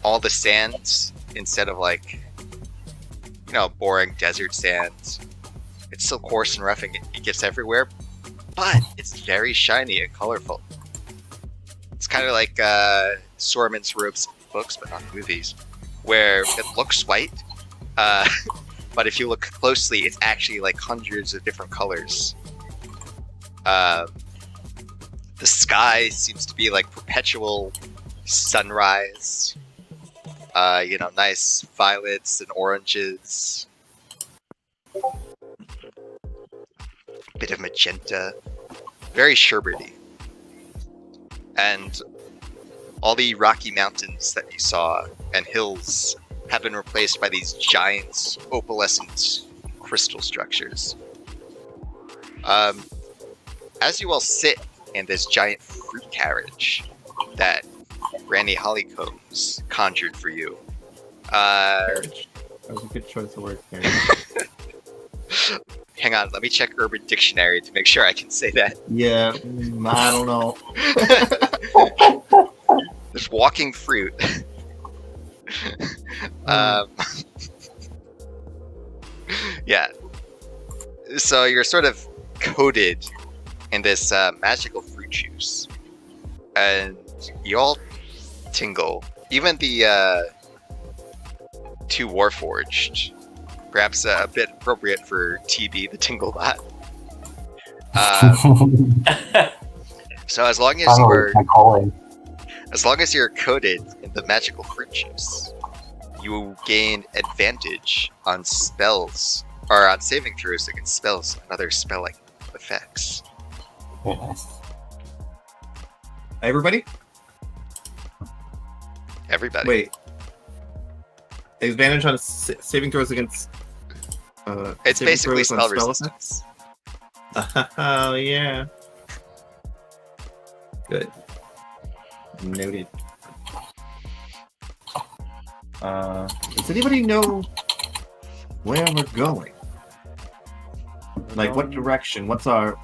all the sand, instead of like, boring desert sand, it's still coarse and rough and it gets everywhere, but it's very shiny and colorful. It's kind of like Sorman's Ropes books, but not movies, where it looks white, but if you look closely, it's actually like hundreds of different colors. The sky seems to be like perpetual sunrise. Nice violets and oranges. Bit of magenta. Very sherbety. And all the rocky mountains that you saw and hills have been replaced by these giant opalescent crystal structures. As you all sit in this giant fruit carriage that Granny Hollycombs conjured for you. Carriage. That was a good choice of words, carriage. Hang on, let me check Urban Dictionary to make sure I can say that. Yeah, I don't know. This walking fruit. Yeah. So you're sort of coated in this magical fruit juice. And you all tingle. Even the two Warforged. Perhaps a bit appropriate for TB, the tingle bot. So as long as you're coated in the magical fruit juice, you gain advantage on spells, or on saving throws against spells and other spell-like effects. Yes. Everybody? Everybody. Wait. Advantage on saving throws against... it's basically spell resistance. Oh, yeah. Good. Noted. Does anybody know where we're going? Like, what direction? What's our...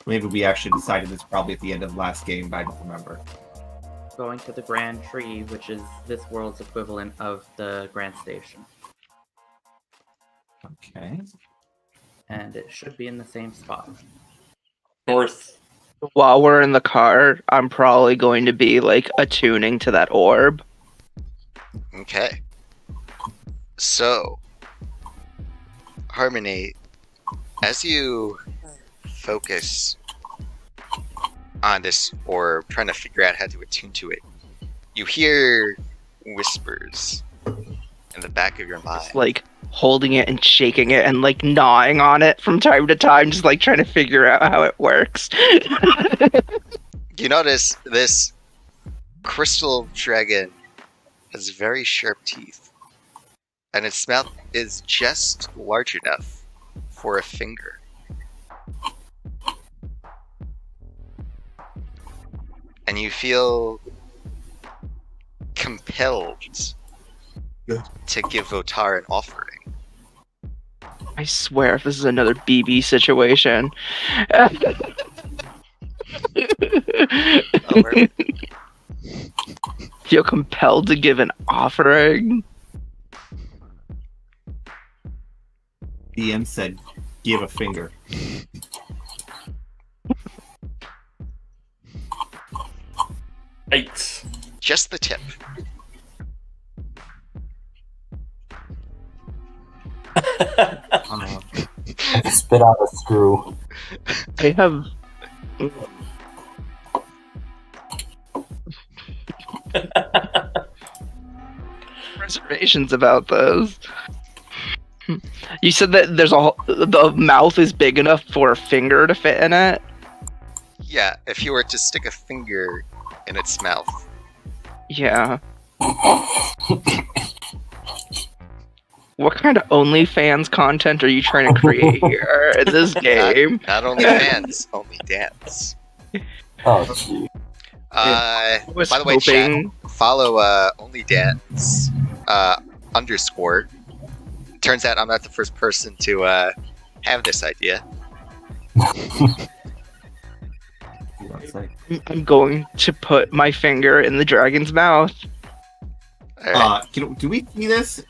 Maybe we actually decided this probably at the end of last game, but I don't remember. Going to the Grand Tree, which is this world's equivalent of the Grand Station. Okay. And it should be in the same spot. North. While we're in the car, I'm probably going to be like attuning to that orb. Okay. So, Harmony, as you focus on this orb, trying to figure out how to attune to it, you hear whispers in the back of your mind. Just like holding it and shaking it and like gnawing on it from time to time, just like trying to figure out how it works. You notice this crystal dragon has very sharp teeth, and its mouth is just large enough for a finger. And you feel compelled to give Votar an offering. I swear if this is another BB situation. Feel compelled to give an offering? DM said, give a finger. Eight. Just the tip. Spit out a screw. I have... reservations about those. You said that the mouth is big enough for a finger to fit in it? Yeah, if you were to stick a finger in its mouth. Yeah. What kind of OnlyFans content are you trying to create here in this game? Not only fans, only dance. Oh, gee. By the way, chat, follow only dance _ Turns out I'm not the first person to have this idea. I'm going to put my finger in the dragon's mouth. All right. Do we see this?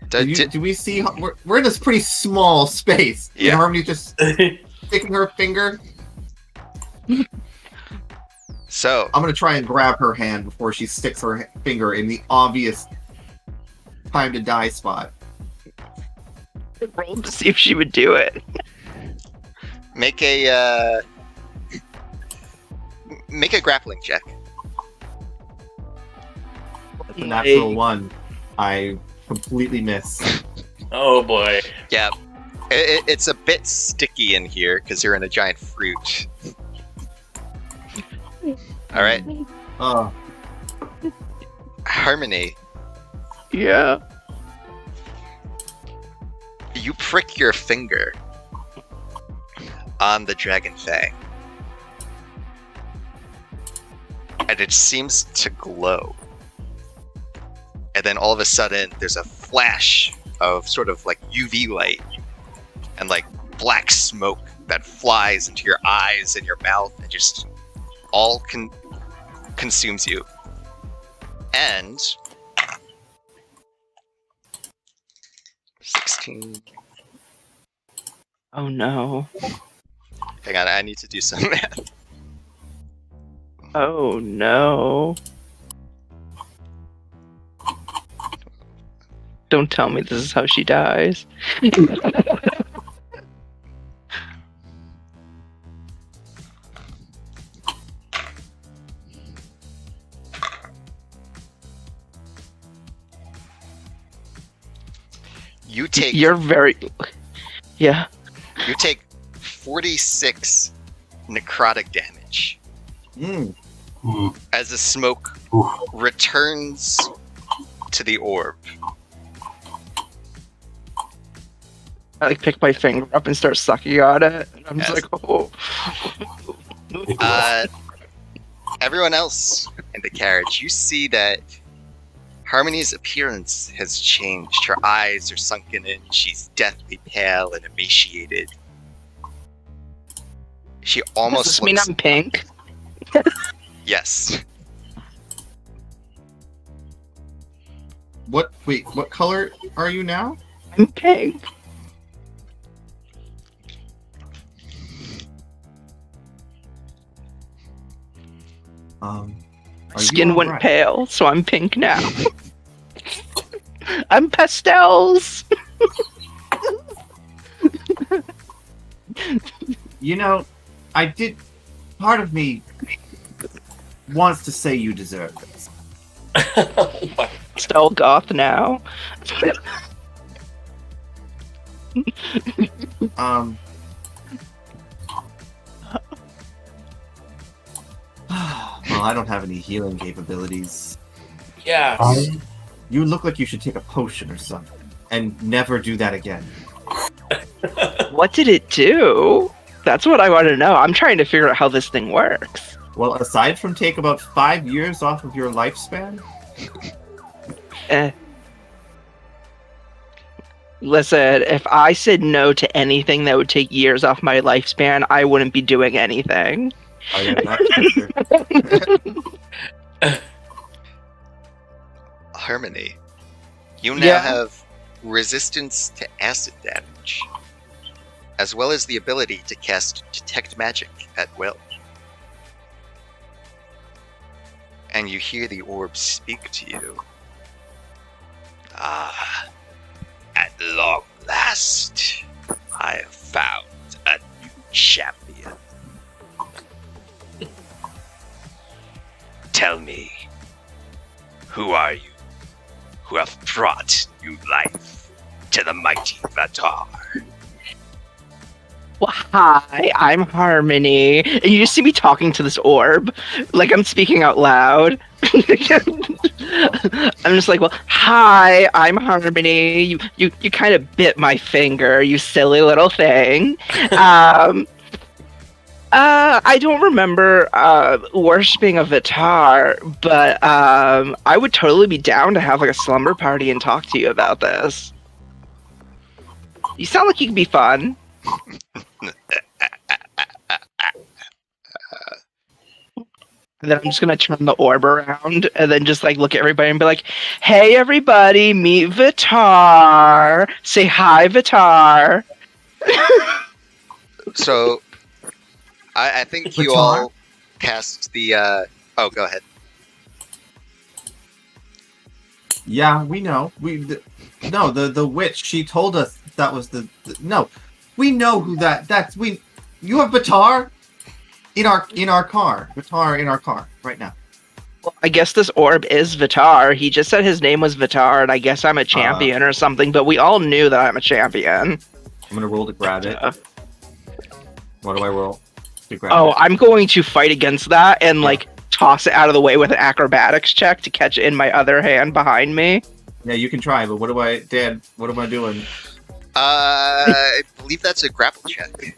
D- d- Do we see? We're in this pretty small space. Yeah. And Harmony's just sticking her finger. so I'm gonna try and grab her hand before she sticks her finger in the obvious time to die spot. Rolled to see if she would do it. make a grappling check. The natural one, I completely miss. Oh boy. Yeah, it's a bit sticky in here because you're in a giant fruit. All right, Harmony, Yeah. you prick your finger on the dragon fang, and it seems to glow. And then all of a sudden, there's a flash of sort of like UV light and like black smoke that flies into your eyes and your mouth and just all consumes you. And 16. Oh no. Hang on, I need to do some math. Oh no. Don't tell me this is how she dies. You take You're very... Yeah. you take 46 necrotic damage Mm. as the smoke Oof. returns to the orb. I like pick my finger up and start sucking on it. And I'm just Yes. like, oh. Everyone else in the carriage, you see that Harmony's appearance has changed. Her eyes are sunken in. She's deathly pale and emaciated. She Does almost this mean looks... I'm pink? Yes. Wait, what color are you now? I'm pink. Are Skin you went alright? pale, so I'm pink now. I'm pastels. You know, part of me wants to say you deserve this. Oh my- Still goth now. Well, I don't have any healing capabilities. yeah. You look like you should take a potion or something, and never do that again. What did it do? That's what I want to know. I'm trying to figure out how this thing works. Well, aside from take about 5 years off of your lifespan, Listen, if I said no to anything that would take years off my lifespan, I wouldn't be doing anything. oh yeah, that's true. Harmony, you now Yeah? have resistance to acid damage, as well as the ability to cast Detect Magic at will. And you hear the orb speak to you. Ah, at long last, I have found a new champion. Tell me, who are you who have brought new life to the mighty Vatar? Well, hi, I'm Harmony. And you just see me talking to this orb, like I'm speaking out loud. I'm just like, well, hi, I'm Harmony. You kind of bit my finger, you silly little thing. I don't remember worshipping a Vatar, but I would totally be down to have like a slumber party and talk to you about this. You sound like you could be fun. And then I'm just gonna turn the orb around and then just like look at everybody and be like, "Hey, everybody, meet Vitar. Say hi, Vitar." So I think you Vitar? all cast the. Oh, go ahead. Yeah, we know. No, the witch. She told us that was no. We know who that's we. You have Batar in our car. Batar in our car right now. Well, I guess this orb is Vitar. He just said his name was Vitar, and I guess I'm a champion or something. But we all knew that I'm a champion. I'm gonna roll to grab it. What do I roll to grab Oh, it? I'm going to fight against that and like toss it out of the way with an acrobatics check to catch it in my other hand behind me. Yeah, you can try, but Dan? What am I doing? I believe that's a grapple check.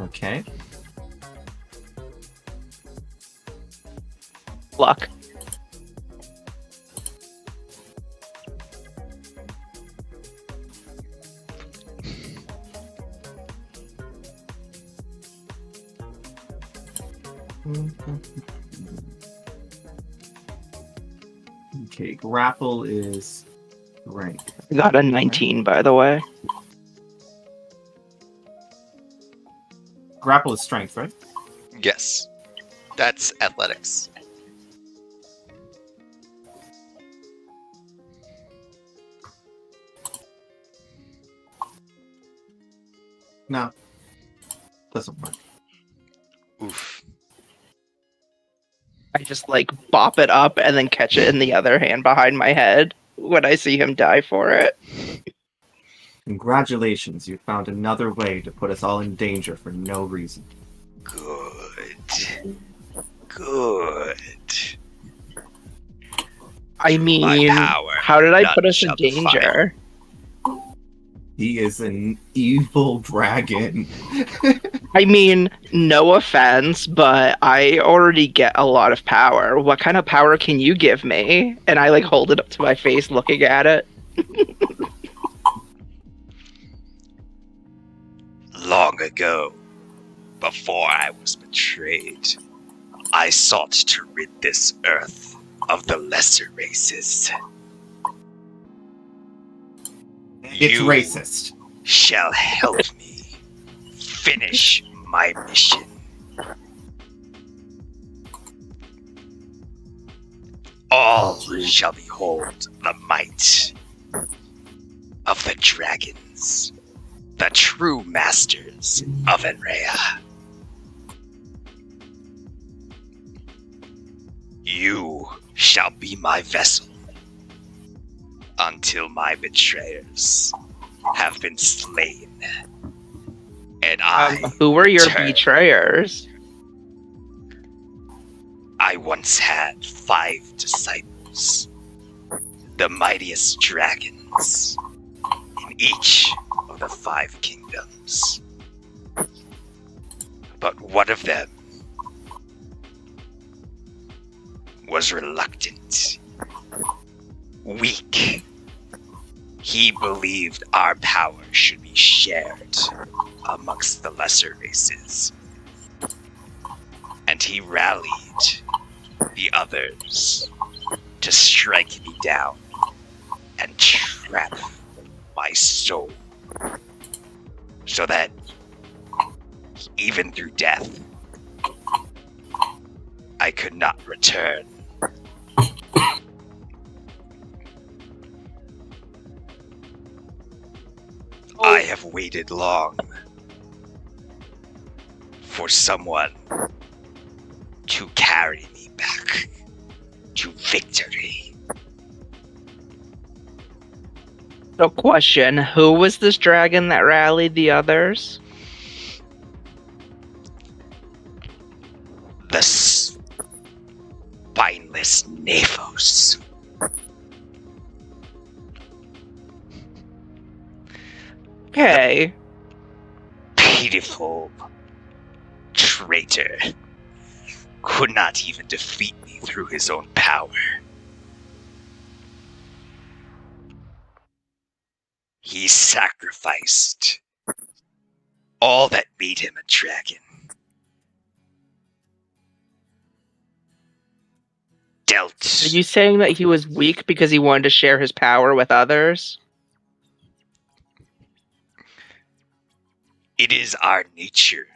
Okay. Luck. Okay, grapple is strength. I got a 19, by the way. Grapple is strength, right? Yes, that's athletics. No, doesn't work. Oof. I just like bop it up and then catch it in the other hand behind my head when I see him die for it. Congratulations, you found another way to put us all in danger for no reason. Good. Good. I My mean, power. how did I None put us in shall defy. danger? He is an evil dragon. I mean, no offense, but I already get a lot of power. What kind of power can you give me? And I like hold it up to my face looking at it. Long ago, before I was betrayed, I sought to rid this earth of the lesser races. It's You racist. shall help me finish my mission. All shall behold the might of the dragons, the true masters of Enrea. You shall be my vessel until my betrayers have been slain. And Who were your turn. betrayers? I once had 5 disciples, the mightiest dragons in each of the 5 kingdoms. But one of them was reluctant, weak. He believed our power should be shared amongst the lesser races. And he rallied the others to strike me down and trap my soul, so that even through death, I could not return. I have waited long for someone to carry me back to victory. So, question: who was this dragon that rallied the others? The spineless Nephos. Okay. Pitiful traitor. Could not even defeat me through his own power. He sacrificed all that made him a dragon dealt. Are you saying that he was weak because he wanted to share his power with others? It is our nature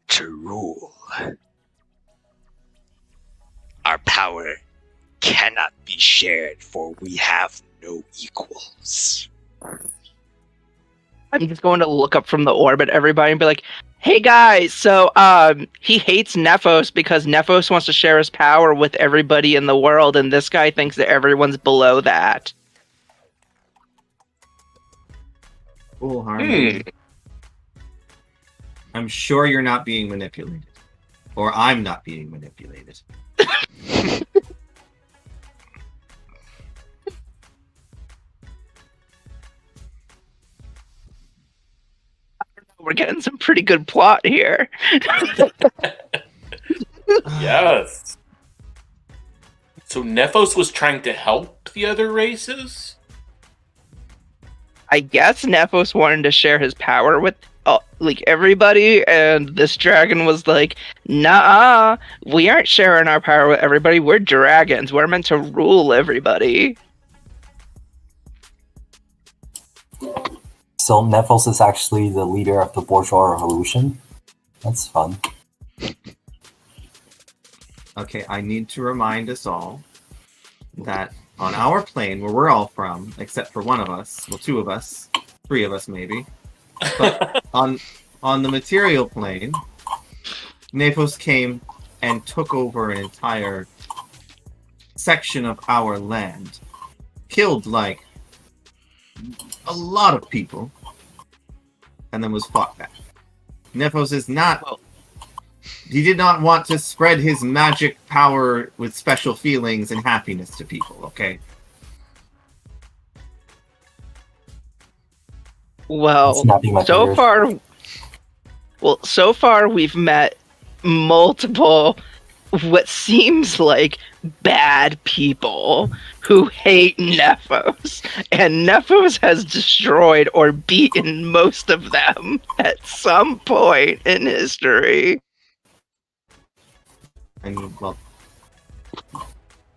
to rule. Our power cannot be shared, for we have no equals. I'm just going to look up from the orb at everybody and be like, hey guys, so he hates Nephos because Nephos wants to share his power with everybody in the world, and this guy thinks that everyone's below that. Cool, Harmony. I'm sure you're not being manipulated. Or I'm not being manipulated. We're getting some pretty good plot here. Yes. So Nephos was trying to help the other races? I guess Nephos wanted to share his power with like everybody, and this dragon was like, nah, we aren't sharing our power with everybody. We're dragons. We're meant to rule everybody. So Nephos is actually the leader of the bourgeois revolution. That's fun. Okay, I need to remind us all that on our plane, where we're all from, except for one of us, well, two of us, three of us maybe, but on the material plane, Nephos came and took over an entire section of our land, killed like a lot of people, and then was fought back. Nephos is not. He did not want to spread his magic power with special feelings and happiness to people, okay? Well, Snapping my so fingers. so far we've met multiple what seems like bad people who hate Nephos, and Nephos has destroyed or beaten most of them at some point in history. I mean, well,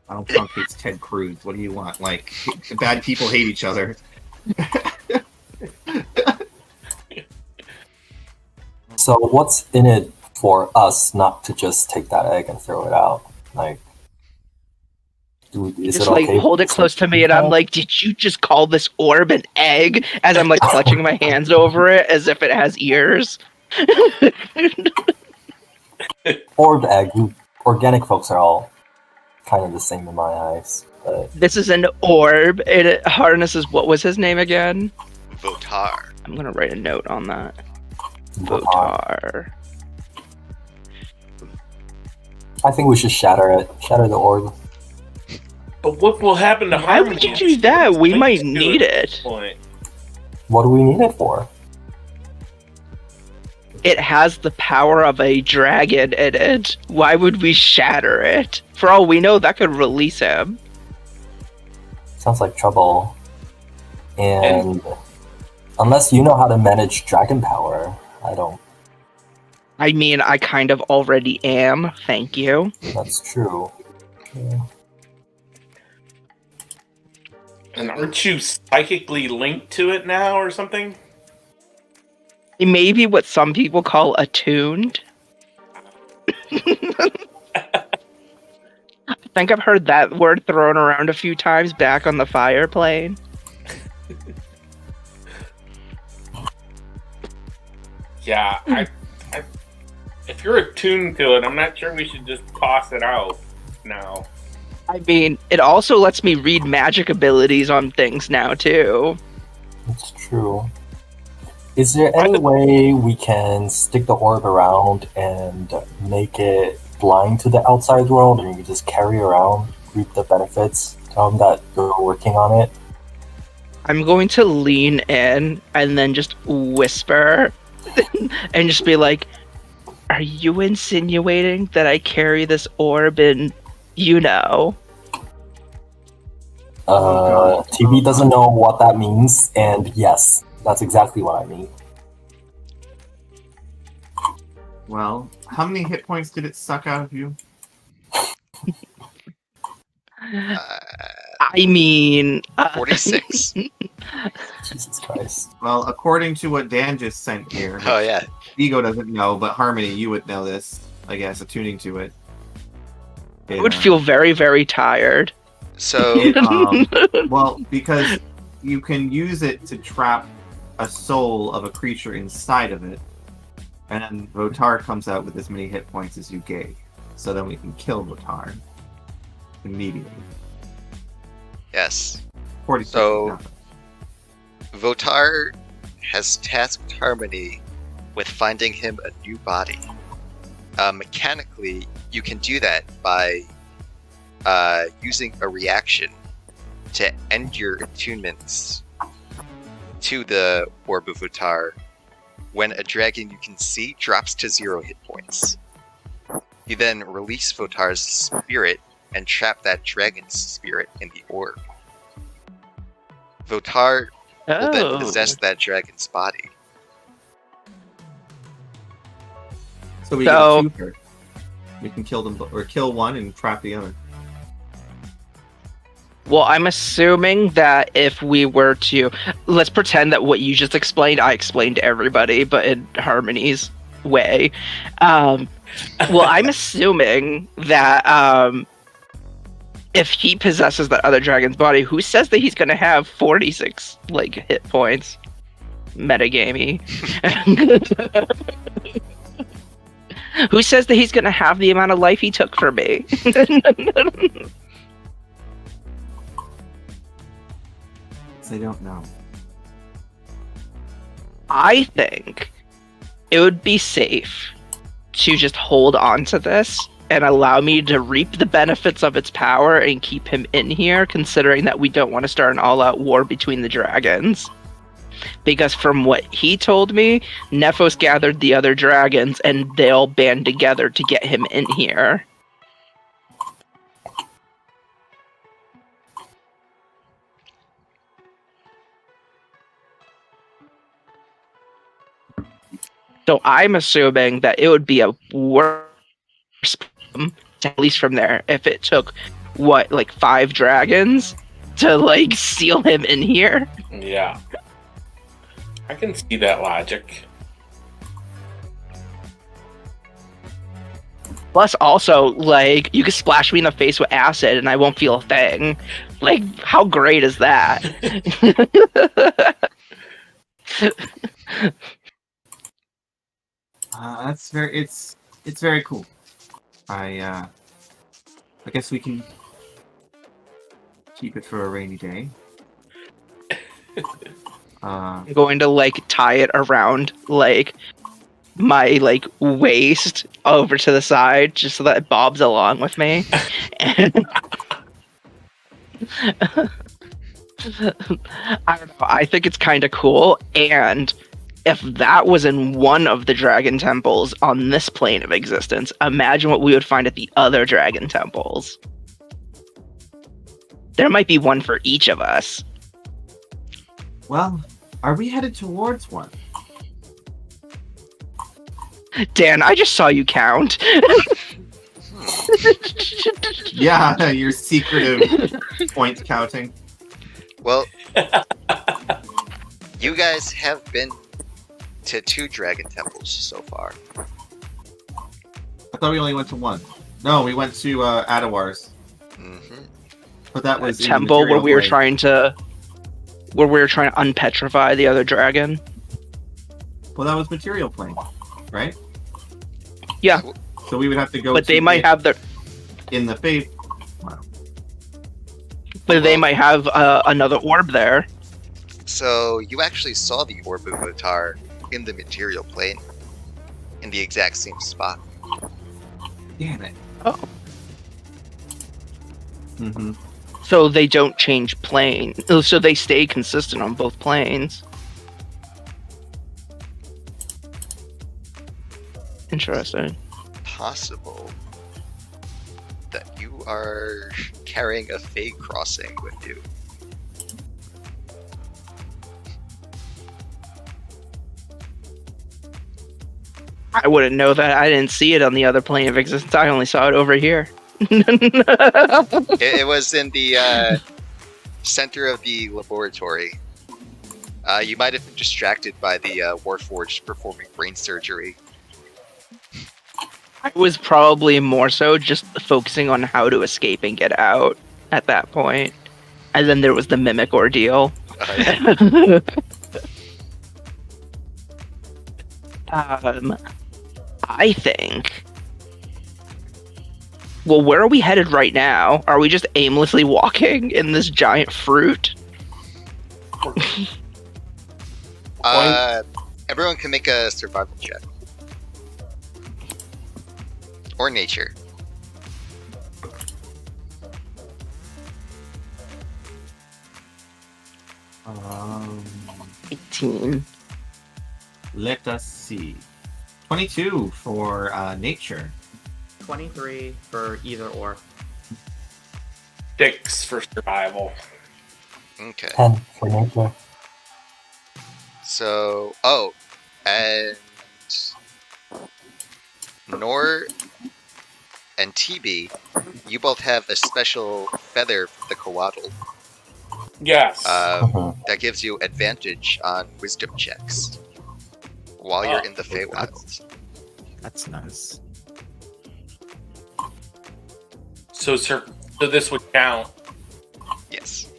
Donald Trump hates Ted Cruz. What do you want? Like, bad people hate each other. So what's in it for us not to just take that egg and throw it out? Like, is Just it like okay? hold it close to me, and I'm like, did you just call this orb an egg? As I'm like clutching my hands over it as if it has ears. Orb egg. Organic folks are all kind of the same in my eyes. But This is an orb. It harnesses, what was his name again? Votar. I'm gonna write a note on that. Votar. Votar. I think we should shatter it. Shatter the orb. But what will happen to Why Harmony? would you do that? We might Linked to need at it. this point? What do we need it for? It has the power of a dragon in it. Why would we shatter it? For all we know, that could release him. Sounds like trouble. And unless you know how to manage dragon power, I don't. I mean, I kind of already am. Thank you. That's true. Yeah. And aren't you psychically linked to it now or something? Maybe what some people call attuned. I think I've heard that word thrown around a few times back on the fire plane. Yeah, if you're attuned to it, I'm not sure we should just toss it out now. I mean, it also lets me read magic abilities on things now, too. That's true. Is there any way we can stick the orb around and make it blind to the outside world, and you can just carry around, reap the benefits, tell them that you're working on it? I'm going to lean in and then just whisper and just be like, are you insinuating that I carry this orb in, you know? TV doesn't know what that means, and yes, that's exactly what I mean. Well, how many hit points did it suck out of you? I mean, 46. Jesus Christ. Well, according to what Dan just sent here, Oh yeah. Vigo doesn't know, but Harmony, you would know this, I guess, attuning to it. I would feel very, very tired. So Well, because you can use it to trap a soul of a creature inside of it, and then Votar comes out with as many hit points as you gave. So then we can kill Votar immediately. yes. 46 So- is nothing. Votar has tasked Harmony with finding him a new body. Mechanically, you can do that by using a reaction to end your attunements to the Orb of Votar when a dragon you can see drops to 0 hit points. You then release Votar's spirit and trap that dragon's spirit in the orb. Votar will then possess that dragon's body. So we So- get 2 here. We can kill them, or kill one and trap the other. Well, I'm assuming that if we were to, let's pretend that what you just explained, I explained to everybody, but in Harmony's way. Well, I'm assuming that if he possesses that other dragon's body, who says that he's going to have 46 hit points? Metagamey. Who says that he's going to have the amount of life he took for me? They don't know. I think it would be safe to just hold on to this and allow me to reap the benefits of its power and keep him in here, considering that we don't want to start an all-out war between the dragons. Because from what he told me, Nephos gathered the other dragons and they all band together to get him in here. So I'm assuming that it would be a worse problem, at least from there, if it took, 5 dragons to, seal him in here? Yeah. I can see that logic. Plus, also, you could splash me in the face with acid and I won't feel a thing. How great is that? That's very. It's very cool. I guess we can keep it for a rainy day. I'm going to, tie it around, my, waist over to the side, just so that it bobs along with me. I don't know. I think it's kind of cool, and if that was in one of the dragon temples on this plane of existence, imagine what we would find at the other dragon temples. There might be one for each of us. Well, are we headed towards one? Dan, I just saw you count. Yeah, your secretive point counting. Well, you guys have been to 2 dragon temples so far. I thought we only went to one. No, we went to Adawar's. hmm But that was in the Temple where material we were plane. trying to unpetrify the other dragon. Well, that was material plane, right? Yeah. So we would have to go. But to they might it have their in the faith. But they might have another orb there. So you actually saw the Orb of Votar in the material plane, in the exact same spot. Damn it. Oh. Mm-hmm. So they don't change plane. So they stay consistent on both planes. Interesting. Possible that you are carrying a Fey crossing with you. I wouldn't know that. I didn't see it on the other plane of existence. I only saw it over here. It was in the center of the laboratory. You might have been distracted by the Warforged performing brain surgery. I was probably more so just focusing on how to escape and get out at that point. And then there was the mimic ordeal. Yeah. I think. Well, where are we headed right now? Are we just aimlessly walking in this giant fruit? Everyone can make a survival check. Or nature. Um, 18. let us see. 22 for nature. 23 for either or. 6 for survival. Okay. 10 for nature. So, and Nor and TB, you both have a special feather from the Coatl Yes. that gives you advantage on wisdom checks while you're in the Feywild. That's nice. So this would count. Yes.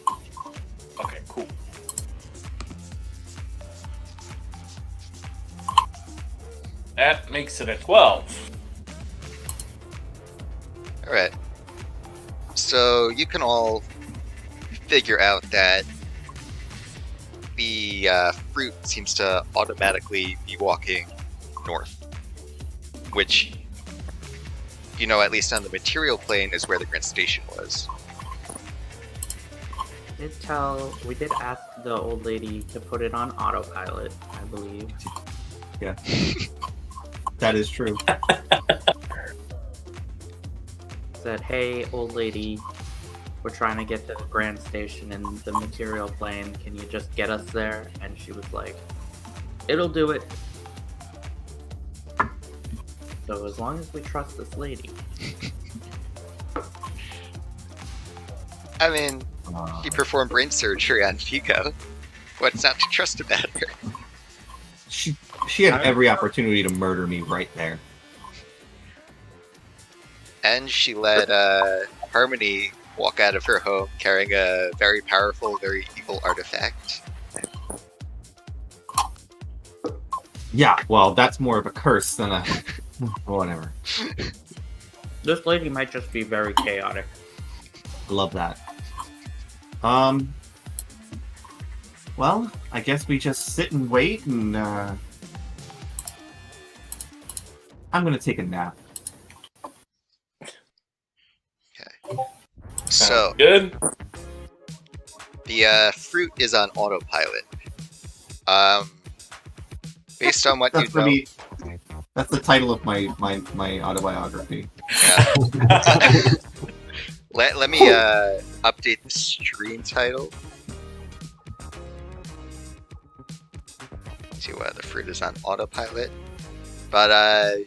Okay, cool. That makes it a 12. Alright. So you can all figure out that the fruit seems to automatically be walking north. Which, you know, at least on the material plane, is where the Grand Station was. We did ask the old lady to put it on autopilot, I believe. Yeah. That is true. Said, hey, old lady, we're trying to get to the Grand Station in the material plane. Can you just get us there? And she was like, it'll do it. So as long as we trust this lady. I mean, he performed brain surgery on Vigo. What's not to trust about her? She had every opportunity to murder me right there. And she let Harmony walk out of her home carrying a very powerful, very evil artifact. Yeah, well, that's more of a curse than a whatever. This lady might just be very chaotic. Love that. Well, I guess we just sit and wait and I'm gonna take a nap. So, good. The fruit is on autopilot. Based on what you That's gonna know, be. That's the title of my autobiography. let me update the stream title to the fruit is on autopilot. But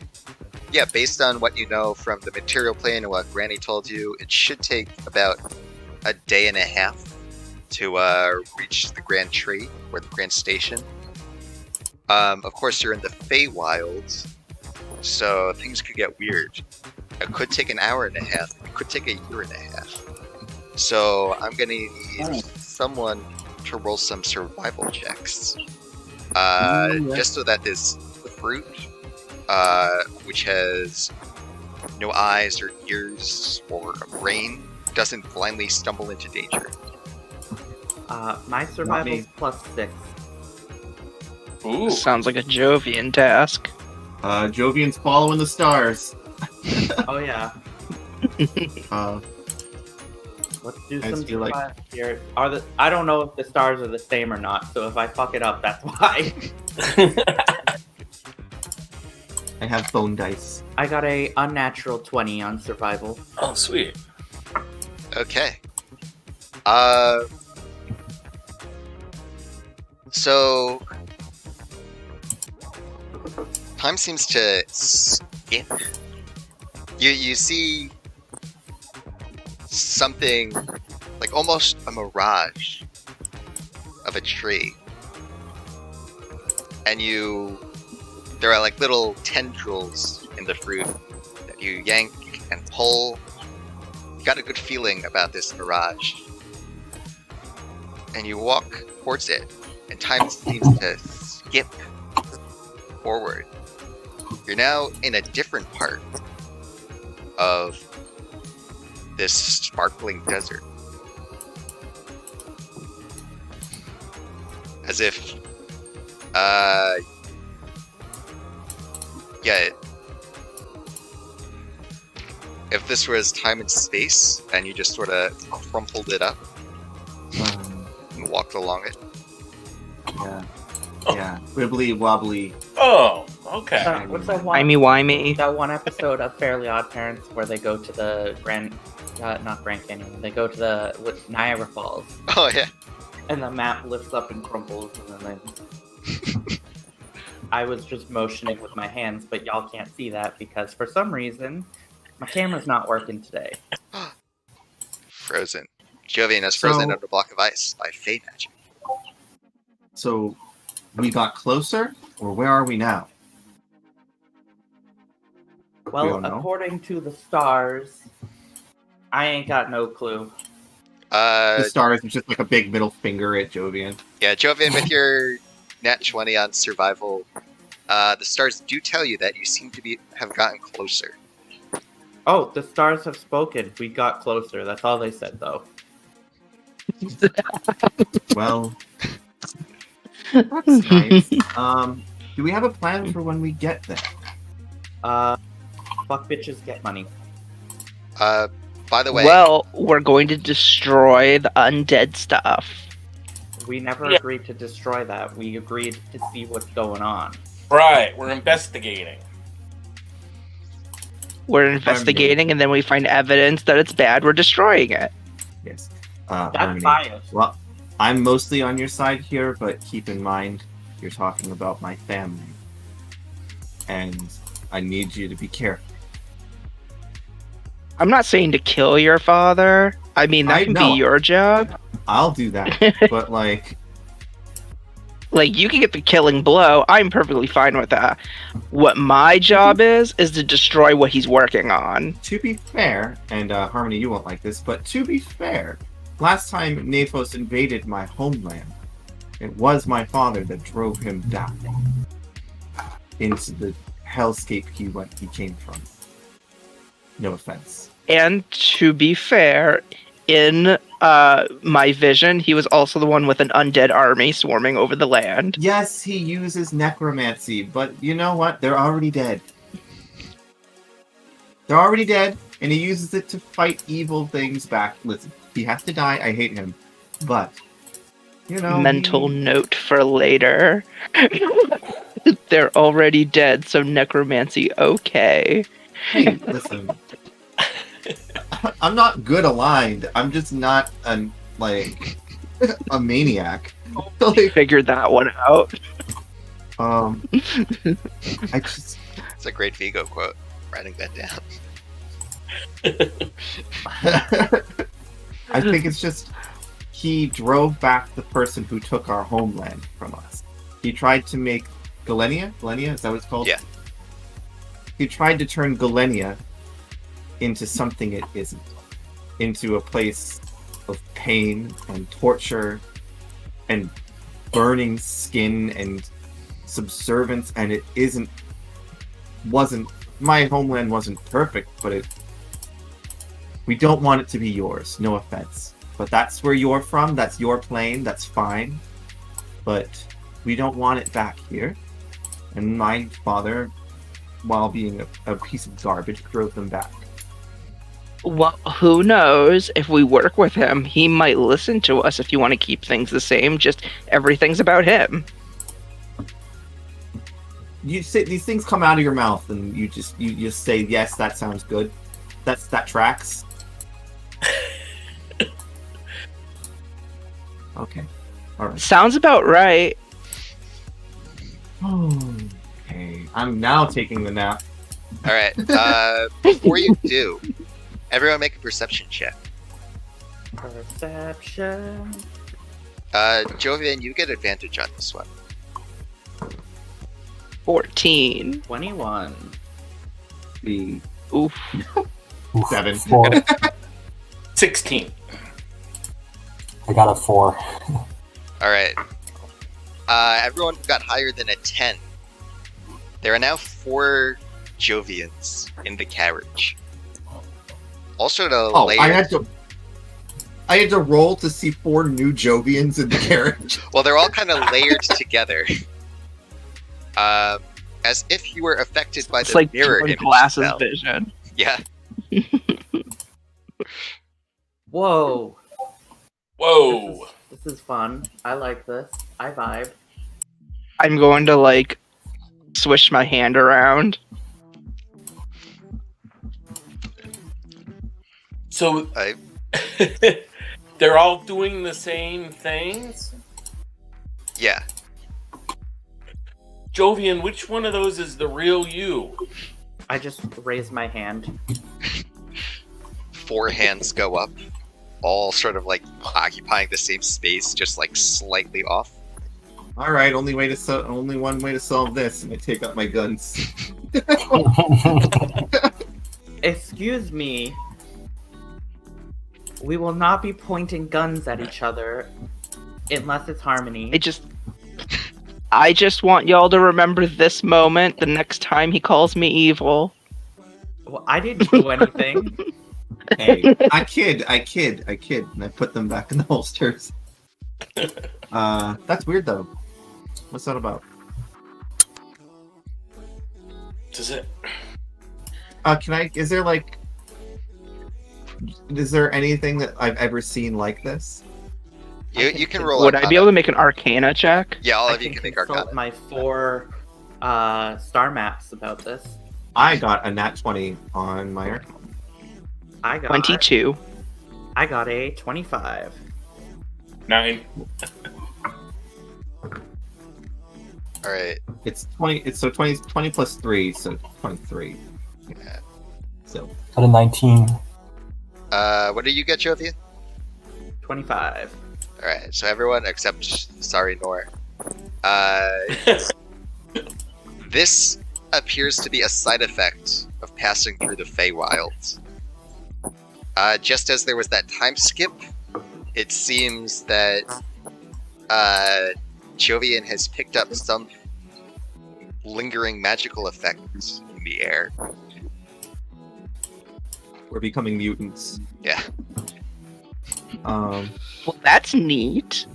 yeah, based on what you know from the material plane and what Granny told you, it should take about a day and a half to reach the Grand Tree or the Grand Station. Of course, you're in the Feywild, so things could get weird. It could take an hour and a half. It could take a year and a half. So I'm gonna need someone to roll some survival checks, just so that this fruit, which has no eyes or ears or a brain, doesn't blindly stumble into danger. My survival's +6. Ooh. Sounds like a Jovian task. Jovian's following the stars. Oh yeah. Let's do I some feel like- survival here. I don't know if the stars are the same or not, so if I fuck it up, that's why. I have bone dice. I got a unnatural 20 on survival. Oh, sweet. Okay. So time seems to skip. You see something like almost a mirage of a tree. And there are like little tendrils in the fruit that you yank and pull. You got a good feeling about this mirage. And you walk towards it, and time seems to skip forward. You're now in a different part of this sparkling desert. As if, if this was time and space, and you just sort of crumpled it up and walked along it. Yeah. Wibbly wobbly. Oh, okay. What's that one? Timey-wimey. That one episode of Fairly Odd Parents where they go to the not Grand Canyon, they go to the Niagara Falls, Oh yeah. and the map lifts up and crumbles, and then I was just motioning with my hands, but y'all can't see that because for some reason my camera's not working today. Frozen. Jovian is frozen under a block of ice by fate magic. So, we got closer, or where are we now? We Well, don't know. according to the stars, I ain't got no clue. The stars is just like a big middle finger at Jovian. Yeah, Jovian, with your nat 20 on survival, the stars do tell you that you seem to have gotten closer. Oh, the stars have spoken. We got closer. That's all they said, though. Well, that's nice. Do we have a plan for when we get there? Fuck bitches, get money. By the way, Well, we're going to destroy the undead stuff. We never Yeah. agreed to destroy that. We agreed to see what's going on. Right, we're investigating. We're investigating, and then we find evidence that it's bad. We're destroying it. Yes. That's Harmony. biased. Well, I'm mostly on your side here, but keep in mind, you're talking about my family. And I need you to be careful. I'm not saying to kill your father. I mean, that can know. be your job. I'll do that, but like, Like, you can get the killing blow. I'm perfectly fine with that. What my job is to destroy what he's working on. to be fair, and Harmony, you won't like this, but to be fair, last time Naphos invaded my homeland, it was my father that drove him down into the hellscape he came from. No offense. And to be fair, in my vision, he was also the one with an undead army swarming over the land. Yes, he uses necromancy, but you know what? They're already dead. They're already dead, and he uses it to fight evil things back. Listen, he has to die. I hate him. But, you know... Mental note for later. They're already dead, so necromancy okay. Hey, listen. I'm not good aligned. I'm just not a maniac. Like, Figured that one out. I just... it's a great Vigo quote. Writing that down. I think it's just he drove back the person who took our homeland from us. He tried to make Galenia? Galenia? Is that what it's called? Yeah. He tried to turn Galenia into something it isn't. Into a place of pain and torture and burning skin and subservience, and it wasn't my homeland wasn't perfect, but we don't want it to be yours, no offense. But that's where you're from, that's your plane, that's fine. But we don't want it back here. And my father, while being a piece of garbage, drove them back. Well, who knows? If we work with him, he might listen to us if you want to keep things the same, just everything's about him. You say these things come out of your mouth, and you just say yes. That sounds good. That tracks. Okay, all right. Sounds about right. Okay, I'm now taking the nap. All right. Before you do, everyone make a perception check. Perception. Jovian, you get advantage on this one. 14. 21. The Oof. Oof, 7. 4. 16. I got a 4. All right. Everyone who got higher than a 10. There are now 4 Jovians in the carriage. Also, the Oh, layer. I had to roll to see 4 new Jovians in the carriage. Well, they're all kind of layered together. As if you were affected by It's the like mirror Jordan image glasses spell. vision. Yeah. Whoa. Whoa. This is fun. I like this. I vibe. I'm going to like swish my hand around. So I, they're all doing the same things? yeah. Jovian, which one of those is the real you? I just raised my hand. 4 hands go up, all sort of like occupying the same space, just like slightly off. All right, only one way to solve this, and I take out my guns. Excuse me. We will not be pointing guns at each other unless it's harmony. I just want y'all to remember this moment the next time he calls me evil. Well, I didn't do anything. Hey, I kid, and I put them back in the holsters. That's weird though. What's that about? Does it? Is there anything that I've ever seen like this? You can roll. Would I be able to make an Arcana check? Yeah, all I of you can make consult Arcana. my 4 star maps about this. I got a nat 20 on my Arcana. I got 22. I got a 25. 9. All right. It's 20. It's 20 plus 3, so 23. Yeah. So Got a 19. What do you get, Jovian? 25. All right. So everyone except sorry, Nor. This appears to be a side effect of passing through the Feywild. Just as there was that time skip, it seems that Jovian has picked up some lingering magical effects in the air. we're becoming mutants. Yeah. Well, that's neat.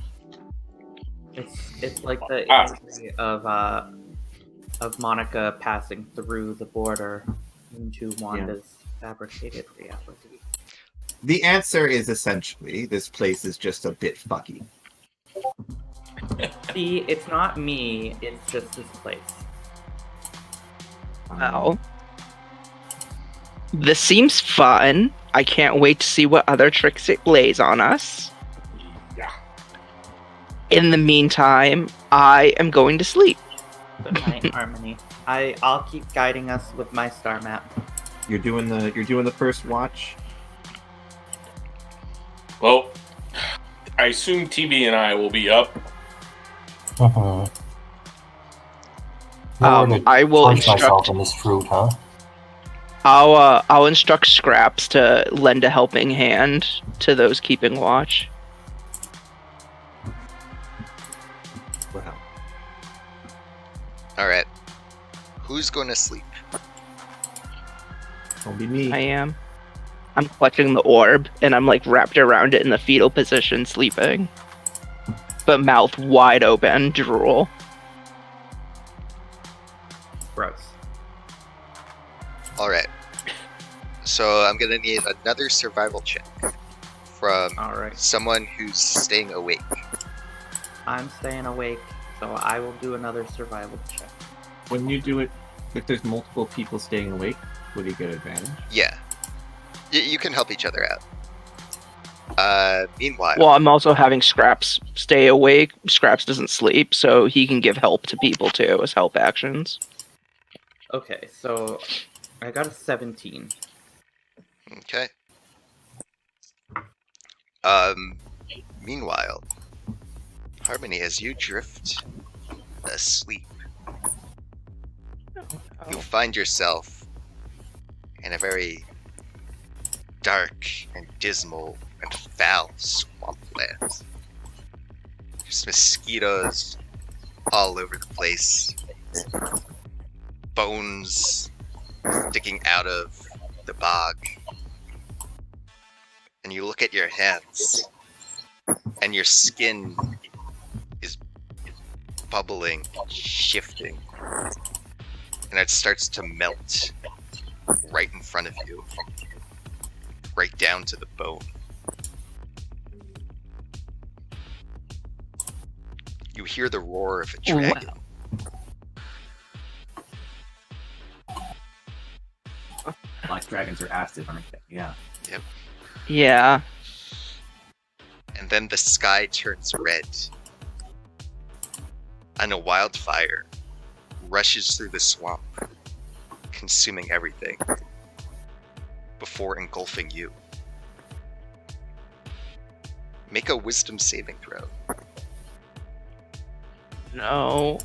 It's like the imagery of Monica passing through the border into Wanda's fabricated reality. The answer is essentially this place is just a bit fucky. See, it's not me, it's just this place. Well, this seems fun. I can't wait to see what other tricks it lays on us. Yeah. In the meantime, I am going to sleep. Good night, Harmony. I'll keep guiding us with my star map. You're doing the first watch. Well, I assume TV and I will be up. Mm-hmm. I will myself instruct. in this fruit, huh? I'll instruct Scraps to lend a helping hand to those keeping watch. Wow. All right. Who's going to sleep? Don't be me. I am. I'm clutching the orb, and I'm like wrapped around it in the fetal position, sleeping. But mouth wide open, drool. Gross. All right. So I'm gonna need another survival check from Alright. someone who's staying awake. I'm staying awake, so I will do another survival check. When you do it, if there's multiple people staying awake, would you get advantage? Yeah. You can help each other out. Meanwhile, Well, I'm also having Scraps stay awake. Scraps doesn't sleep, so he can give help to people too as help actions. Okay, so I got a 17. okay. Meanwhile, Harmony, as you drift asleep, you find yourself in a very dark and dismal and foul swampland. There's mosquitoes all over the place, bones sticking out of the bog, and you look at your hands, and your skin is bubbling, shifting, and it starts to melt right in front of you, right down to the bone. You hear the roar of a dragon. Black dragons are active, aren't they? Yeah. Yep. Yeah. And then the sky turns red, and a wildfire rushes through the swamp, consuming everything before engulfing you. Make a wisdom saving throw. No.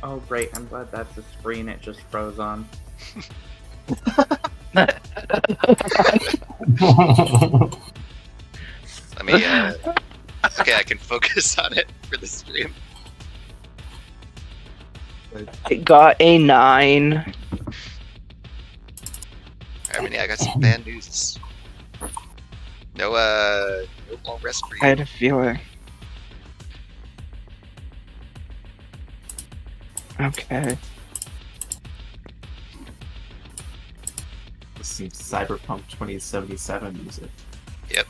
Oh, great. I'm glad that's a screen it just froze on. Let me, okay, I can focus on it for the stream. I got a 9. Harmony, I got some bad news. No long rest for I you. had a feeling. Okay. This seems Cyberpunk 2077 music. Yep.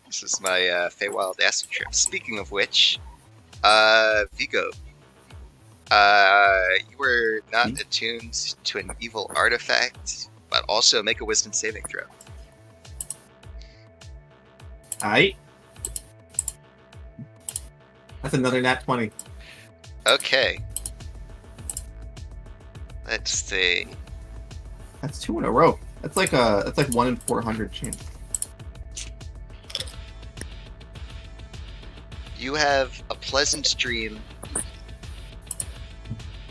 This is my Feywild acid trip. Speaking of which, Vigo, you were not attuned to an evil artifact, but also make a wisdom saving throw. Aight. That's another nat 20. Okay. Let's see. That's 2 in a row. That's like 1 in 400 chance. You have a pleasant dream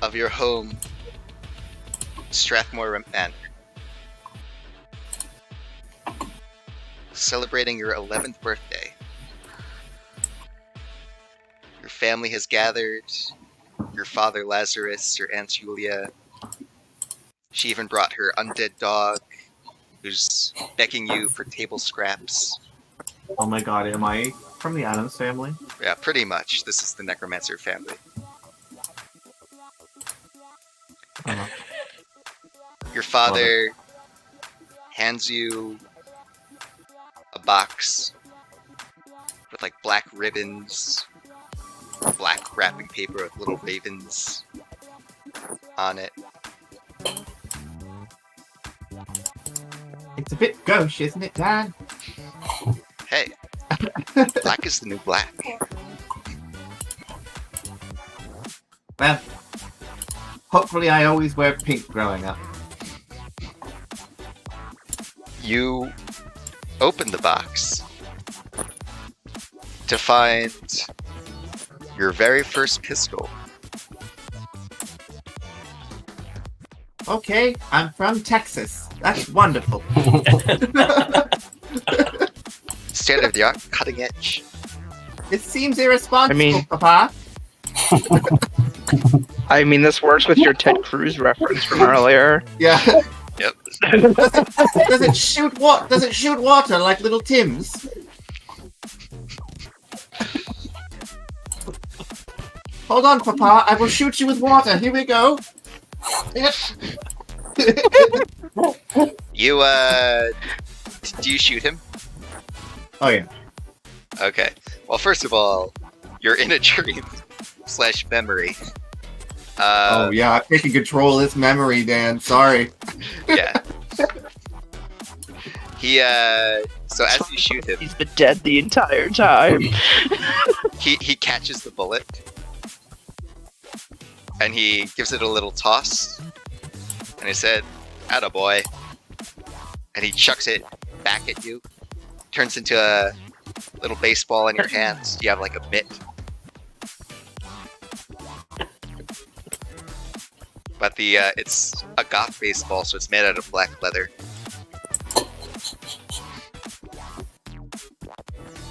of your home, Strathmore Manor, celebrating your 11th birthday. Your family has gathered, your father Lazarus, your aunt Julia. She even brought her undead dog, who's begging you for table scraps. Oh my god, am I from the Addams family? Yeah, pretty much. This is the Necromancer family. Uh-huh. Your father hands you a box with like black ribbons, black wrapping paper with little ravens on it. It's a bit gauche, isn't it, Dad? Hey, black is the new black. Well, hopefully I always wear pink growing up. You open the box to find your very first pistol. Okay, I'm from Texas. That's wonderful. State of the art, cutting edge. It seems irresponsible, I mean- Papa. I mean, this works with your Ted Cruz reference from earlier. Yeah. Yep. Does it shoot water like little Tim's? Hold on, Papa. I will shoot you with water. Here we go. Yep. You, do you shoot him? Oh yeah. Okay. Well, first of all, you're in a dream / memory. Oh yeah, I'm taking control of this memory, Dan. Sorry. Yeah. He, so as you shoot him, He's been dead the entire time. he catches the bullet, and he gives it a little toss, and he said, "Attaboy," and he chucks it back at you, turns into a little baseball in your hands. You have like a mitt. But the it's a goth baseball, so it's made out of black leather.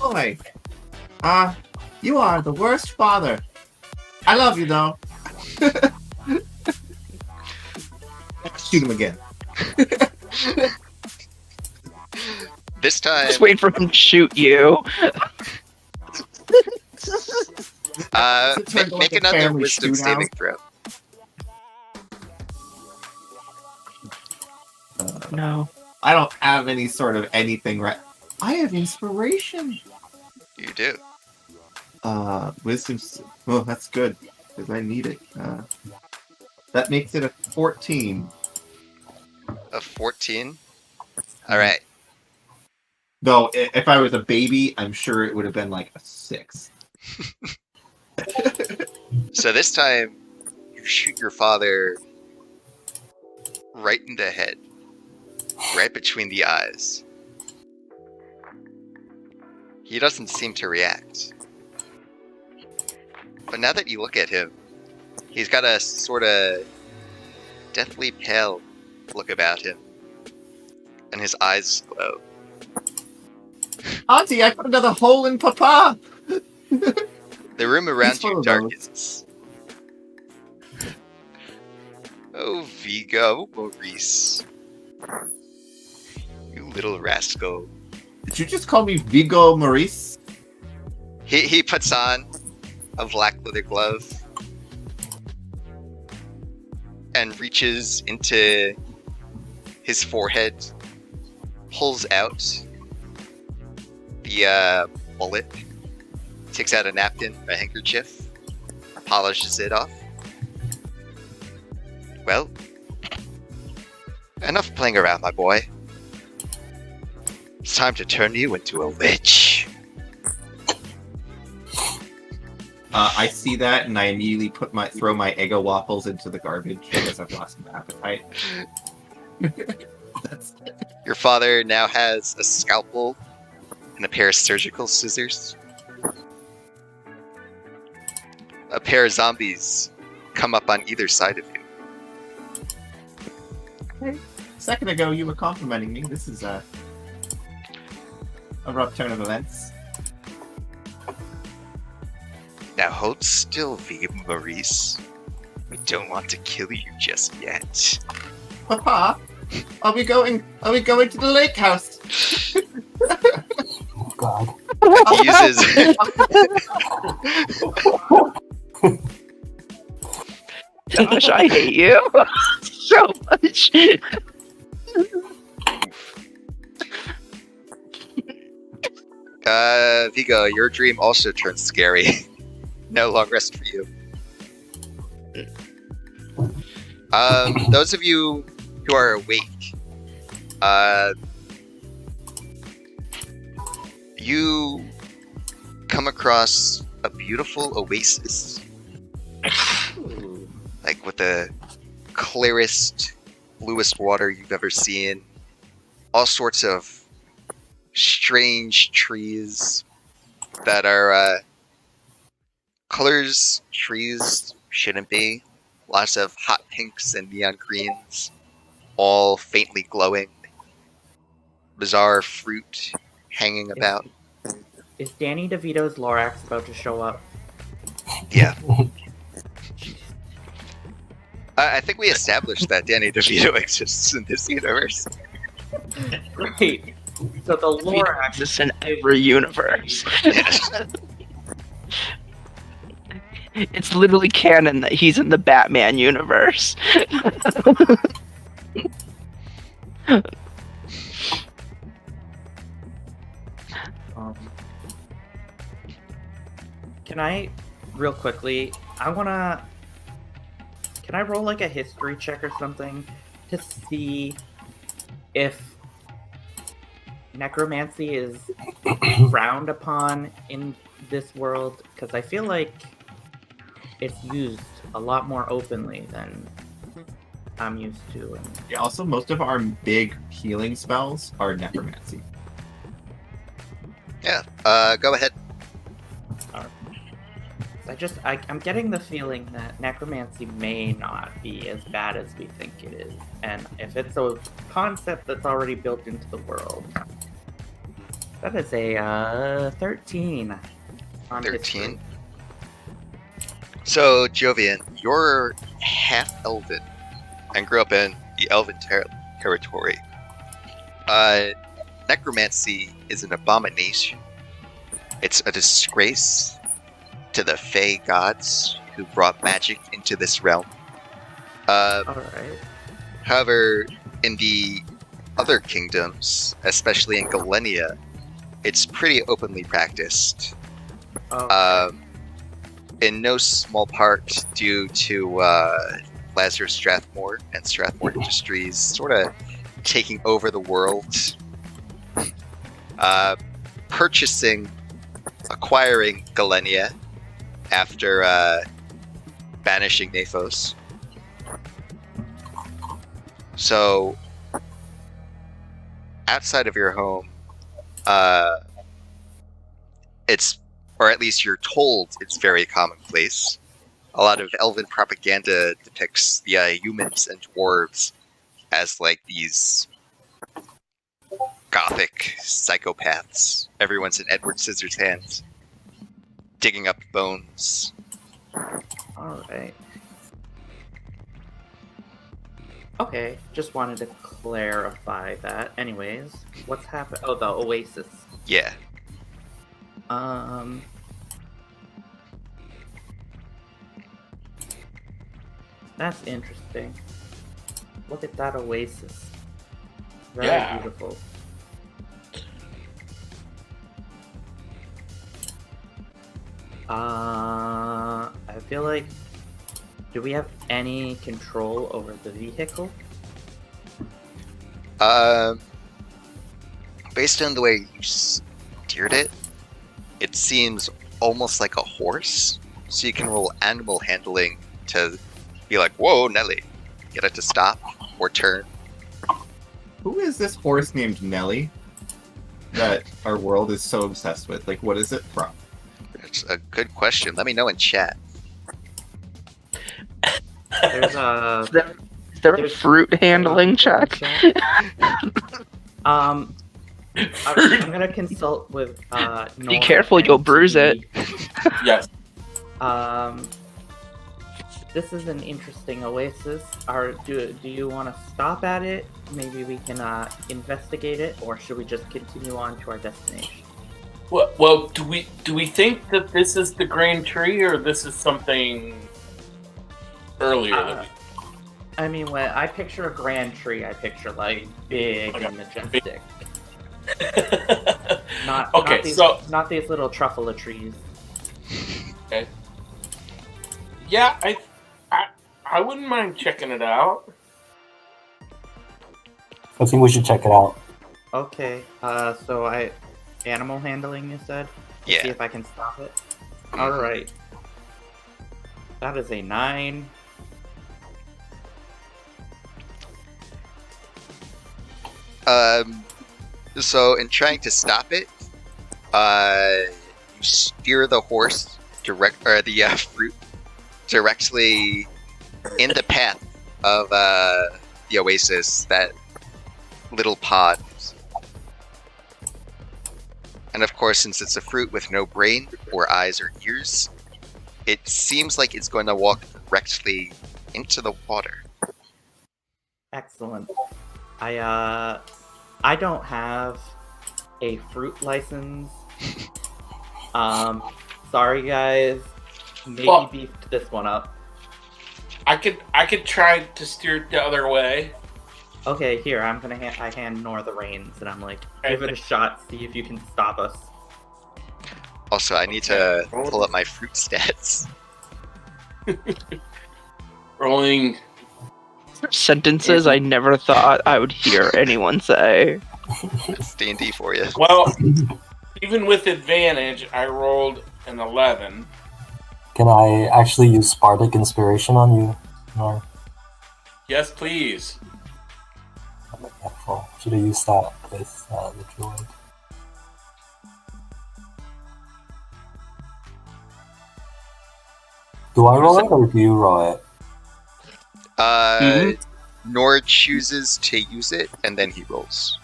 Boy, you are the worst father. I love you though. Shoot him again. This time, Just wait for him to shoot you. make another wisdom saving throw. No. I don't have any sort of anything right. I have inspiration. You do. Wisdom. Oh, that's good because I need it. That makes it a 14. A 14. All right. Though, if I was a baby, I'm sure it would have been like a 6. So this time, you shoot your father right in the head, right between the eyes. He doesn't seem to react. But now that you look at him, he's got a sort of deathly pale look about him, and his eyes glow. Auntie, I put another hole in Papa. The room around He's full you of darkens. Oh, Vigo, Maurice. You little rascal. Did you just call me Vigo Maurice? He puts on a black leather glove and reaches into his forehead, pulls out the bullet, takes out a napkin, a handkerchief, polishes it off. Well, enough playing around, my boy. It's time to turn you into a lich. I see that, and I immediately throw my Eggo waffles into the garbage because I've lost my appetite. Your father now has a scalpel and a pair of surgical scissors. A pair of zombies come up on either side of you. A second ago, you were complimenting me. This is a rough turn of events. Now hold still, Vigo Maurice. We don't want to kill you just yet. Papa, are we going to the lake house? Oh God. He uses Gosh, I hate you so much. Vigo, your dream also turns scary. No long rest for you. Those of you who are awake, you come across a beautiful oasis. Like with the clearest, bluest water you've ever seen. All sorts of strange trees that are colors trees shouldn't be. Lots of hot pinks and neon greens, all faintly glowing. Bizarre fruit hanging about. Is Danny DeVito's Lorax about to show up? Yeah. I think we established that Danny DeVito exists in this universe. Great. So the Lorax Exists in every universe. It's literally canon that he's in the Batman universe. Can I, real quickly, can I roll like a history check or something to see if necromancy is frowned upon in this world? Because I feel like it's used a lot more openly than I'm used to. And Yeah, also, most of our big healing spells are necromancy. Yeah, Go ahead. I'm getting the feeling that necromancy may not be as bad as we think it is. And if it's a concept that's already built into the world, that is a 13 on 13. history. So, Jovian, you're half elven and grew up in the elven territory. Necromancy is an abomination. It's a disgrace to the Fey gods who brought magic into this realm. Alright. However, in the other kingdoms, especially in Galenia, it's pretty openly practiced. Okay. In no small part due to Lazarus Strathmore and Strathmore Industries sort of taking over the world, acquiring Galenia after banishing Nephos. So, outside of your home, it's, or at least you're told, it's very commonplace. A lot of elven propaganda depicts the humans and dwarves as like these gothic psychopaths. Everyone's in Edward Scissorhands, digging up bones. Alright. Okay, just wanted to clarify that. Anyways, what's happened? Oh, the Oasis. Yeah. That's interesting. Look at that oasis. Very Yeah. beautiful. I feel like, do we have any control over the vehicle? Based on the way you steered it, it seems almost like a horse. So you can roll animal handling to be like, whoa, Nelly. Get it to stop or turn. Who is this horse named Nelly that our world is so obsessed with? Like, what is it from? It's a good question. Let me know in chat. There's a... Is there a fruit handling check? I'm gonna consult with Be careful, you'll bruise it. Yes. This is an interesting oasis. Do you want to stop at it? Maybe we can investigate it, or should we just continue on to our destination? Well, do we think that this is the Grand Tree, or this is something earlier? I mean, when I picture a grand tree, I picture like big and majestic. Not these little truffle trees. Okay. Yeah, I wouldn't mind checking it out. I think we should check it out. Okay. Animal handling, you said? Yeah. See if I can stop it. All right. That is a 9. So in trying to stop it, you steer the horse fruit directly in the path of the oasis, that little pod. And of course, since it's a fruit with no brain or eyes or ears, it seems like it's going to walk directly into the water. Excellent. I don't have a fruit license. Sorry guys. Maybe beefed this one up. I could try to steer it the other way. Okay, here, I'm gonna hand Nor the reins, and I'm like, give it a shot, see if you can stop us. Also, I need to pull up my fruit stats. Rolling. Sentences I never thought I would hear anyone say. It's D&D for you. Well, even with advantage, I rolled an 11. Can I actually use Spartic Inspiration on you, Nor? Yes, please. Careful. Should have used that with the druid. Do I roll it or do you roll it? Nord chooses to use it, and then he rolls.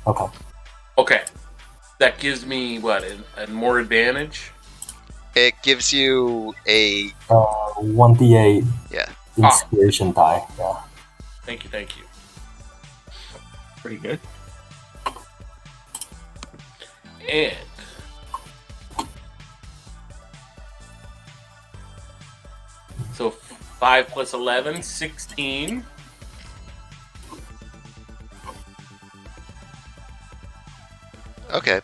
Okay. Okay. That gives me, what, a more advantage? It gives you a 1d8 yeah. inspiration die. Yeah. Thank you. Pretty good. And so 5 plus 11, 16. Okay.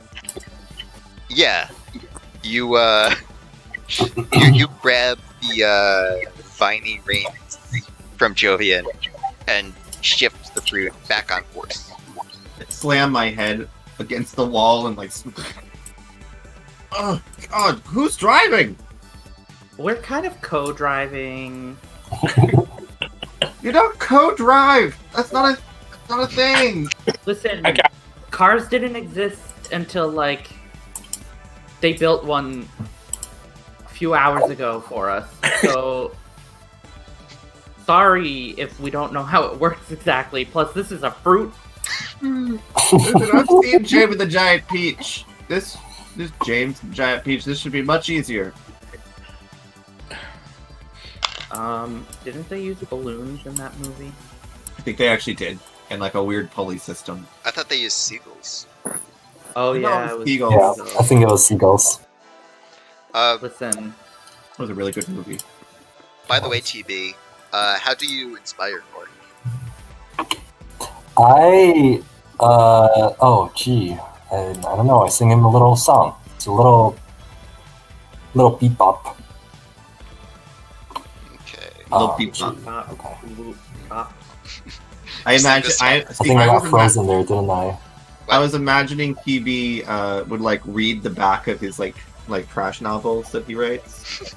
Yeah. You you grab the viney reins from Jovian and shift the fruit back on course. I slam my head against the wall and like. Oh God! Who's driving? We're kind of co-driving. You don't co-drive. That's not a thing. Listen, I got- cars didn't exist until like they built one a few hours ago for us. So sorry if we don't know how it works exactly. Plus, this is a fruit. Listen, I've seen James and the Giant Peach. This James and the Giant Peach. This should be much easier. Didn't they use balloons in that movie? I think they actually did, and like a weird pulley system. I thought they used seagulls. Oh No, yeah, it it was was Vigo. Yeah, Vigo. I think it was seagulls. Listen, It was a really good movie. By the way, TB, how do you inspire Nord? And I don't know, I sing him a little song. It's a little beat bop. Okay. Little Oh, beep gee. bop. Okay. I Just like imagine. this I think I got frozen there, didn't I? I was imagining TB would like read the back of his like trash novels that he writes.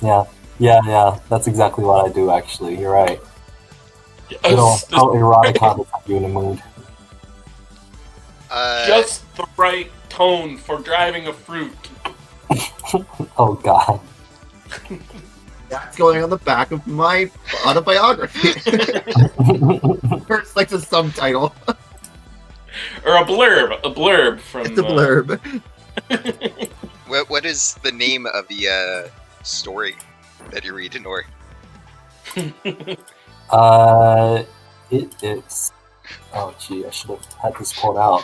Yeah. That's exactly what I do. Actually, you're right. How erotic how to put you in a mood. Just the right tone for driving a fruit. Oh God. That's going on the back of my autobiography. Or it's like the subtitle. Or a blurb from... It's a blurb. What is the name of the story that you read, Nord? It's. Oh gee, I should have had this pulled out.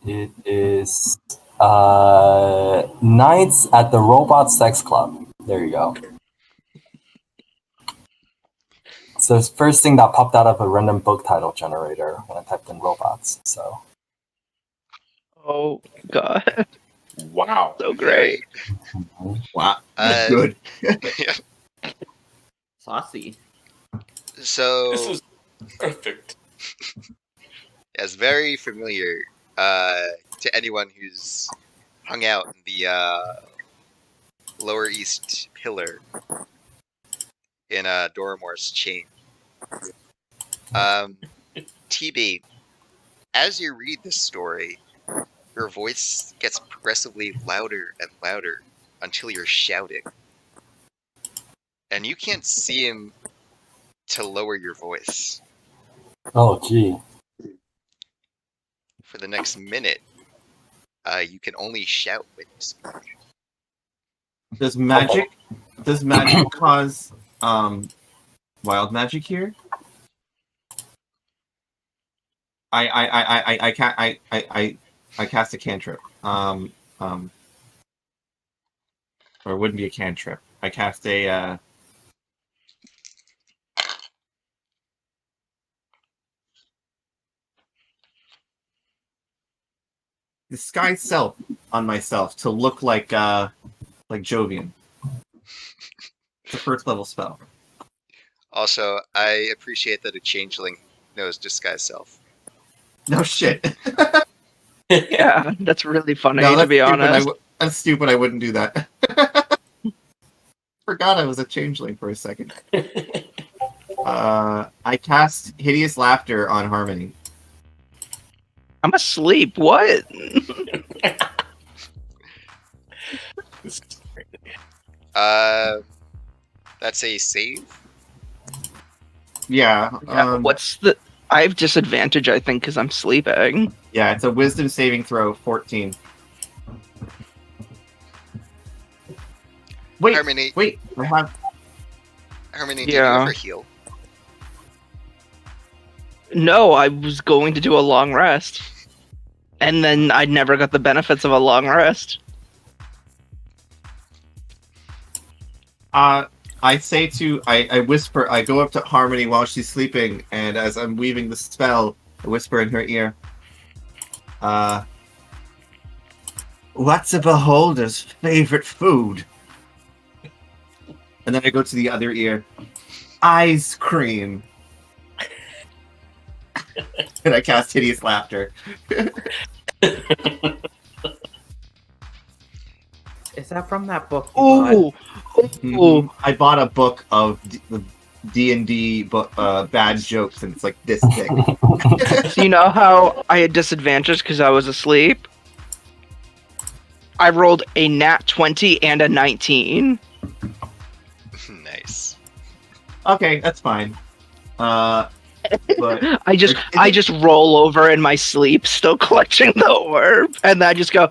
It is Nights at the Robot Sex Club. There you go. So it's the first thing that popped out of a random book title generator when I typed in robots. So Oh God, Wow. so great. Wow. Uh, Good. saucy. So This is perfect. it's very familiar to anyone who's hung out in the Lower East Pillar in Doramore's chain. TB, as you read this story, your voice gets progressively louder and louder until you're shouting. And you can't seem to lower your voice. oh gee. For the next minute, you can only shout when you speak. Does magic cause wild magic here? I cast a cantrip. Or it wouldn't be a cantrip. I cast a disguise self on myself to look like Jovian. It's a first level spell. Also, I appreciate that a changeling knows disguise self. No shit. Yeah, that's really funny No, to be stupid. honest. That's stupid. I wouldn't do that. Forgot I was a changeling for a second. I cast Hideous Laughter on Harmony. I'm asleep. What? That's a save. Yeah. What's the? I have disadvantage, I think, because I'm sleeping. Yeah, it's a Wisdom saving throw, 14. Wait, Harmony, wait. I have... Harmony, did Yeah. you ever heal? No, I was going to do a long rest, and then I never got the benefits of a long rest. I say to... I whisper... I go up to Harmony while she's sleeping, and as I'm weaving the spell, I whisper in her ear. What's a beholder's favorite food? And then I go to the other ear. Ice cream. And I cast Hideous Laughter. Is that from that book? you bought? Ooh, ooh. I bought a book of the D&D bad jokes, and it's like this thick. So you know how I had disadvantage because I was asleep? I rolled a nat 20 and a 19. Nice. Okay, that's fine. But I just roll over in my sleep, still clutching the orb, and then I just go.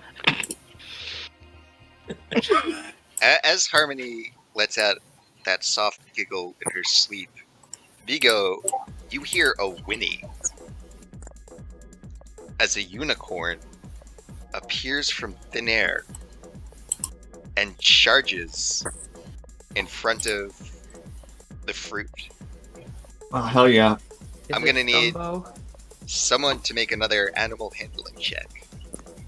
As Harmony lets out that soft giggle in her sleep, Vigo, you hear a whinny as a unicorn appears from thin air and charges in front of the fruit. oh, hell yeah. Is I'm it gonna need- Dumbo? Someone to make another animal handling check.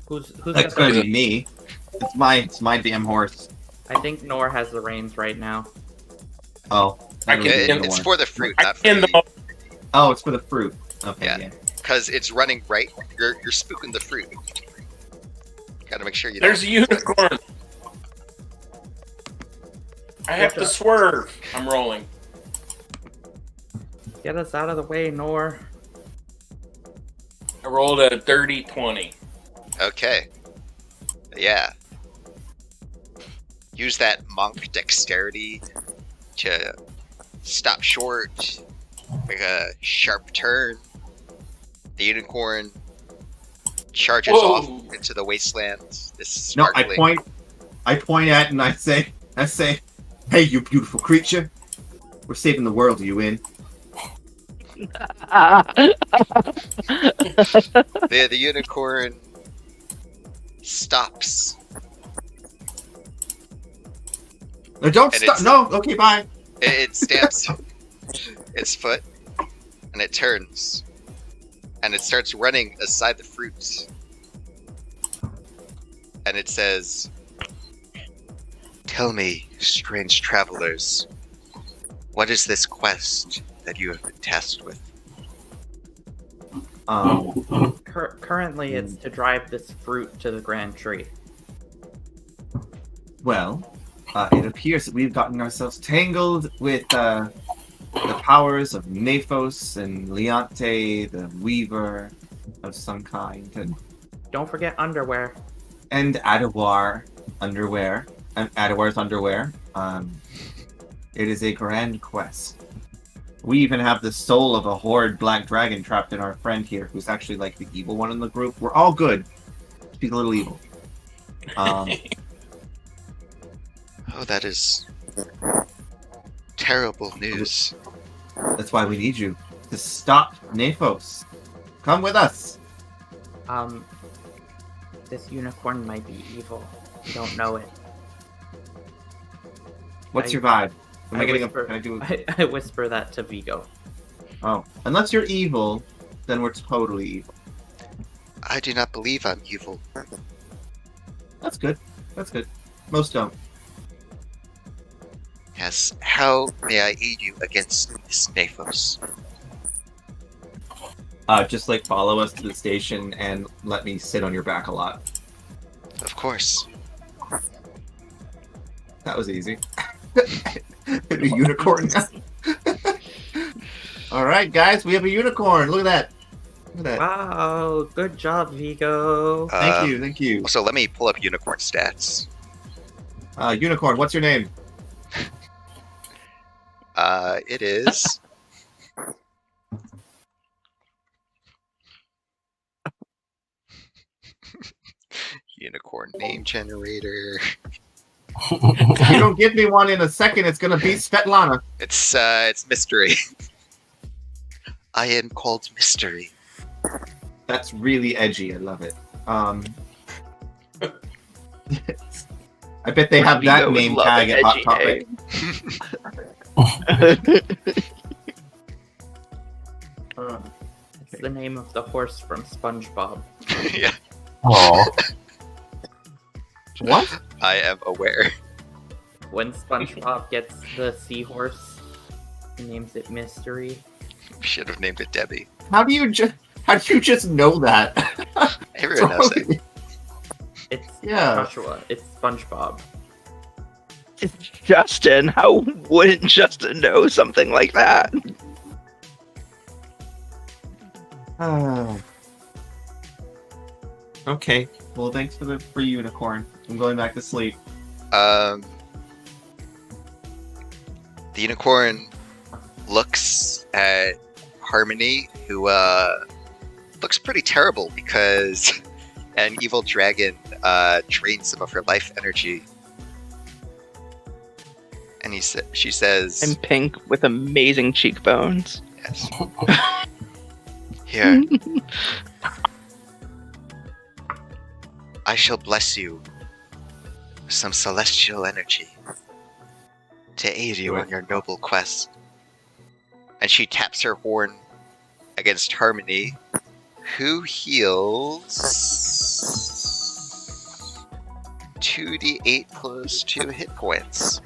Who's That's got going the to be me. It's my damn horse. I think Nor has the reins right now. Oh. I that can- was the It's one. for the fruit, I not for can you. though. Oh, it's for the fruit. Okay, Yeah. yeah. Because it's running right. You're spooking the fruit. Gotta make sure you There's a don't. unicorn. I have to swerve. I'm rolling. Get us out of the way, Nor. I rolled a dirty 20. Okay. Yeah. Use that monk dexterity to stop short, make a sharp turn. The unicorn charges Whoa. off into the wasteland. This No, sparkling. I point at it and I say, hey, you beautiful creature. We're saving the world, are you in? The unicorn stops. No, don't And stop. it's- No, okay, bye. It stamps its foot, and it turns, and it starts running aside the fruit. And it says, "Tell me, strange travelers, what is this quest that you have been tasked with?" Currently, it's to drive this fruit to the Grand Tree. Well, it appears that we've gotten ourselves tangled with the powers of Nephos and Leonte, the Weaver of some kind, Don't forget underwear. and Adawar underwear. Adawar's underwear. It is a grand quest. We even have the soul of a horde black dragon trapped in our friend here, who's actually like the evil one in the group. We're all good. Speak a little evil. Oh, that is terrible news. That's why we need you to stop Nephos. Come with us. This unicorn might be evil. You don't know it. What's I- your vibe? Am I getting whisper, Can I do? I whisper that to Vigo. Oh, unless you're evil, then we're totally evil. I do not believe I'm evil. That's good. That's good. Most don't. Yes, how may I aid you against this Nephos? Just like follow us to the station and let me sit on your back a lot. Of course. That was easy. The unicorn. All right, guys, we have a unicorn. Look at that. Look at that. Wow, good job, Vigo. Thank you. Thank you. So let me pull up unicorn stats. Unicorn, what's your name? It is. Unicorn name generator. If you don't give me one in a second, it's gonna be Svetlana. It's mystery. I am called Mystery. That's really edgy. I love it. I bet they have that Vigo would name love tag an at Hot edgy Topic. It's the name of the horse from SpongeBob. Yeah, Oh, What? I am aware. When SpongeBob gets the seahorse, he names it Mystery. Should have named it Debbie. How do you just know that? Everyone knows it. It's Yeah. Joshua. It's SpongeBob. It's Justin. How wouldn't Justin know something like that? Okay. Well, thanks for the free unicorn. I'm going back to sleep. The unicorn looks at Harmony, who looks pretty terrible because an evil dragon drained some of her life energy. And she says, I'm pink with amazing cheekbones. yes. Here. I shall bless you with some celestial energy to aid you on your noble quest. And she taps her horn against Harmony, who heals 2d8 plus 2 hit points.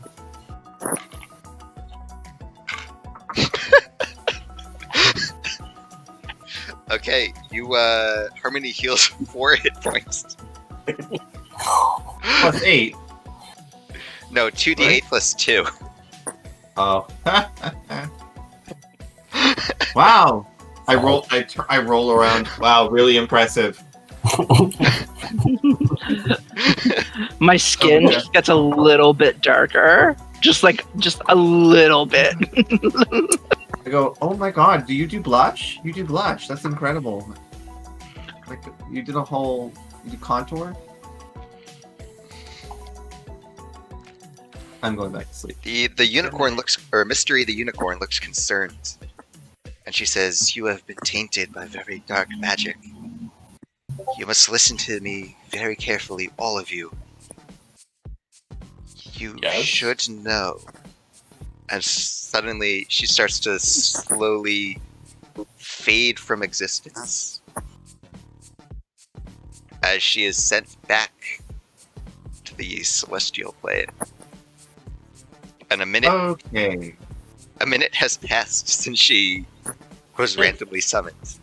Okay, Harmony heals 4 hit points. Plus 8. No, 2d8 plus 2. Oh. Wow. I roll around. Wow, really impressive. My skin Okay. just gets a little bit darker. Just a little bit. I go, oh my god, do you do blush? You do blush. That's incredible. Like, you did contour? I'm going back to sleep. The unicorn Mystery the unicorn looks concerned. And she says, "You have been tainted by very dark magic. You must listen to me very carefully, all of you. You Yes? should know." And suddenly she starts to slowly fade from existence as she is sent back to the celestial plane. And a minute has passed since she was randomly summoned.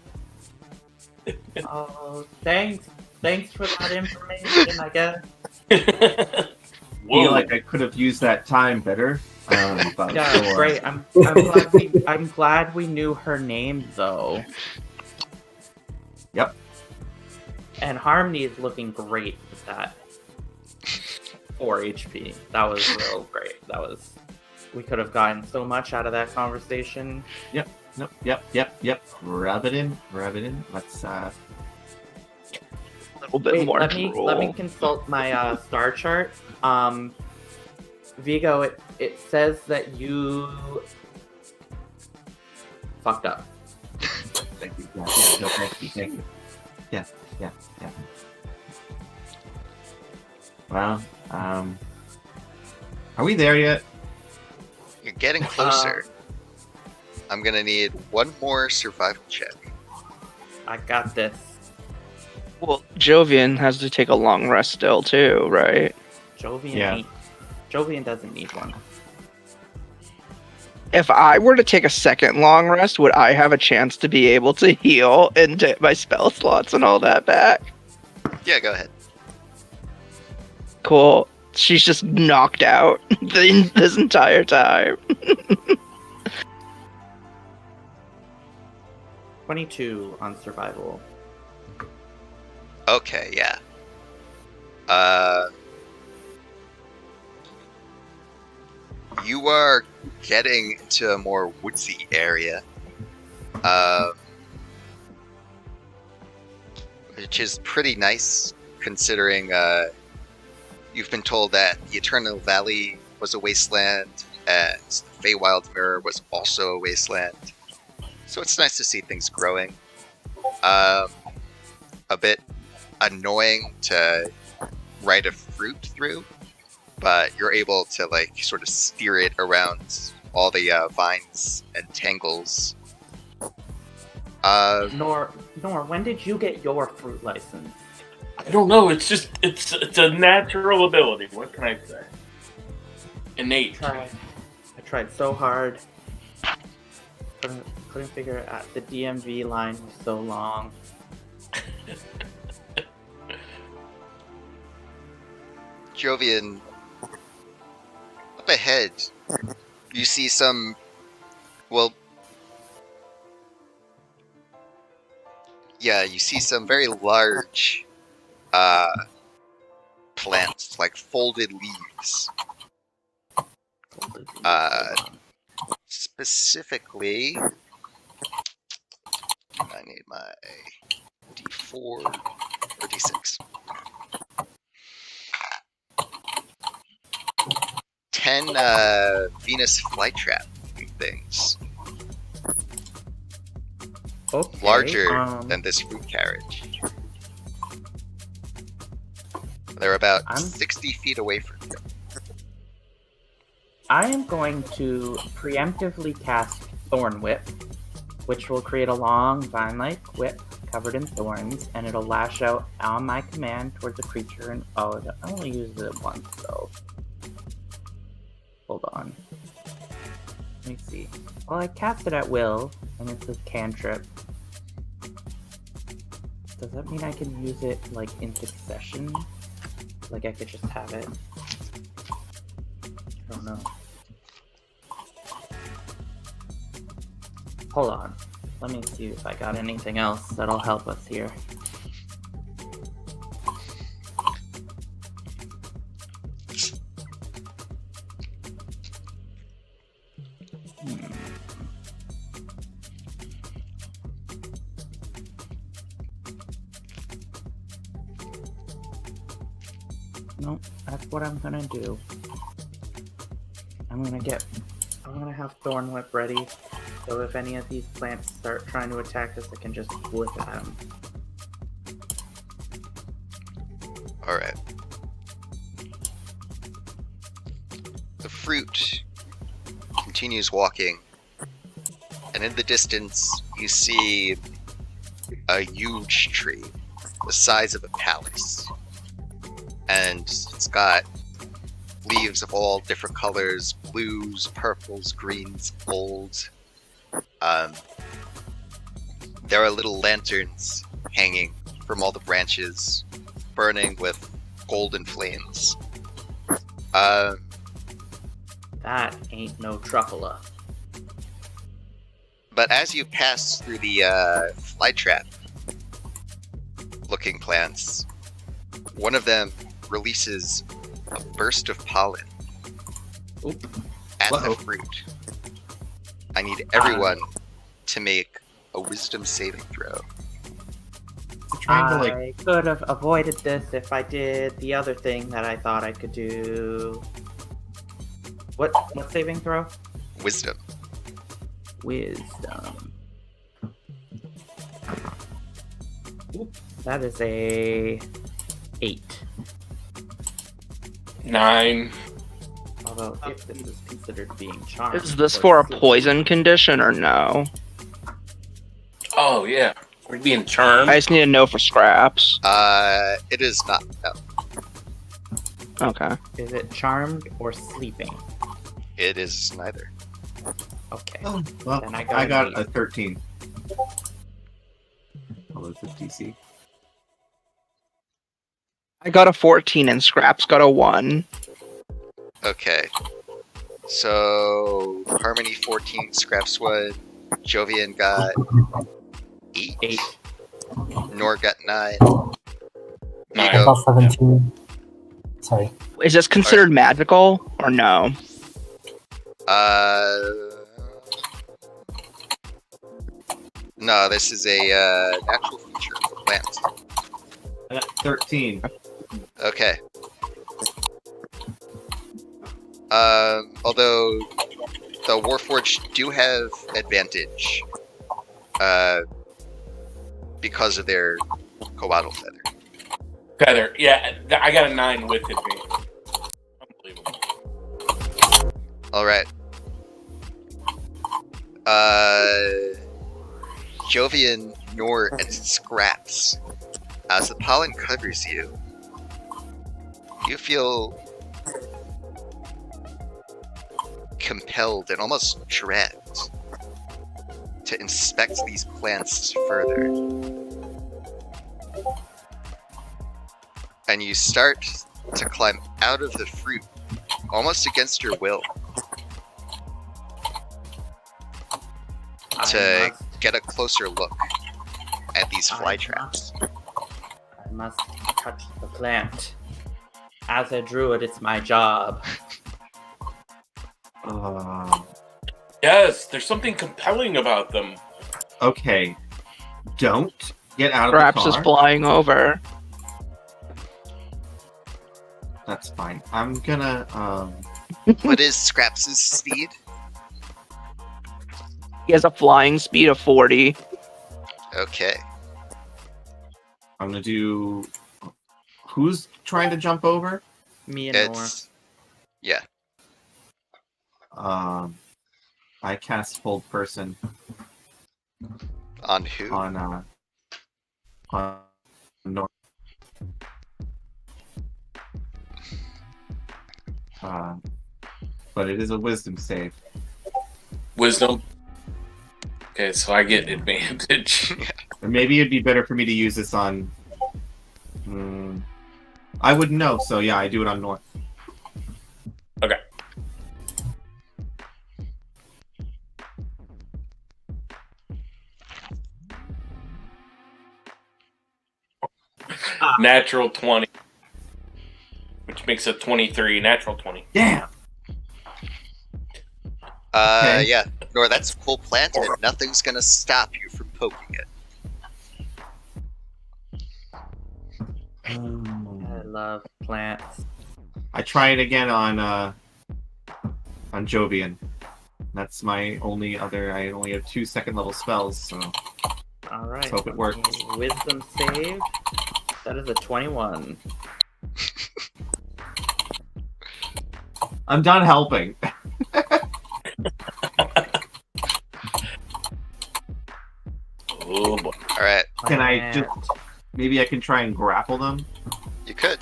Oh, thanks for that information, I guess. I Whoa. feel like I could have used that time better. But Yeah, sure. great. I'm glad we knew her name though. Yep. And Harmony is looking great with that 4 HP. That was real great. We could have gotten so much out of that conversation. Yep. Rub it in. Let's A little bit Wait, more. let me consult my star chart. Vigo, it says that you fucked up. Thank you. Yeah, no, thank you. Yeah. Well, are we there yet? You're getting closer. I'm gonna need one more survival check. I got this. Well, Jovian has to take a long rest still too, right? Jovian doesn't need one. If I were to take a second long rest, would I have a chance to be able to heal and get my spell slots and all that back? Yeah, go ahead. Cool. She's just knocked out this entire time. 22 on survival. Okay, yeah. You are getting into a more woodsy area, which is pretty nice considering you've been told that the Eternal Valley was a wasteland and the Feywild Mirror was also a wasteland. So it's nice to see things growing. A bit annoying to ride a fruit through, but you're able to like sort of steer it around all the vines and tangles. Nor, when did you get your fruit license? I don't know. It's just it's a natural ability. What can I say? Innate. I tried so hard. Couldn't figure it out. The DMV line was so long. Jovian, up ahead, you see some, well, yeah, you see some very large plants, like folded leaves. Specifically, I need my D4 or D6. 10 Venus flytrap things. Okay, Larger than this fruit carriage. They're about 60 feet away from you. I am going to preemptively cast Thorn Whip, which will create a long vine-like whip covered in thorns, and it'll lash out on my command towards the creature. And I only used it once, though. Hold on. Let me see. Well, I cast it at will, and it's a cantrip. Does that mean I can use it, like, in succession? Like, I could just have it? I don't know. Hold on. Let me see if I got anything else that'll help us here. Nope, that's what I'm gonna do. I'm gonna have Thorn Whip ready, so if any of these plants start trying to attack us, I can just whip at them. Alright. The fruit continues walking, and in the distance, you see a huge tree, the size of a palace. And it's got leaves of all different colors, blues, purples, greens, golds. There are little lanterns hanging from all the branches, burning with golden flames. That ain't no truffula. But as you pass through the flytrap looking plants, one of them releases a burst of pollen at the fruit. I need everyone to make a wisdom saving throw. I could have avoided this if I did the other thing that I thought I could do. What saving throw? Wisdom. Wisdom. That is a 8. 9. Although, if this is considered being charmed... Is this for a poison condition or no? Oh, yeah. We're being charmed. I just need to know for scraps. It is not. No. Okay. Is it charmed or sleeping? It is neither. Okay. Oh, well, Then I I got got a 13. What was the DC? I got a 14 and Scraps got a 1. Okay. So Harmony 14, Scraps 1, Jovian got 8. 8. Nor got 9. Nine. I got 17. Sorry. Is this considered magical or no? No, this is a natural feature of the plant. I got 13. Okay. Although the Warforged do have advantage, because of their Coatl feather. Feather. Yeah, I got a 9 with advantage. Unbelievable. All right. Jovian, Nor, and Scraps. As the pollen covers you, you feel compelled and almost dragged to inspect these plants further. And you start to climb out of the fruit, almost against your will, to get a closer look at these fly traps. I must touch the plant. As a druid, it's my job. Yes, there's something compelling about them. Okay. Don't get out of Perhaps the is car. flying over. That's fine. I'm gonna, What is Scraps' speed? He has a flying speed of 40. Okay. I'm gonna do... Who's trying to jump over? Me and Nor. It's... Yeah. I cast Hold Person On who? on North. But it is a Wisdom save. Wisdom. Okay, so I get advantage. Or maybe it'd be better for me to use this on... I wouldn't know, so yeah, I do it on North. Okay. Natural 20. Which makes it 23. Natural 20. Damn! Okay. Yeah. Nor, that's a cool plant, and nothing's gonna stop you from poking it. I love plants. I try it again on Jovian. That's my only other... I only have 2 second-level spells, so... Alright. Let's hope it works. Wisdom save. That is a 21. I'm done helping. Oh boy. Alright, Can I just... Maybe I can try and grapple them? you could.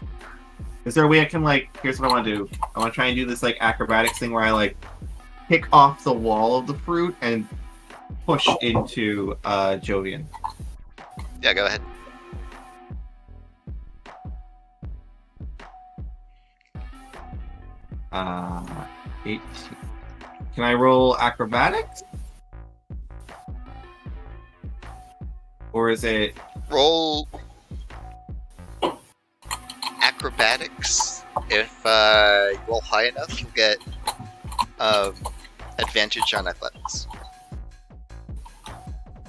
Is there a way I can, like... Here's what I want to do. I want to try and do this, like, acrobatics thing where I, like, pick off the wall of the fruit and push into Jovian. Yeah, go ahead. Uh, 8. Can I roll acrobatics? Or is it... Roll acrobatics. If you roll high enough, you'll get advantage on athletics.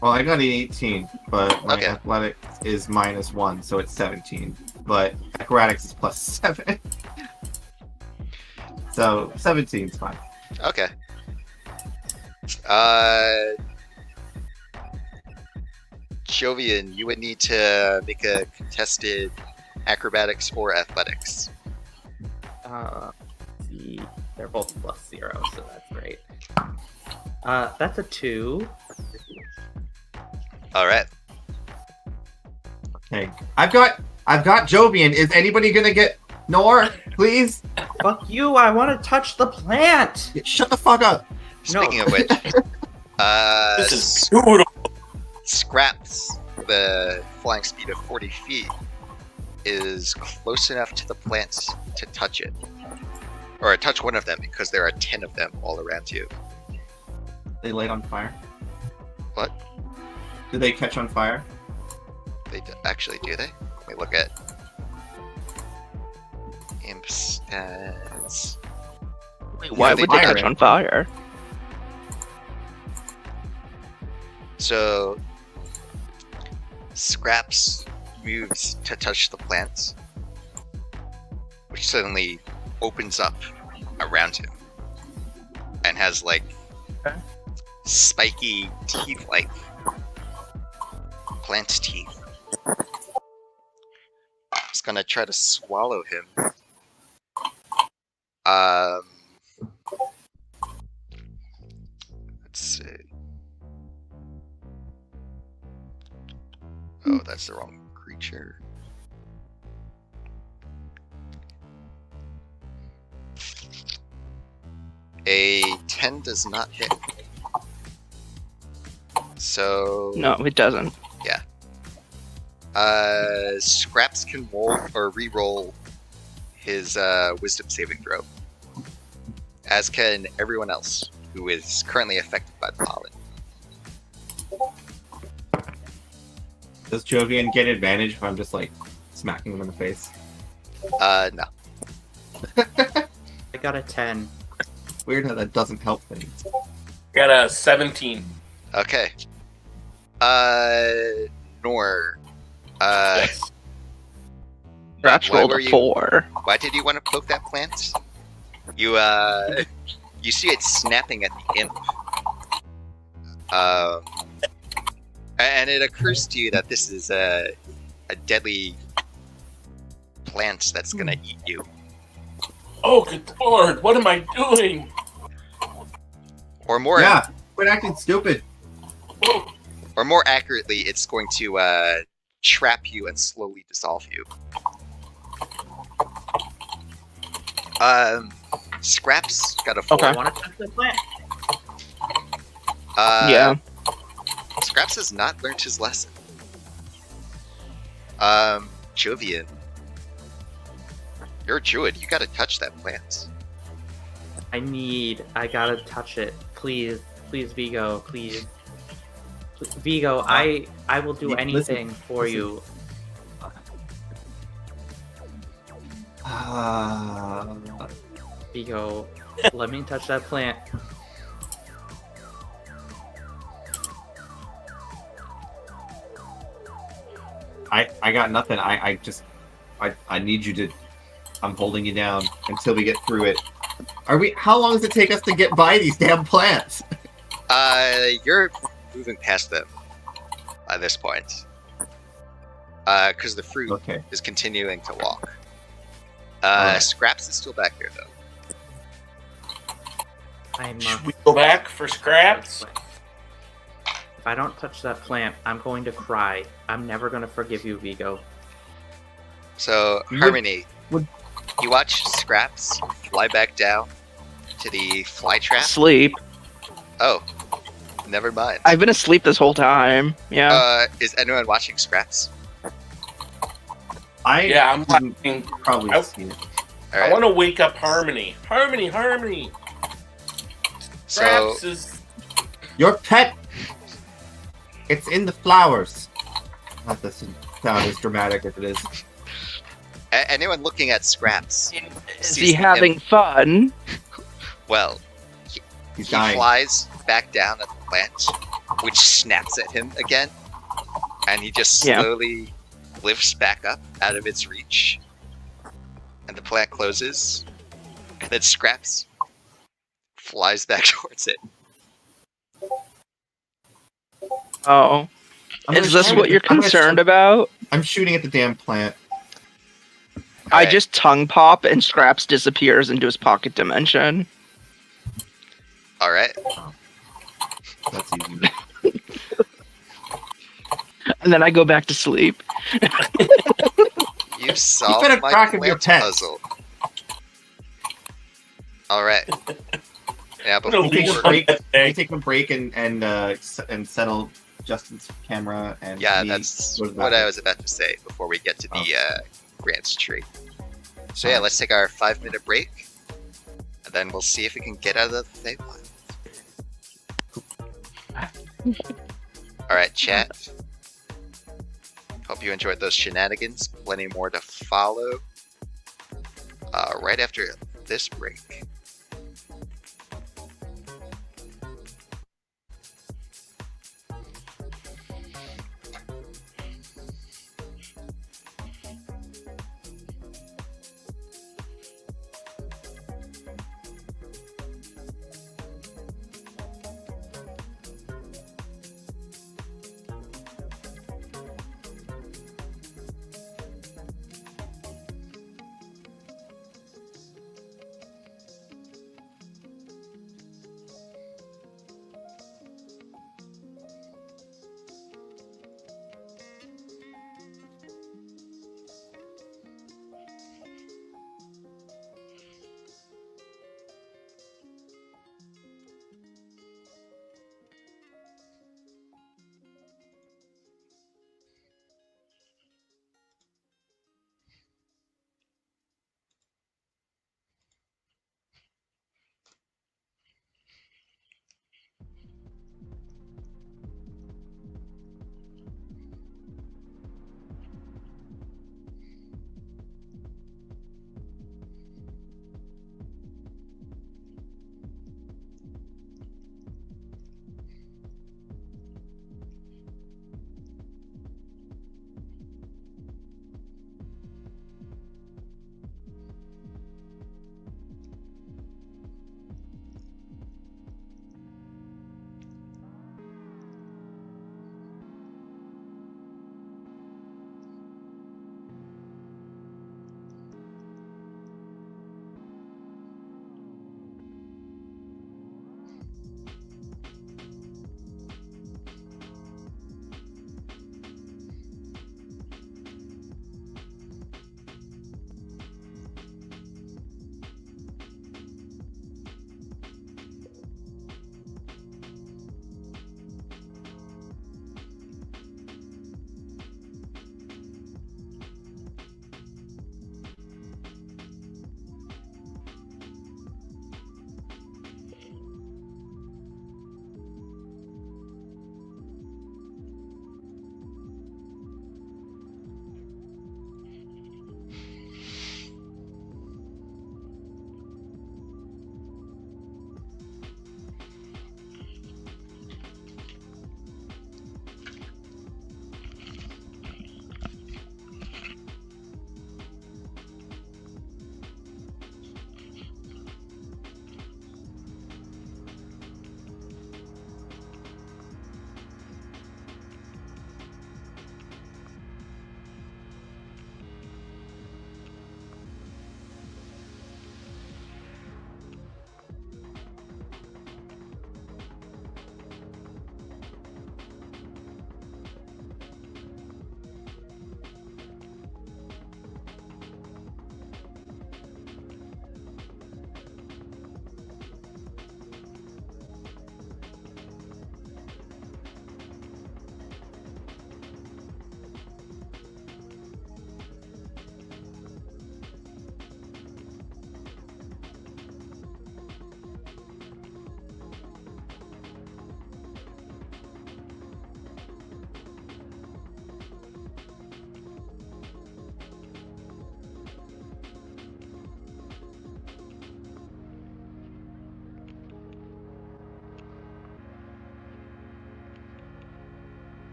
Well, I got an 18, but my Okay. athletic is -1, so it's 17. But acrobatics is +7. So 17 is fine. Okay. Jovian, you would need to make a contested acrobatics or athletics. See, they're both +0, so that's great. That's a 2. All right. Okay. I've got Jovian. Is anybody gonna get Nor, please? Fuck you! I want to touch the plant. Shut the fuck up. Speaking of which, This is brutal. Scraps, the flying speed of 40 feet, is close enough to the plants to touch it. Or touch one of them, because there are 10 of them all around you. They light on fire. What? Do they catch on fire? Actually, do they? Let me look at imp stats. Wait, why they would they fire catch it. on fire? So, Scraps moves to touch the plants, which suddenly opens up around him and has like Okay. spiky teeth, like plant teeth. It's gonna try to swallow him. Let's see. Oh, that's the wrong creature. A 10 does not hit. So No, it doesn't. Scraps can roll or re-roll his wisdom saving throw, as can everyone else who is currently affected by the pollen. Does Jovian get advantage if I'm just like smacking him in the face? No. I got a 10. Weird how that doesn't help things. Got a 17. Okay. Nor. Yes. Scraps why rolled were a you- 4. Why did you want to poke that plant? You you see it snapping at the imp. And it occurs to you that this is a deadly plant that's gonna eat you. Oh, good lord, what am I doing? Or more, Yeah, quit acting stupid. Oh, or more accurately, it's going to trap you and slowly dissolve you. Scraps got a 4. Okay. I want to touch the plant. Yeah. Scraps has not learned his lesson. Jovian, you're a druid. You gotta touch that plant. I gotta touch it. Please, Vigo, please. Vigo, I will do Listen, anything for listen. you. Vigo, let me touch that plant. I got nothing. I need you to. I'm holding you down until we get through it. How long does it take us to get by these damn plants? You're moving past them at this point. Because the fruit Okay. is continuing to walk. Alright. Scraps is still back there, though. I must. should we go back for scraps? If I don't touch that plant, I'm going to cry. I'm never going to forgive you, Vigo. So, You Harmony, would- you watch Scraps fly back down to the fly trap. Sleep. Oh, never mind. I've been asleep this whole time. Yeah. Is anyone watching Scraps? Yeah, I'm didn't watching. probably I- see it. All I right. want to wake up Harmony. Harmony! So, Scraps is. Your pet. It's in the flowers. Not this sound as dramatic as it is. anyone looking at Scraps, Is sees he the having imp- fun? well, He's he dying. flies back down at the plant, which snaps at him again, and he just Yeah. slowly lifts back up out of its reach, and the plant closes, and then Scraps flies back towards it. Oh. I'm Is gonna this shoot what at you're the- I'm gonna concerned shoot- about? I'm shooting at the damn plant. I Alright. just tongue pop and Scraps disappears into his pocket dimension. All right. That's easy. And then I go back to sleep. You solved better my crack of your plant pets. puzzle. All right. Yeah, I'm gonna before take a leave break. that Can we thing. take a break and settle Justin's camera and yeah, me that's go to the what I bathroom? was about to say before we get to the Oh. grants tree. So yeah, let's take our 5-minute break, and then we'll see if we can get out of the Feywild. All right, chat. Hope you enjoyed those shenanigans. Plenty more to follow. Right after this break.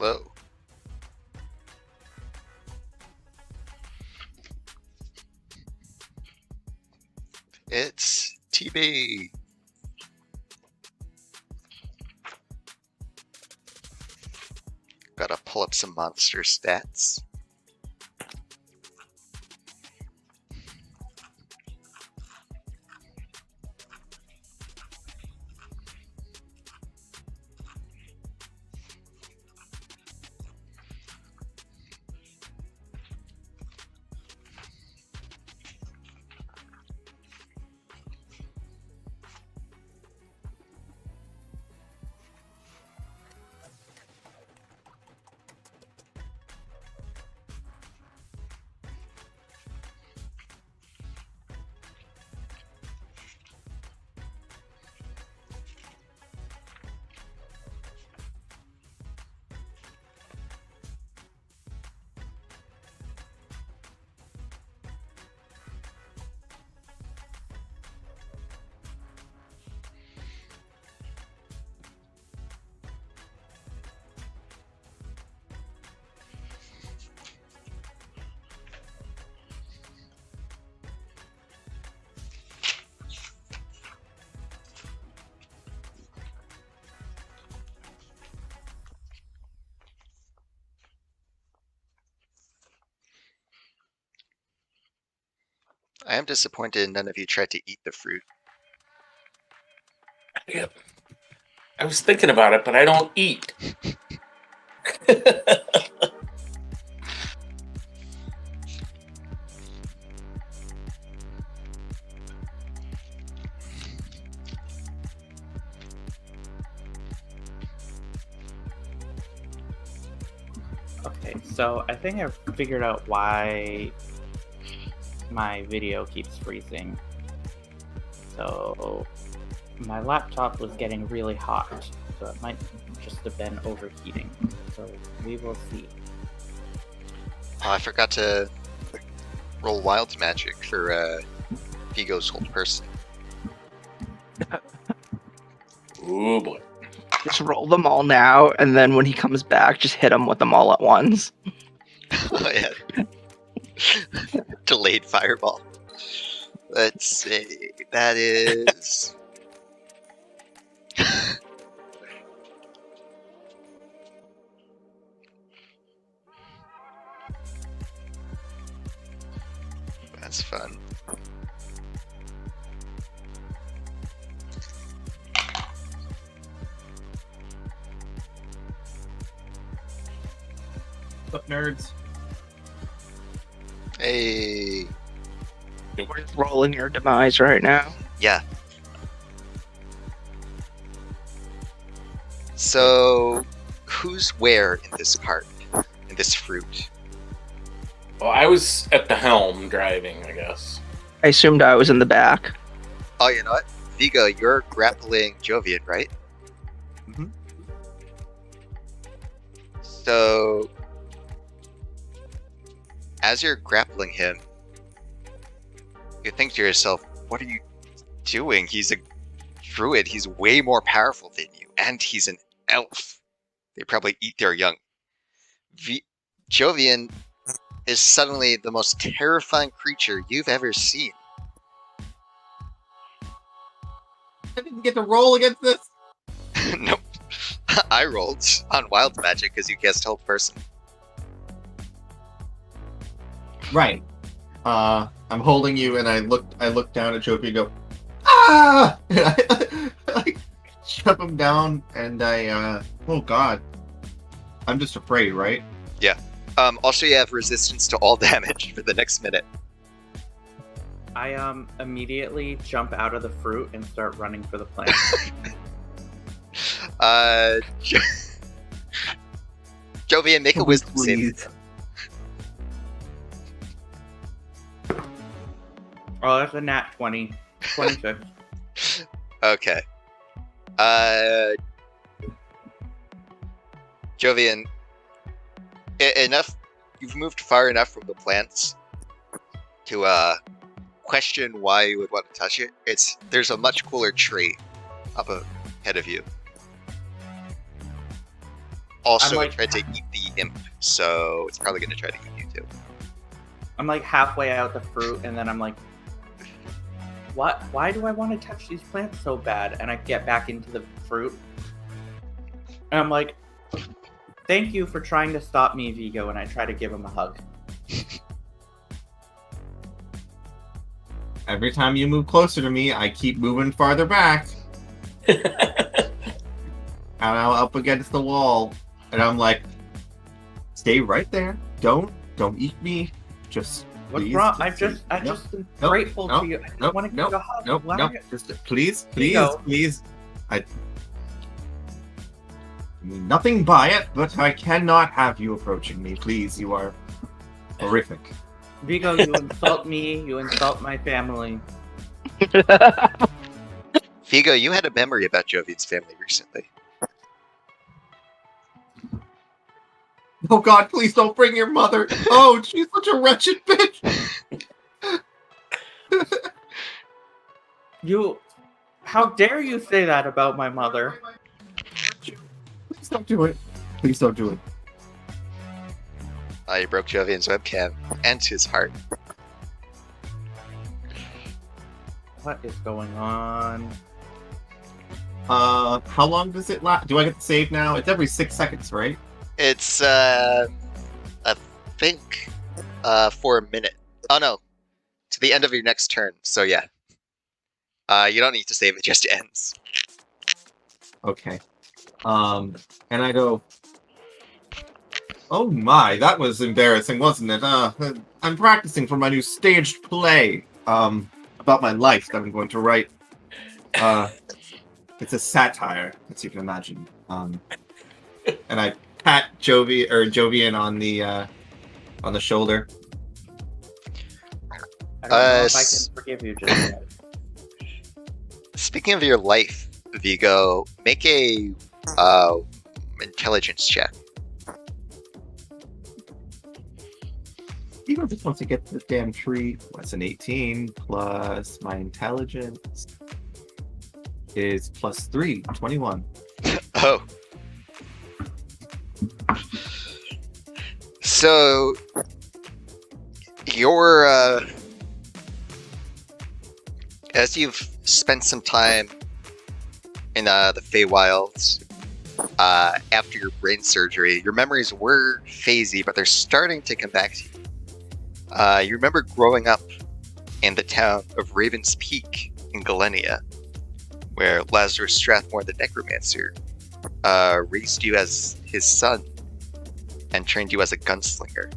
Whoa. It's TB. Gotta pull up some monster stats. I am disappointed none of you tried to eat the fruit. Yep. I was thinking about it, but I don't eat. Okay, so I think I've figured out why my video keeps freezing. So my laptop was getting really hot, so it might just have been overheating. So we will see. Oh, I forgot to roll wild magic for Vigo's hold person. Oh boy. Just roll them all now, and then when he comes back, just hit him with them all at once. Oh yeah. Delayed fireball. Let's see. That is. That's fun. What's up, nerds? Hey. We're just rolling your demise right now. Yeah. So, who's where in this cart? In this fruit? Well, I was at the helm driving, I guess. I assumed I was in the back. Oh, you know what? Vigo, you're grappling Jovian, right? Mhm. So, as you're grappling him, you think to yourself, what are you doing? He's a druid. He's way more powerful than you. And he's an elf. They probably eat their young. Jovian is suddenly the most terrifying creature you've ever seen. I didn't get to roll against this. Nope. I rolled on wild magic because you guessed hold person. Right. I'm holding you, and I look down at Jovi and go, ah! And I shove him down, and oh god, I'm just afraid, right? Also, you have resistance to all damage for the next minute. I immediately jump out of the fruit and start running for the plant. Jovian, make a wisdom save. Please. Oh, that's a nat 20. 26. Okay. Jovian, enough. You've moved far enough from the plants to question why you would want to touch it. There's a much cooler tree up ahead of you. Also, like- it tried to eat the imp, so it's probably going to try to eat you too. I'm like halfway out the fruit, and then I'm like, what? Why do I want to touch these plants so bad? And I get back into the fruit, and I'm like, thank you for trying to stop me, Vigo. And I try to give him a hug. Every time you move closer to me, I keep moving farther back. And I'm up against the wall. And I'm like, stay right there. Don't eat me. Just What's please. wrong? Just I nope, just am nope, grateful nope, to you. I just nope, want to give nope, you a hug. nope, Why nope. are you- Just please. Vigo. I mean nothing by it, but I cannot have you approaching me. Please, you are horrific. Vigo, you insult me. You insult my family. Vigo, you had a memory about Jovian's family recently. Oh God, please don't bring your mother. Oh, she's such a wretched bitch. You, how dare you say that about my mother? Please don't do it. Please don't do it. You broke Jovian's webcam and his heart. What is going on? How long does it last? Do I get to save now? It's every 6 seconds, right? It's, I think, for a minute. Oh no, to the end of your next turn, so yeah. You don't need to save, it just ends. Okay. And I go, oh my, that was embarrassing, wasn't it? I'm practicing for my new staged play, about my life that I'm going to write. It's a satire, as you can imagine. And I pat Jovian on the shoulder. I don't know if I s- can forgive you just yet. Speaking of your life, Vigo, make a intelligence check. Vigo just wants to get to this damn tree. What's an 18 plus my intelligence is plus 3, 21. Oh. So, you're, as you've spent some time in the Feywilds, after your brain surgery, your memories were phasey, but they're starting to come back to you. You remember growing up in the town of Raven's Peak in Galenia, where Lazarus Strathmore the Necromancer raised you as his son and trained you as a gunslinger.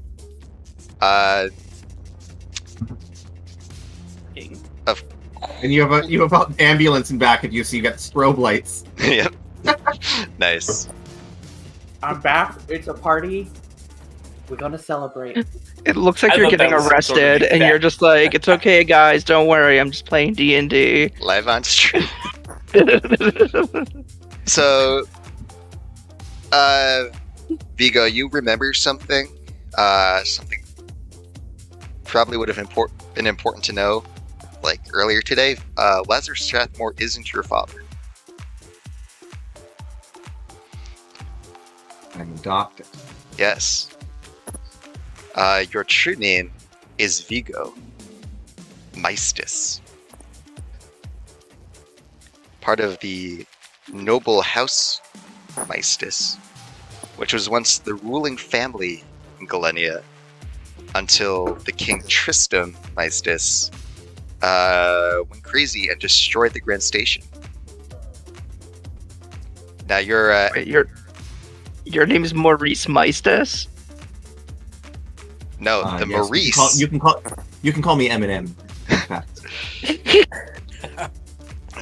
And you have an ambulance in back of you, so you got strobe lights. Yep. Nice. I'm back. It's a party. We're gonna celebrate. It looks like I you're thought getting that was some sort of arrested, and effect. you're just like, "It's okay, guys. Don't worry. I'm just playing D&D." Live on stream. So, Vigo, you remember something? Something probably would have been important to know, like earlier today. Lazarus Strathmore isn't your father. I'm adopted. Yes. Your true name is Vigo Maestus. Part of the noble house Maestus, which was once the ruling family in Galenia until the king Tristram Maestus went crazy and destroyed the Grand Station. Now you're Wait, your name is Maurice Maestus? no the Yes, Maurice. You can call me Eminem. In fact.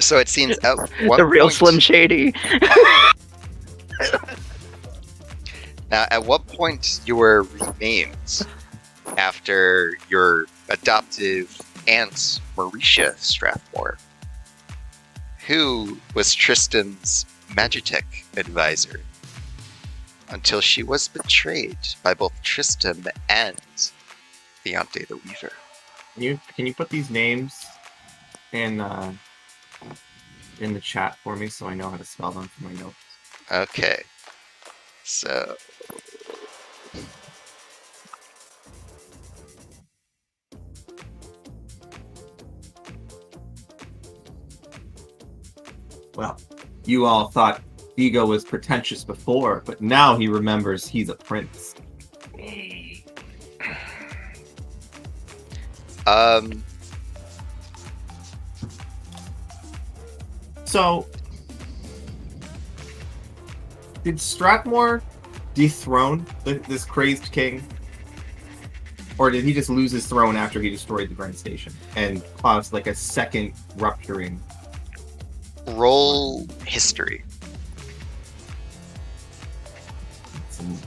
So it seems at one The real point, Slim Shady. Now, at what point you were renamed after your adoptive aunt, Mauricia Strathmore, who was Tristan's Magitech advisor, until she was betrayed by both Tristan and Deontay the Weaver. Can you put these names in the chat for me so I know how to spell them for my notes? Okay. So Well, you all thought Vigo was pretentious before, but now he remembers he's a prince. So, did Strathmore dethrone this crazed king? Or did he just lose his throne after he destroyed the Grand Station and caused like a second rupturing? roll history.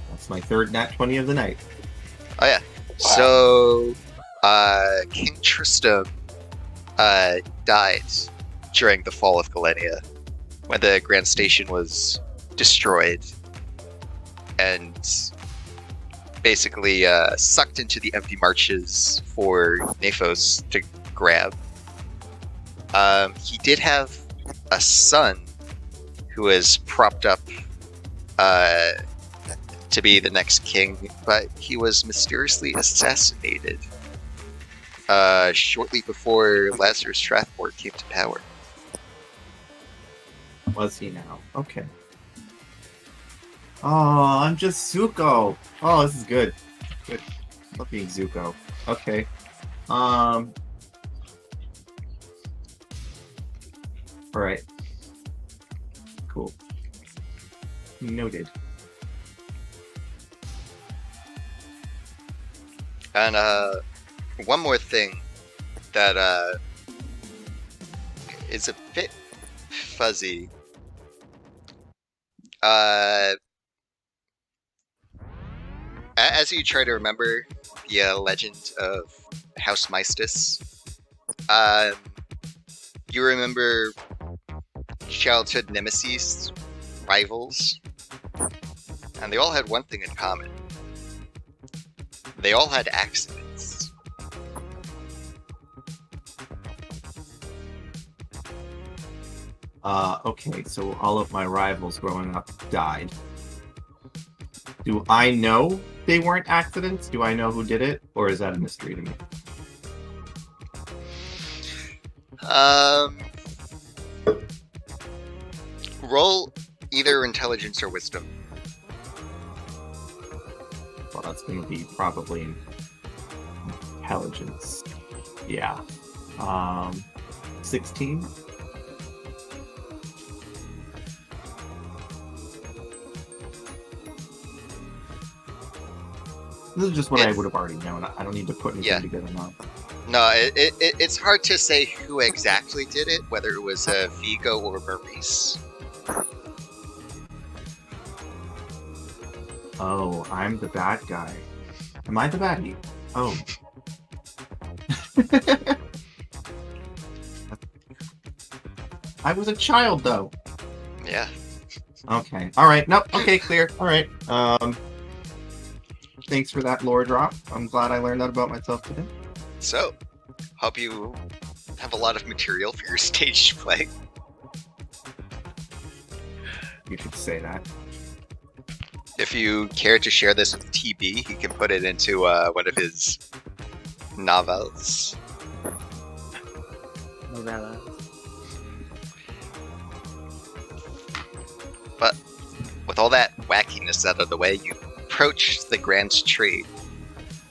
That's my third nat 20 of the night. Oh yeah. So King Tristram died during the fall of Galenia when the Grand Station was destroyed and basically sucked into the empty marches for Nephos to grab. He did have a son who was propped up to be the next king, but he was mysteriously assassinated shortly before Lazarus Strathmore came to power. Was he now? Okay. Oh, I'm just Zuko. Oh, this is good. Good. Love being Zuko. Okay. Alright. Cool. Noted. And one more thing that is a bit fuzzy. As you try to remember the legend of House Maestus, you remember childhood nemesis, rivals, and they all had one thing in common. They all had accidents. Okay, so all of my rivals growing up died. Do I know they weren't accidents? Do I know who did it? Or is that a mystery to me? Roll either intelligence or wisdom. Well, that's going to be probably intelligence. Yeah. 16? This is just what I would have already known. I don't need to put anything together now. No, it's hard to say who exactly did it, whether it was Vigo or Maurice. Oh, I'm the bad guy. Am I the baddie? Oh. I was a child, though. Yeah. Okay. All right. Nope. Okay, clear. All right. Thanks for that lore drop. I'm glad I learned that about myself today. So, hope you have a lot of material for your stage play. You should say that. If you care to share this with TB, he can put it into one of his novels. Novella. But with all that wackiness out of the way, you approach the Grand Tree,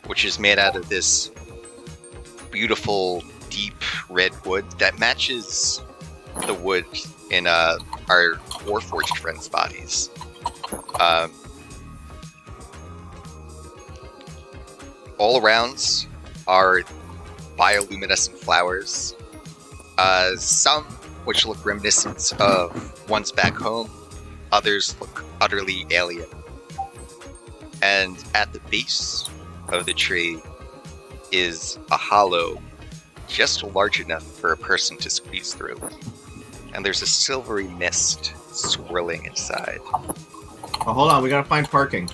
which is made out of this beautiful, deep red wood that matches the wood in our Warforged friends' bodies. All around are bioluminescent flowers, some which look reminiscent of ones back home, others look utterly alien. And at the base of the tree is a hollow just large enough for a person to squeeze through. And there's a silvery mist swirling inside. Oh, hold on, we gotta find parking.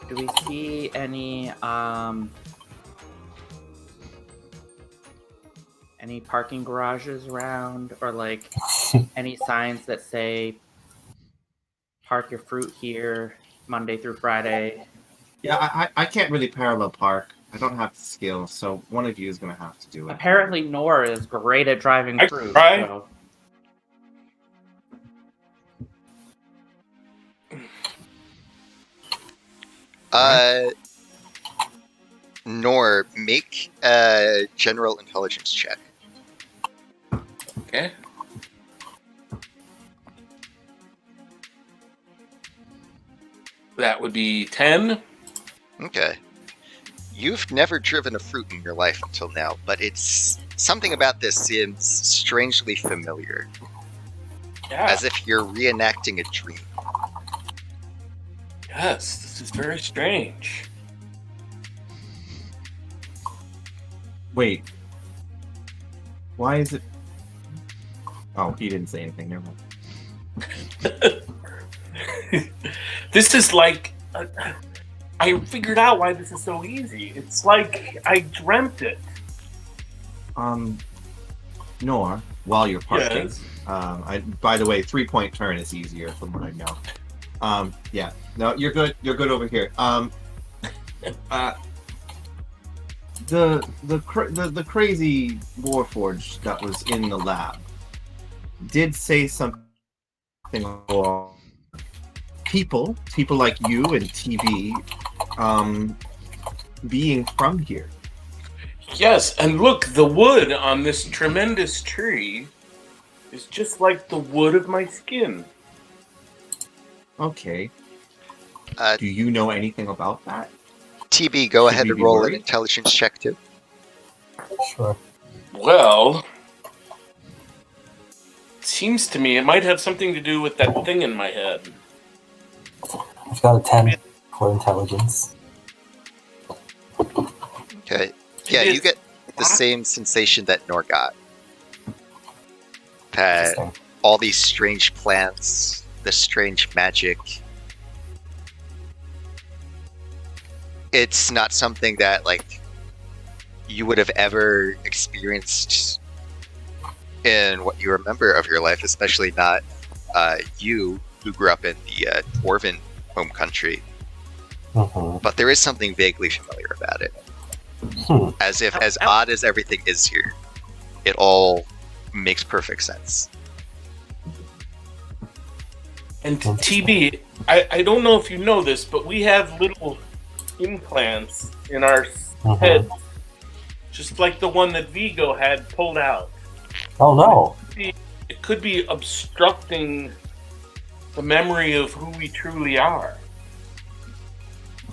Do we see any parking garages around, or like Any signs that say park your fruit here Monday through Friday? Yeah, I can't really parallel park. I don't have the skill, so one of you is gonna have to do it. Apparently, Nora is great at driving I fruit. try. So. Nor, make a general intelligence check. Okay. That would be 10. Okay. You've never driven a fruit in your life until now, but it's something about this seems strangely familiar, Yeah. as if you're reenacting a dream. Yes, this is very strange. Wait. Why is it? Oh, he didn't say anything. Never mind. This is like... I figured out why this is so easy. It's like I dreamt it. Nor, while you're parking, Yes. by the way, 3-point turn is easier from what I know. Yeah. No, you're good. You're good over here. The crazy Warforged that was in the lab did say something about people like you and TV, being from here. Yes, and look, the wood on this tremendous tree is just like the wood of my skin. Okay. Uh, Do you know anything about that? TB, go Should ahead we and be roll an worried? intelligence check too. Sure. Well, it seems to me it might have something to do with that thing in my head. I've got a 10 for intelligence. Okay. Yeah, you get the same sensation that Nor got. That Interesting. all these strange plants, the strange magic. It's not something that like you would have ever experienced in what you remember of your life, especially not you who grew up in the Dwarven home country. Mm-hmm. But there is something vaguely familiar about it. As if, as Ow. odd as everything is here, it all makes perfect sense. And TB, I don't know if you know this, but we have little implants in our heads, just like the one that Vigo had pulled out. Oh no. It could be obstructing the memory of who we truly are.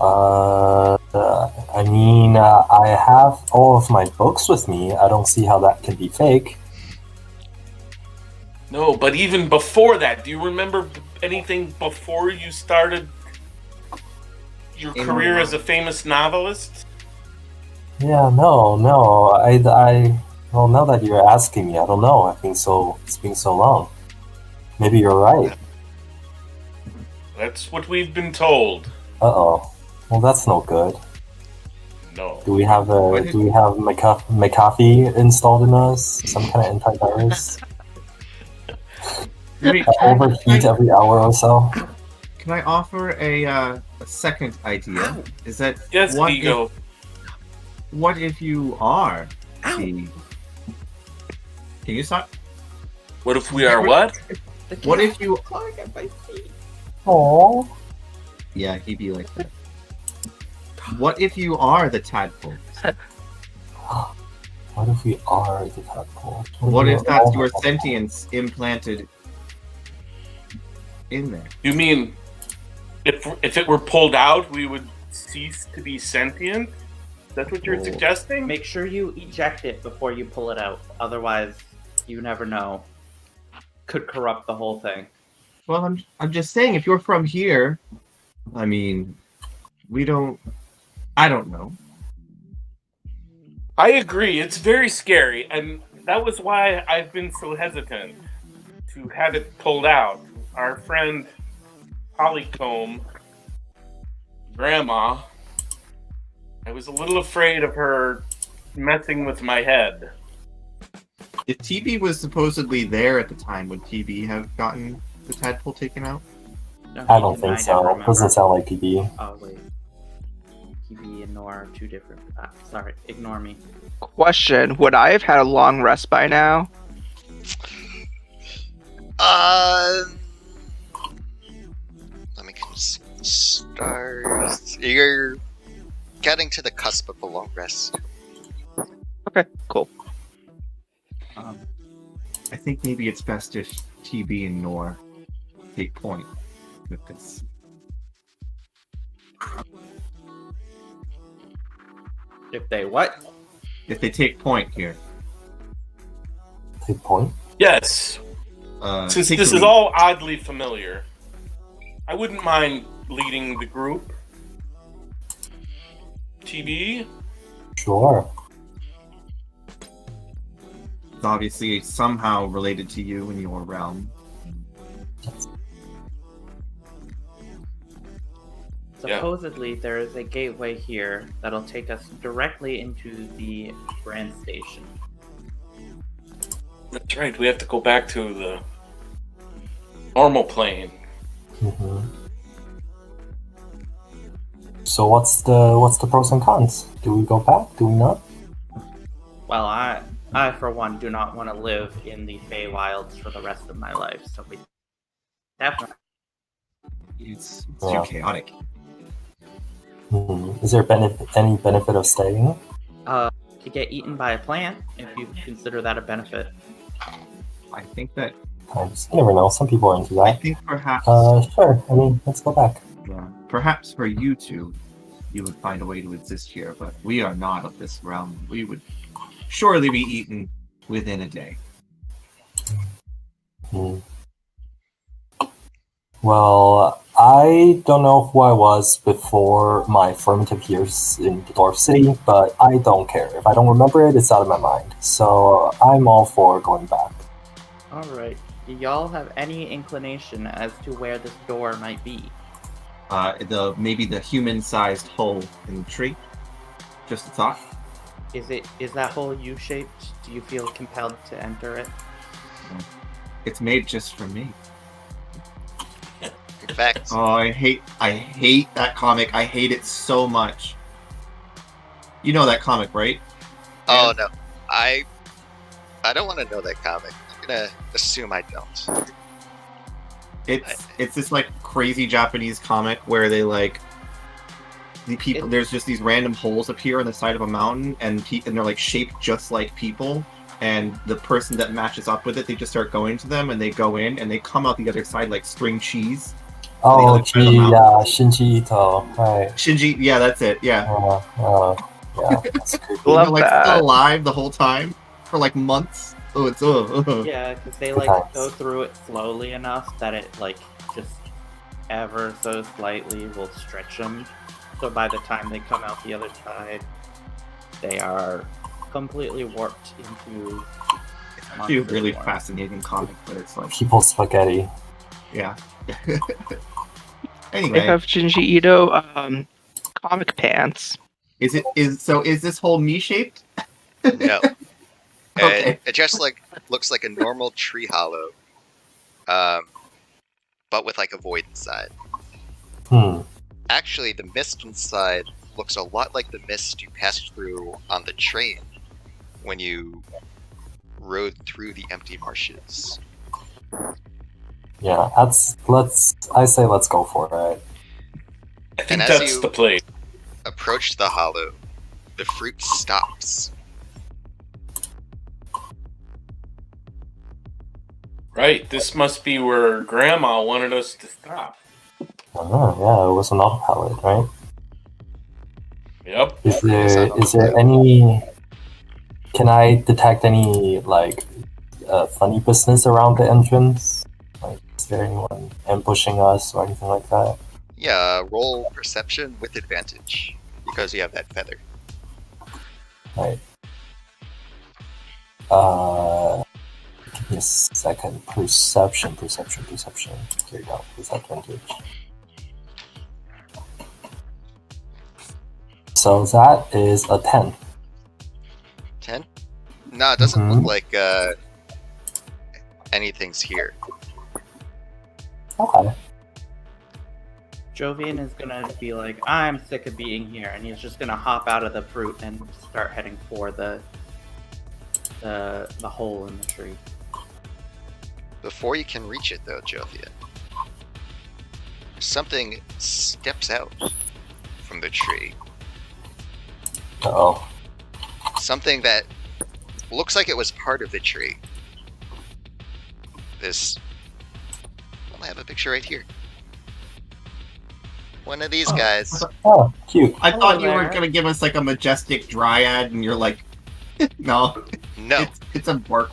I mean, I have all of my books with me. I don't see how that can be fake. No, but even before that, do you remember anything before you started your In career my as a famous novelist? Yeah, no. Well, now that you're asking me, I don't know. It's been so long. Maybe you're right. That's what we've been told. Uh-oh. Well, that's no good. No. Do we have McAfee installed in us? Some kind of antivirus? Wait, Overheat every hour or so? can I offer a second idea? Is that Yes, what Vigo. what if you are the? Can you stop? What if we are what? What if you? Aww. Yeah, he'd be like that. What if you are the tadpole? What if we are the tadpole? What if that's all your the- sentience implanted in there? You mean if it were pulled out, we would cease to be sentient? Is that what you're Oh. suggesting? Make sure you eject it before you pull it out. Otherwise, you never know. Could corrupt the whole thing. Well, I'm just saying, if you're from here, I mean, I don't know. I agree. It's very scary, and that was why I've been so hesitant to have it pulled out. Our friend Hollycomb, Grandma, I was a little afraid of her messing with my head. If TB was supposedly there at the time, would TB have gotten the tadpole taken out? No, I he don't think denied it, so. remember? Doesn't sound like PB. Oh wait, PB and Nor are two different. Sorry, ignore me. Question: would I have had a long rest by now? Let me stars. You're getting to the cusp of a long rest. Okay, cool. I think maybe it's best if TB and Nor take point with this. If they what? If they take point here. Take point. Yes. Since take this the is lead. all oddly familiar, I wouldn't mind leading the group. TB? Sure. It's obviously somehow related to you in your realm. Supposedly, there is a gateway here that'll take us directly into the Grand Station. That's right, we have to go back to the normal plane. hmm So what's the pros and cons? Do we go back? Do we not? Well, I for one do not want to live in the Feywilds for the rest of my life, so we definitely. It's Yeah. too chaotic. Is there any benefit of staying? To get eaten by a plant, if you consider that a benefit. I think that You never know. Some people are into I that. think perhaps Sure. I mean, let's go back. perhaps for you two, you would find a way to exist here, but we are not of this realm. We would surely be eaten within a day. Hmm. Well, I don't know who I was before my formative years in the Dwarf City, but I don't care. If I don't remember it, it's out of my mind. So I'm all for going back. Alright. Do y'all have any inclination as to where this door might be? Maybe the human-sized hole in the tree. Just a thought. Is that hole U-shaped? Do you feel compelled to enter it? It's made just for me. In fact, Oh, I hate that comic. I hate it so much. You know that comic, right? oh no, I don't want to know that comic. I'm gonna assume I don't. It's this like crazy Japanese comic where they like the people. There's just these random holes appear on the side of a mountain, and they're like shaped just like people. And the person that matches up with it, they just start going to them, and they go in, and they come out the other side like string cheese. Oh, other side of the gee, mountain. yeah, Shinji Ito. Right. Shinji, yeah, that's it. Yeah, Yeah, that's creepy. Love they're like that. still alive the whole time for like months. Oh, it's Yeah, because they Good like times. go through it slowly enough that it like just ever so slightly will stretch them. So by the time they come out the other side, they are completely warped into. It's actually a monster really form. fascinating comic, but it's like, People spaghetti. yeah. They Anyway, have Shinji Ito comic pants. is this hole me shaped? No, Okay. it just looks like a normal tree hollow, but with like a void inside. Actually, the mist inside looks a lot like the mist you passed through on the train when you rode through the empty marshes. Yeah, I say let's go for it. I think And as that's you- the place. Approach the hollow. The fruit stops. Right, this must be where Grandma wanted us to stop. Oh, yeah, it was an autopilot, right? Yep. Is there any? Can I detect any like funny business around the entrance? Like, is there anyone ambushing us or anything like that? Yeah, roll perception with advantage because you have that feather. Right. Give me a second. Perception. Here you go. With advantage. So that is a 10. 10? No, it doesn't look Mhm. like anything's here. Okay. Jovian is gonna be like, I'm sick of being here, and he's just gonna hop out of the fruit and start heading for the hole in the tree. Before you can reach it, though, Jovian, something steps out from the tree. Uh-oh. Something that looks like it was part of the tree. I have a picture right here. One of these guys. Oh, cute. I thought you Hello were there. gonna give us like a majestic dryad, and you're like, no, No, it's a work.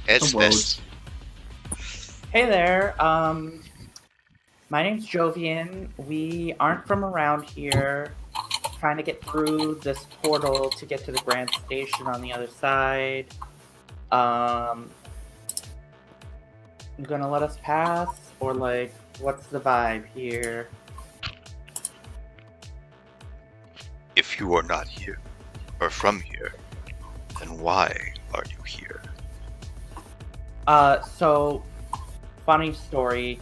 it's the road. this. Hey there, my name's Jovian. We aren't from around here. Trying to get through this portal to get to the Grand Station on the other side. You gonna let us pass? Or like, what's the vibe here? If you are not here, or from here, then why are you here? So, funny story.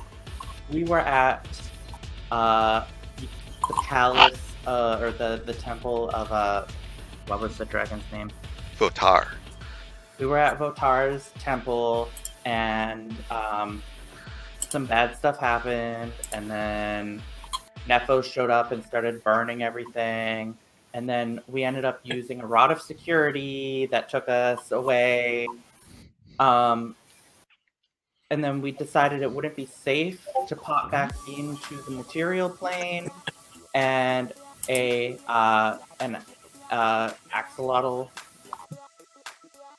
We were at, the palace, or the temple of, what was the dragon's name? Votar. We were at Votar's temple, and, some bad stuff happened, and then Nephos showed up and started burning everything, and then we ended up using a rod of security that took us away. And then we decided it wouldn't be safe to pop back into the material plane, and an axolotl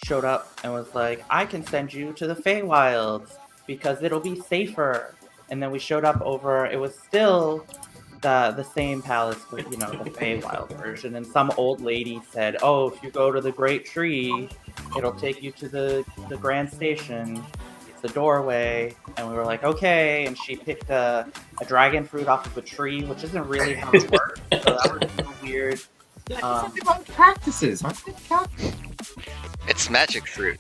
showed up and was like, "I can send you to the Feywilds because it'll be safer." And then we showed up over. It was still the same palace, but the Feywild version. And some old lady said, "Oh, if you go to the Great Tree, it'll take you to the Grand Station. It's the doorway." And we were like, "Okay." And she picked a dragon fruit off of a tree, which isn't really how it works. So that was so weird. Something about cactuses, aren't they? Cactus? It's magic fruit.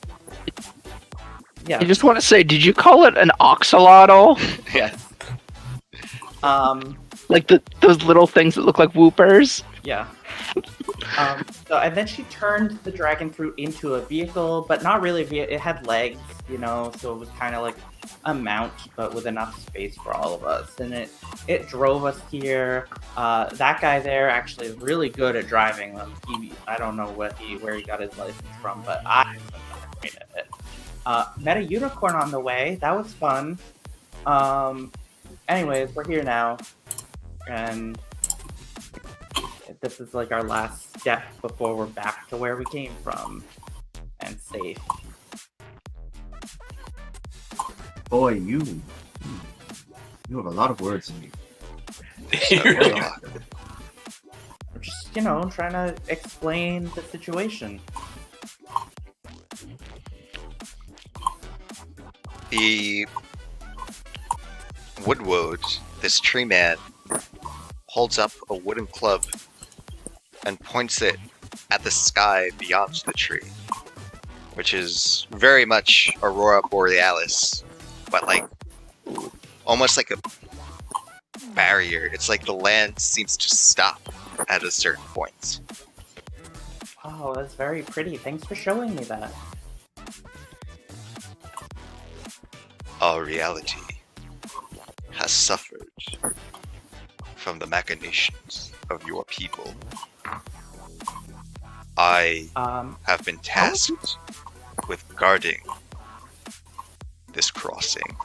Yeah. I just want to say, did you call it an oxalotl? Yes. Like those little things that look like whoopers? Yeah. And then she turned the dragon fruit into a vehicle, but not really. It had legs, so it was kind of like a mount, but with enough space for all of us. And it drove us here. That guy there actually is really good at driving them. I don't know where he got his license from, but I'm great at it. Met a unicorn on the way. That was fun. Anyways, we're here now, and this is like our last step before we're back to where we came from and safe. Boy, you have a lot of words in you. We're just, trying to explain the situation. The Woodwode, this tree man, holds up a wooden club and points it at the sky beyond the tree, which is very much Aurora Borealis, but like almost like a barrier. It's like the land seems to stop at a certain point. Oh, that's very pretty. Thanks for showing me that. Our reality has suffered from the machinations of your people. I have been tasked with guarding this crossing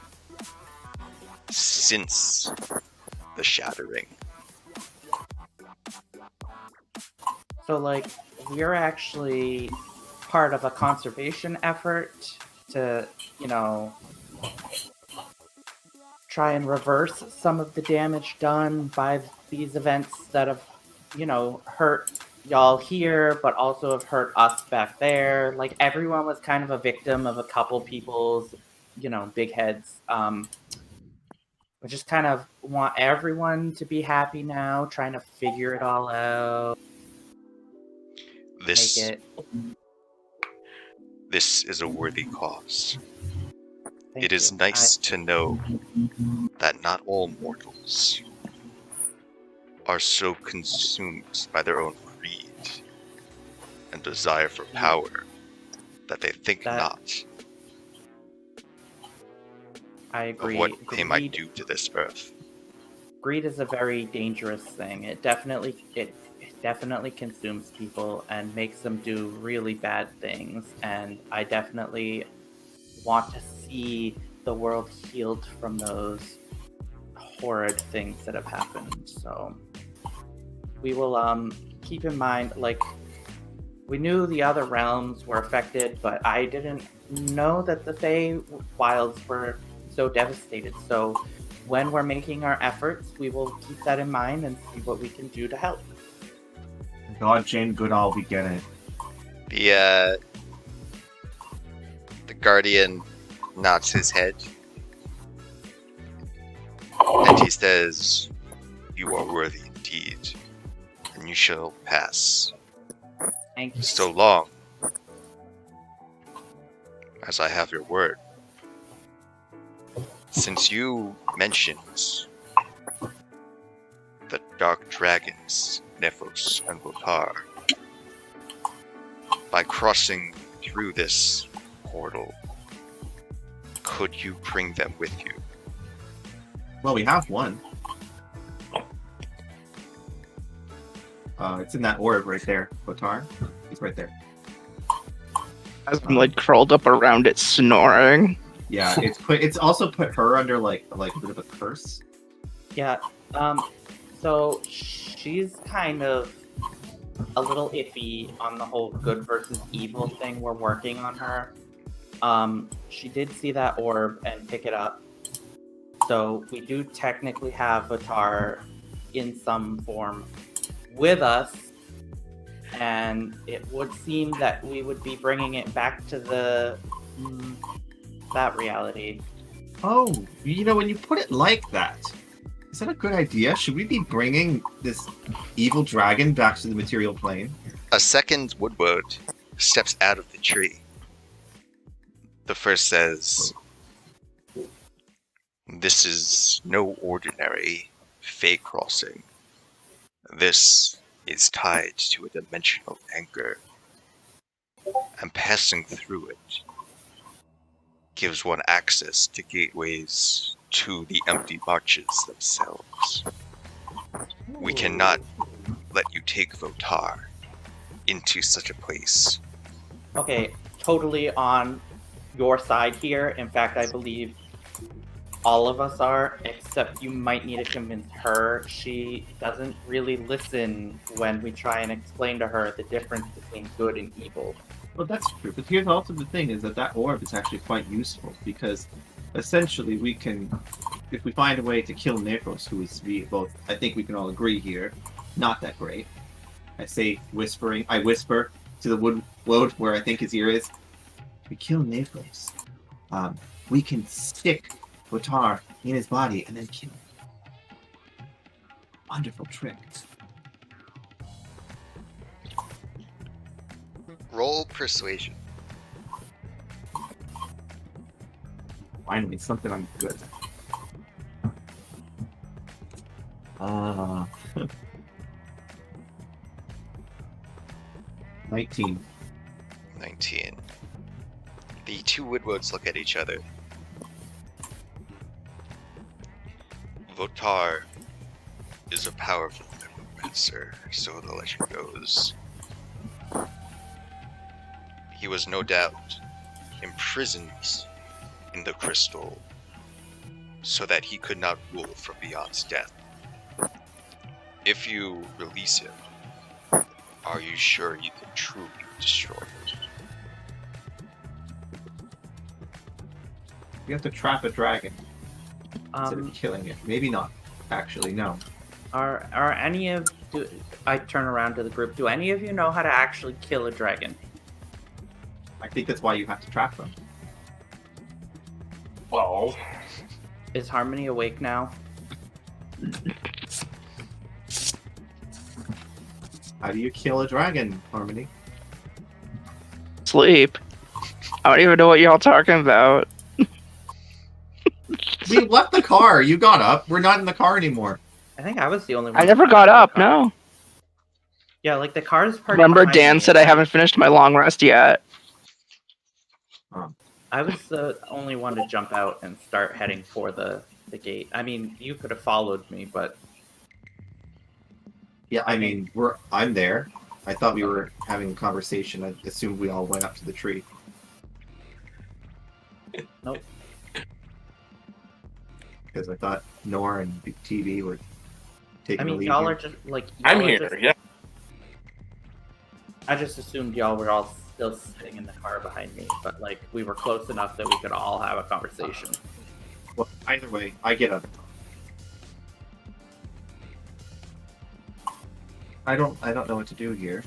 since the shattering. So, like, we're actually part of a conservation effort to, try and reverse some of the damage done by these events that have, hurt y'all here, but also have hurt us back there. Like, everyone was kind of a victim of a couple people's, big heads. We just kind of want everyone to be happy now, trying to figure it all out. This Make it. This is a worthy cause. Thank It is you. nice to know that not all mortals are so consumed by their own greed and desire for power that they think That- not I of agree. what they might do to this earth. Greed is a very dangerous thing. It definitely consumes people and makes them do really bad things. And I definitely want to see the world healed from those horrid things that have happened. So we will keep in mind, like, we knew the other realms were affected, but I didn't know that the Fey wilds were so devastated. So when we're making our efforts, we will keep that in mind and see what we can do to help. God, Jane Goodall, we get it. The guardian nods his head, and he says, "You are worthy indeed, and you shall pass Thank you. so long as I have your word." Since you mentioned the dark dragons, Nephos and Votar, by crossing through this portal, could you bring them with you? Well, we have one. It's in that orb right there, Botar. He's right there. As I'm like curled up around it, snoring. Yeah, it's also put her under like a bit of a curse. Yeah. So she's kind of a little iffy on the whole good versus evil thing. We're working on her. She did see that orb and pick it up. So we do technically have Vatar in some form with us, and it would seem that we would be bringing it back to that reality. Oh, when you put it like that, is that a good idea? Should we be bringing this evil dragon back to the material plane? A second woodward steps out of the tree. The first says, "This is no ordinary Fey crossing. This is tied to a dimensional anchor, and passing through it gives one access to gateways to the empty marches themselves. We cannot let you take Votar into such a place." Okay, totally on your side here. In fact, I believe all of us are, except you might need to convince her. She doesn't really listen when we try and explain to her the difference between good and evil. Well, that's true. But here's also the thing: is that orb is actually quite useful because essentially we can, if we find a way to kill Necros, who is both, I think we can all agree here, not that great. I whisper to the wood where I think his ear is. If we kill Necros, we can stick Votar in his body and then kill him. Wonderful trick. Roll persuasion. Finally, something I'm good at. 19. 19. The two woodwards look at each other. Votar is a powerful necromancer, so the legend goes. He was no doubt imprisoned in the crystal so that he could not rule from beyond death. If you release him, are you sure you can truly destroy it? You have to trap a dragon instead of killing it. Maybe not. Actually, no. Are any of I turn around to the group. Do any of you know how to actually kill a dragon? I think that's why you have to trap them. Well, Is Harmony awake now? How do you kill a dragon, Harmony? Sleep. I don't even know what y'all talking about. We left the car. You got up. We're not in the car anymore. I think I was the only one. I never got up, no. Yeah, like the car's parked. Remember behind Dan me, said I haven't finished my long rest yet. I was the only one to jump out and start heading for the gate. I mean, you could have followed me, but Yeah, I mean, I'm there. I thought we were having a conversation. I assumed we all went up to the tree. nope. Because I thought Nor and TV were taking I the mean, lead y'all here. are just like. I'm y'all are here. just- Yeah. I just assumed y'all were all still sitting in the car behind me, but like we were close enough that we could all have a conversation. Well, either way, I get up. I don't know what to do here.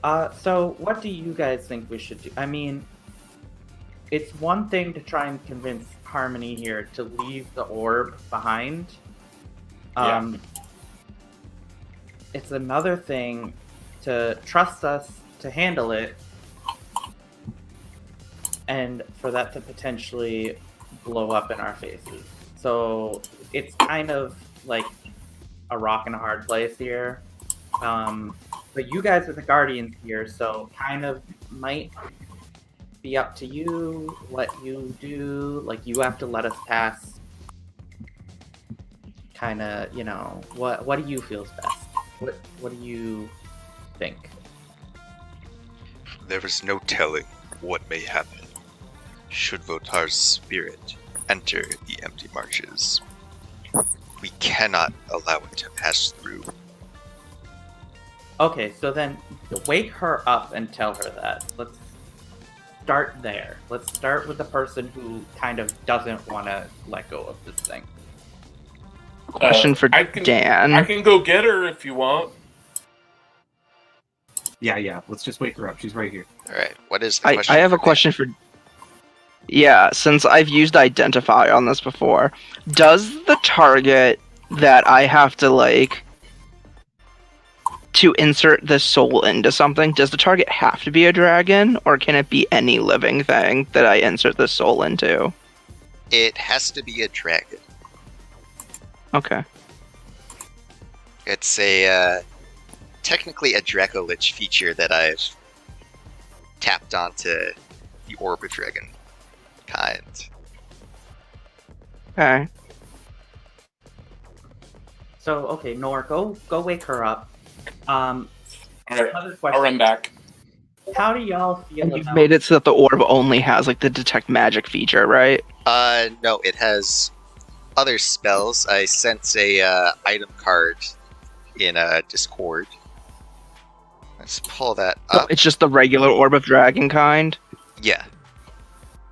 So what do you guys think we should do? I mean, it's one thing to try and convince Harmony here to leave the orb behind. It's another thing to trust us to handle it, and for that to potentially blow up in our faces. So it's kind of like a rock and a hard place here. But you guys are the guardians here, so kind of might be up to you what you do. Like, you have to let us pass. Kind of, you know, what do you feel's best? What do you think? There is no telling what may happen should Votar's spirit enter the empty marshes. We cannot allow it to pass through. Okay, so then wake her up and tell her that. Let's start there. Let's start with the person who kind of doesn't want to let go of this thing. Question for Dan. I can go get her if you want. Yeah. Let's just wake her up. She's right here. Alright, what is the I question? have a for question for... Yeah, since I've used Identify on this before, does the target that I have to, like, to insert the soul into something, does the target have to be a dragon, or can it be any living thing that I insert the soul into? It has to be a dragon. Okay. It's a, technically a Dracolich feature that I've tapped onto the Orb of Dragon kind. Okay. So, okay, Nor, go wake her up. Alright, Another I'll question. run back. How do y'all feel And you've about... made it so that the orb only has, like, the detect magic feature, right? No, it has other spells. I sent a item card in Discord. Let's pull that So up. it's just the regular orb of dragon kind? Yeah.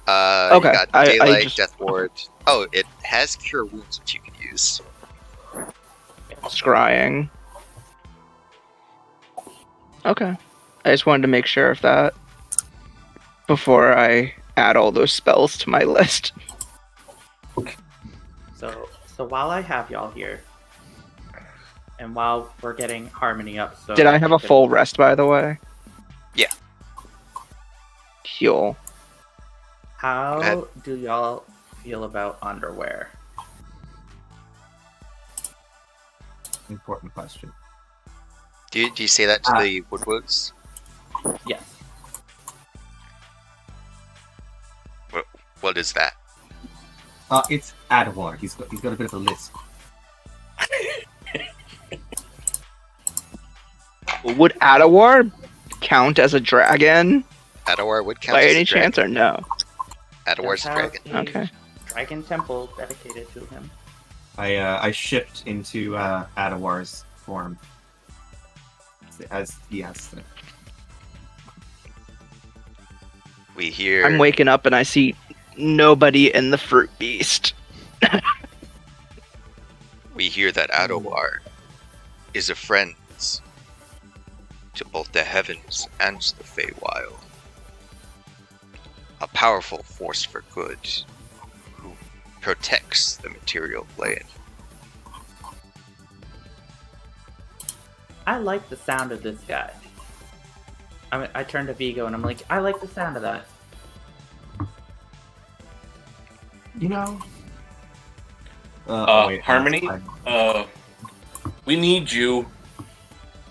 Okay, You got I Daylight, just- Death Ward. Oh, it has Cure Wounds, which you can use. Scrying. Okay. I just wanted to make sure of that before I add all those spells to my list. So while I have y'all here, and while we're getting Harmony up, so... Did I have a full rest, by the way? Yeah. Cool. How do y'all feel about underwear? Important question. Do you say that to the Woodwoods? Yes. What is that? It's Adawar. He's got a bit of a list. Would Adawar count as a dragon Adawar would count by as any a dragon. chance, or no? Adowar's a Does have dragon. a Okay. Dragon temple dedicated to him. I shift into Adawar's form as he has to. We hear. I'm waking up and I see nobody in the fruit beast. We hear that Adawar is a friend to both the heavens and the Feywild. A powerful force for good who protects the material plane. I like the sound of this guy. I turn to Vigo and I'm like, I like the sound of that. You know. Harmony, we need you.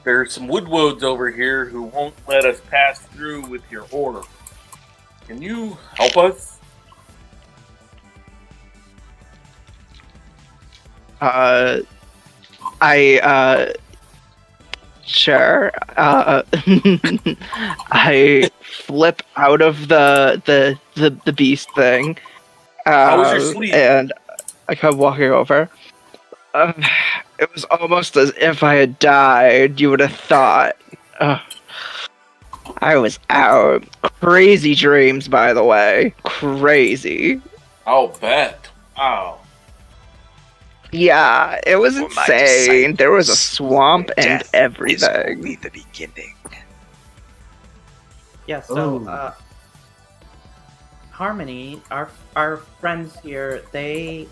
There's some woodwoads over here who won't let us pass through with your order. Can you help us? Sure. I flip out of the beast thing. How was your sleep? And I come walking over. Uh, it was almost as if I had died, you would have thought. I was out. Crazy dreams, by the way. Crazy. I'll bet. Wow. Yeah, it was For my insane. There was a disciples, swamp and death is everything. only the beginning. Yeah, so Ooh. Harmony, our friends here, they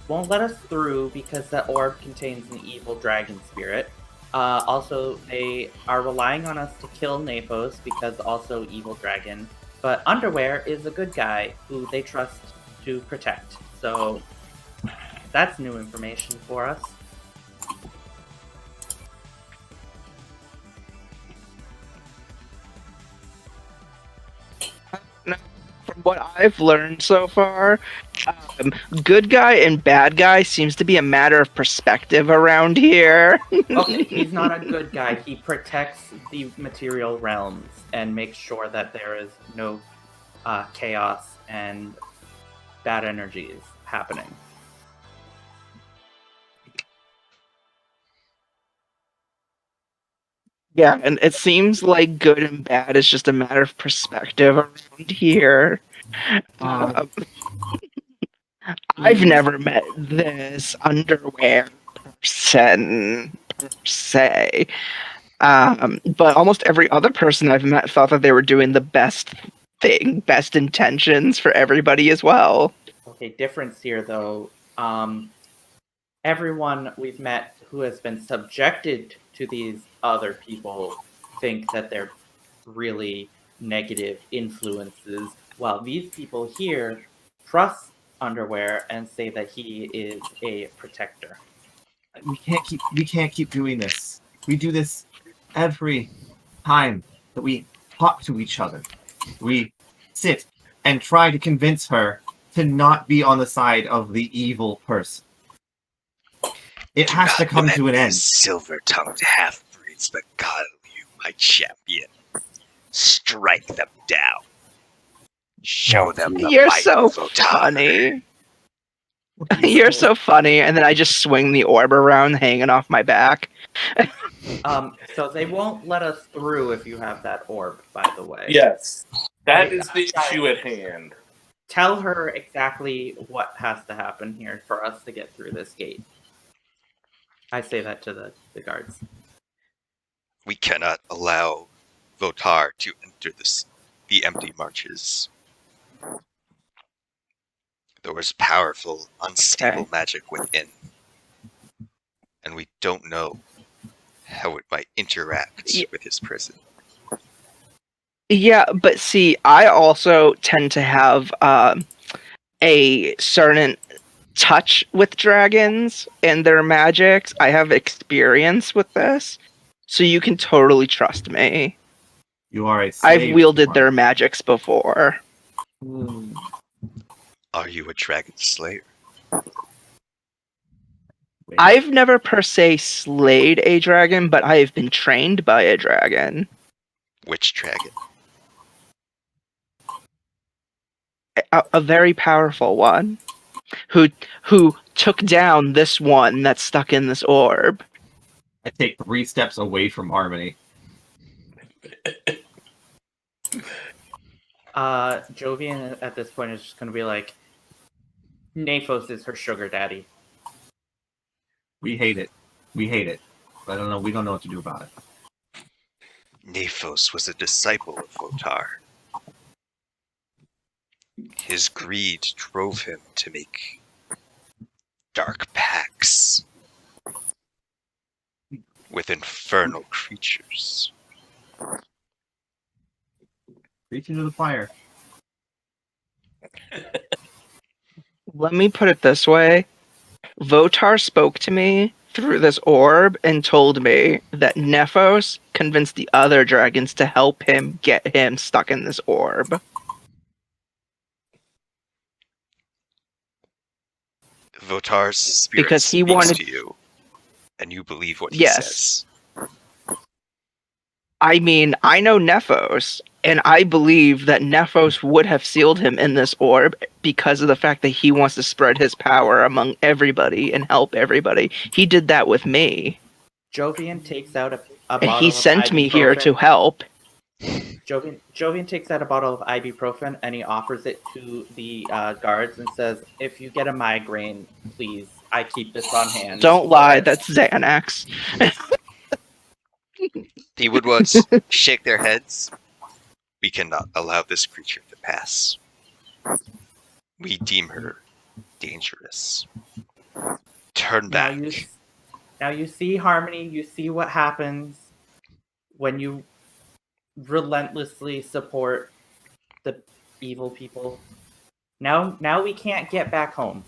won't let us through because that orb contains an evil dragon spirit. Also, they are relying on us to kill Naphos because also evil dragon. But Underwear is a good guy who they trust to protect. So that's new information for us. From what I've learned so far, good guy and bad guy seems to be a matter of perspective around here. Okay, he's not a good guy. He protects the material realms and makes sure that there is no chaos and bad energies happening. Yeah, and it seems like good and bad is just a matter of perspective around here. I've never met this underwear person per se. But almost every other person I've met thought that they were doing the best thing, best intentions for everybody as well. Okay, difference here though. Everyone we've met who has been subjected to these other people think that they're really negative influences, while these people here trust Underwear and say that he is a protector. We can't keep doing this. We do this every time that we talk to each other. We sit and try to convince her to not be on the side of the evil person. It Do has not to come let to an these end. silver-tongued half-breeds beguile you, my champion. Strike them down. Show them the You're might so of Votar. funny. You're so funny, and then I just swing the orb around hanging off my back. So they won't let us through if you have that orb, by the way. Yes. That is the issue at hand. Tell her exactly what has to happen here for us to get through this gate. I say that to the guards. We cannot allow Votar to enter the empty marches. There was powerful, unstable magic within, and we don't know how it might interact with his prison. Yeah, but see, I also tend to have a certain touch with dragons and their magics. I have experience with this, so you can totally trust me. You are a slave. I've wielded their magics before. Are you a dragon slayer? I've never per se slayed a dragon, but I have been trained by a dragon. Which dragon? A very powerful one, who took down this one that's stuck in this orb. I take 3 steps away from Harmony. Jovian at this point is just going to be like, Naphos is her sugar daddy. We hate it. We hate it. I don't know. We don't know what to do about it. Naphos was a disciple of Votar. His greed drove him to make dark pacts with infernal creatures. Reach into the fire. Let me put it this way. Votar spoke to me through this orb and told me that Nephos convinced the other dragons to help him get him stuck in this orb. Votar's spirit Because he speaks wanted- to you, and you believe what he Yes. says. I mean, I know Nephos, and I believe that Nephos would have sealed him in this orb because of the fact that he wants to spread his power among everybody and help everybody. He did that with me, Jovian takes out a and bottle he of sent me here to ibuprofen. help. Jovian takes out a bottle of ibuprofen and he offers it to the guards and says, "If you get a migraine, please, I keep this on hand." Don't lie, that's Xanax. The Woodwoods shake their heads. We cannot allow this creature to pass. We deem her dangerous. Turn back. Now you see, Harmony, you see what happens when you relentlessly support the evil people. Now we can't get back home.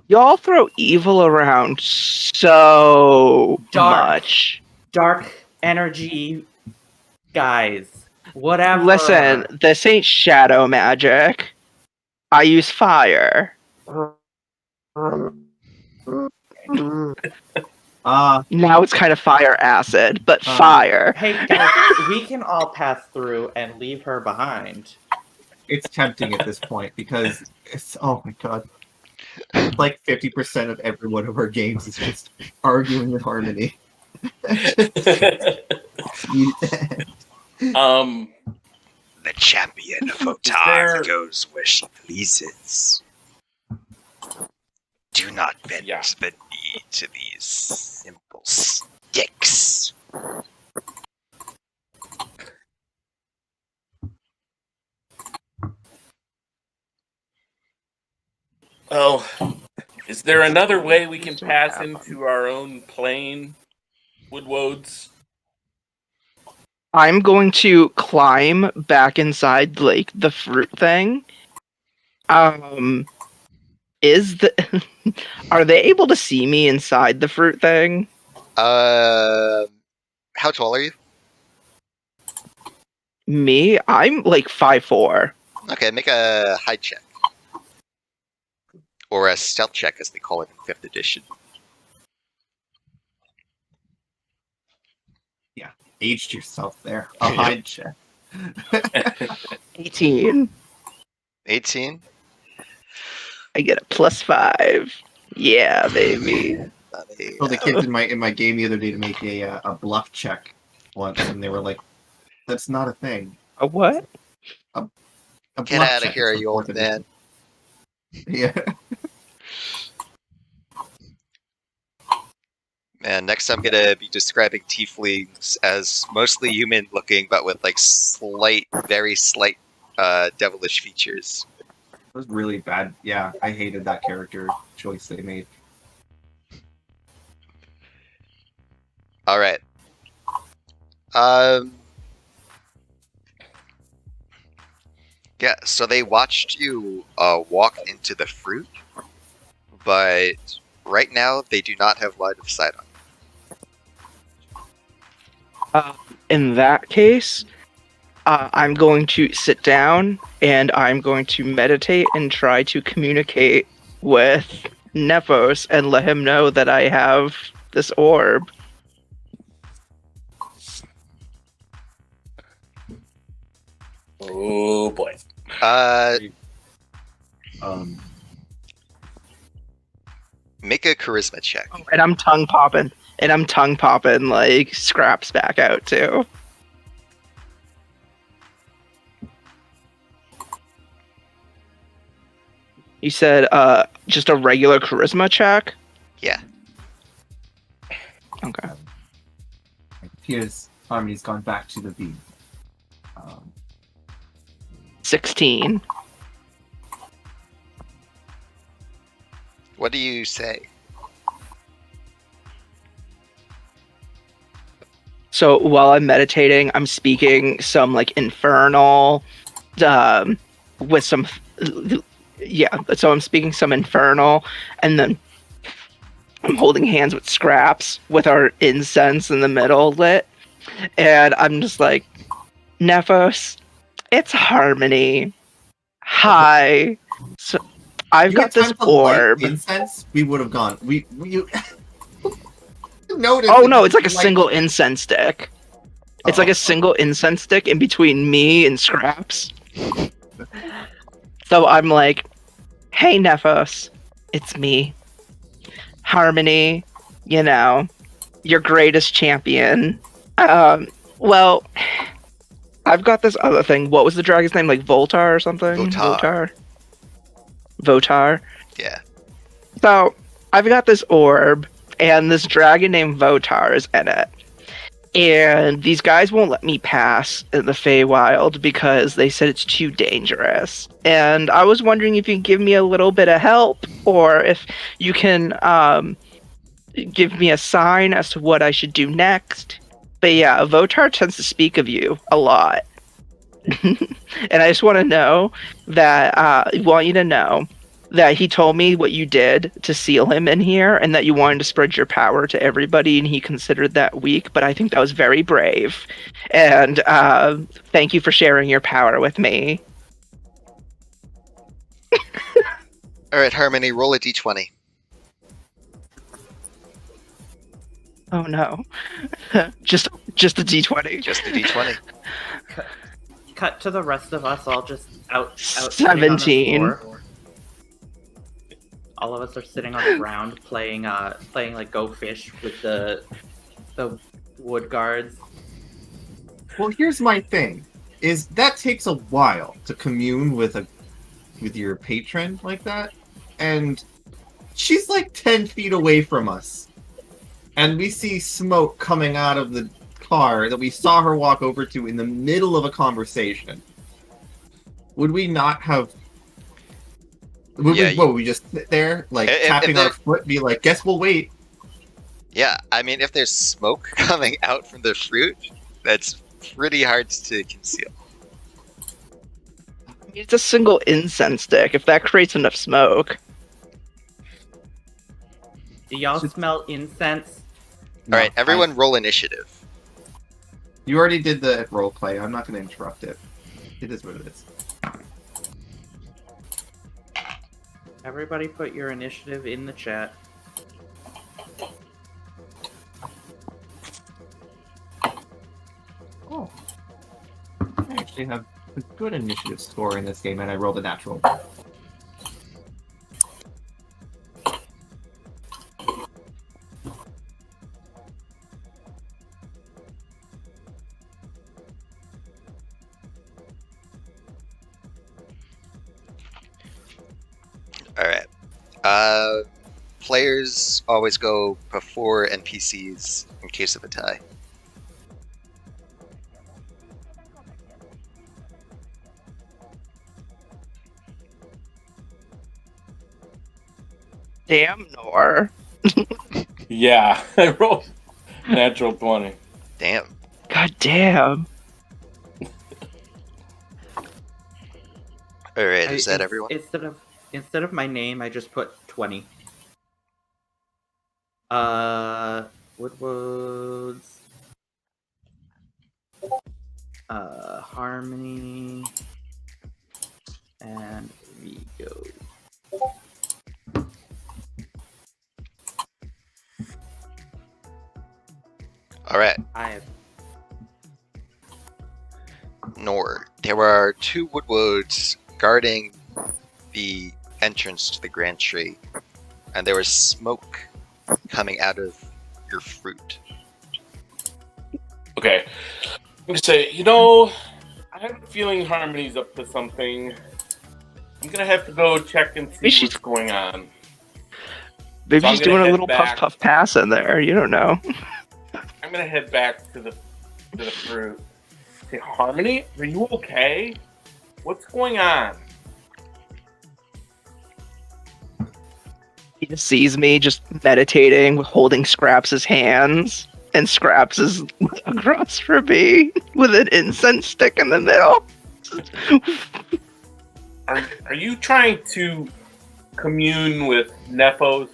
Y'all throw evil around so much. Dark energy guys. Whatever. Listen, this ain't shadow magic. I use fire. Now it's kind of fire acid, but fire. Hey guys, we can all pass through and leave her behind. It's tempting at this point because it's, oh my god. Like 50% of every one of our games is just arguing with Harmony. The champion of Votar there- goes where she pleases. Do not bend the knee to these simple sticks. Oh, is there another way we can pass into our own plane, Woodwodes? I'm going to climb back inside like the fruit thing. Is the are they able to see me inside the fruit thing? How tall are you? Me? I'm like 5'4". Okay, make a hide check. Or a stealth check, as they call it in 5th edition. Aged yourself there. A hide check. 18. 18? I get a +5. Yeah, baby. Well, the kids in my game the other day to make a bluff check once, and they were like, "That's not a thing." A what? A Get bluff out of check here, is you old important. man. Yeah. And next I'm gonna be describing tieflings as mostly human looking, but with like very slight devilish features. It was really bad. Yeah, I hated that character choice they made. Alright. Yeah, so they watched you walk into the fruit, but right now they do not have line of sight on you. In that case, I'm going to sit down and I'm going to meditate and try to communicate with Nephos and let him know that I have this orb. Oh boy. Make a charisma check. And I'm tongue popping. And I'm tongue popping like scraps back out too. You said just a regular charisma check? Yeah. Okay. Here's Harmony's gone back to the beam. 16. What do you say? So while I'm meditating, I'm speaking some like infernal, with some, yeah. So I'm speaking some infernal, and then I'm holding hands with Scraps with our incense in the middle lit, and I'm just like, Nephos, it's Harmony. Hi. So I've You got had this time to light orb. incense. We would have gone. We you noticed. Oh that no, you it's like a light- single incense stick. It's like Oh. a single incense stick in between me and Scraps. So I'm like, hey Nephos, it's me. Harmony, you know, your greatest champion. Well, I've got this other thing. What was the dragon's name? Like Voltar or something? Votar. Votar. Yeah. So I've got this orb, and this dragon named Votar is in it. And these guys won't let me pass in the Feywild because they said it's too dangerous. And I was wondering if you can give me a little bit of help, or if you can give me a sign as to what I should do next. But yeah, Votar tends to speak of you a lot. And I just want to know that, want you to know that he told me what you did to seal him in here, and that you wanted to spread your power to everybody, and he considered that weak, but I think that was very brave. And thank you for sharing your power with me. Alright, Harmony, roll a d20. Oh no. just a d20. Just a d20. Cut to the rest of us all just out sitting on the 17. floor. All of us are sitting on the ground playing like Go Fish with the wood guards. Well, here's my thing: is that takes a while to commune with your patron like that, and she's like 10 feet away from us, and we see smoke coming out of the car that we saw her walk over to in the middle of a conversation. Would we not have? Would we just sit there, like, tapping our foot, be like, guess we'll wait? Yeah, I mean, if there's smoke coming out from the fruit, that's pretty hard to conceal. It's a single incense stick, if that creates enough smoke. Do y'all smell incense? No, Alright, everyone roll initiative. You already did the role play. I'm not going to interrupt it. It is what it is. Everybody put your initiative in the chat. Oh. I actually have a good initiative score in this game, and I rolled a natural. Alright. Players always go before NPCs in case of a tie. Damn, Nor. Yeah, I rolled natural 20. Damn. God damn. Alright, is that everyone? Instead of my name, I just put 20. Woodwoods. Harmony. And Vigo. Alright, I have Nor. There are two Woodwoods guarding the entrance to the Grand Tree, and there was smoke coming out of your fruit. Okay. I'm gonna say, I have a feeling Harmony's up to something. I'm gonna have to go check and see what's going on. Maybe So I'm she's gonna doing a head little back. puff pass in there. You don't know. I'm gonna head back to the fruit. Say, Harmony, are you okay? What's going on? He just sees me just meditating, holding Scraps' hands. And Scraps is across from me with an incense stick in the middle. Are you trying to commune with Nephos?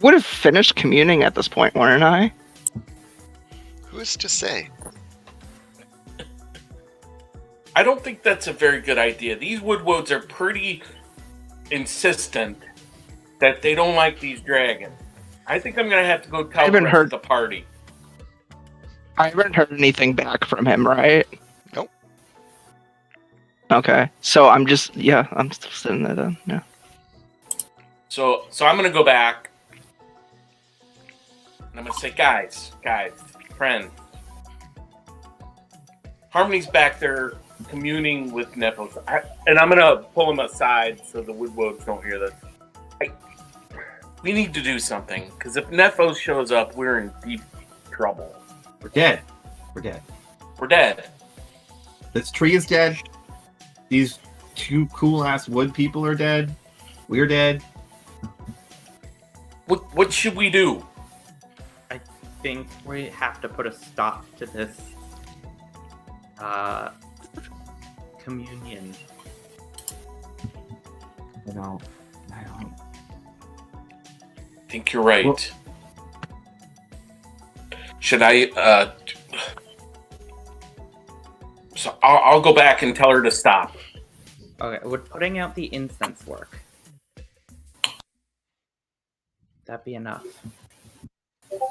Would have finished communing at this point, weren't I? Who's to say? I don't think that's a very good idea. These Woodwoads are pretty insistent that they don't like these dragons. I think I'm gonna have to go tell the rest of the party. I haven't heard anything back from him, right? Nope. Okay, so I'm still sitting there then. Yeah. So I'm gonna go back. And I'm gonna say, guys, friends. Harmony's back there communing with Nephos. And I'm gonna pull him aside so the Woodwoads don't hear this. We need to do something, because if Nephos shows up, we're in deep trouble. We're dead. We're dead. This tree is dead. These two cool-ass wood people are dead. We're dead. What should we do? I think we have to put a stop to this communion. I don't. I think you're right. Well, should I? So I'll go back and tell her to stop. Okay, would putting out the incense work? That be enough?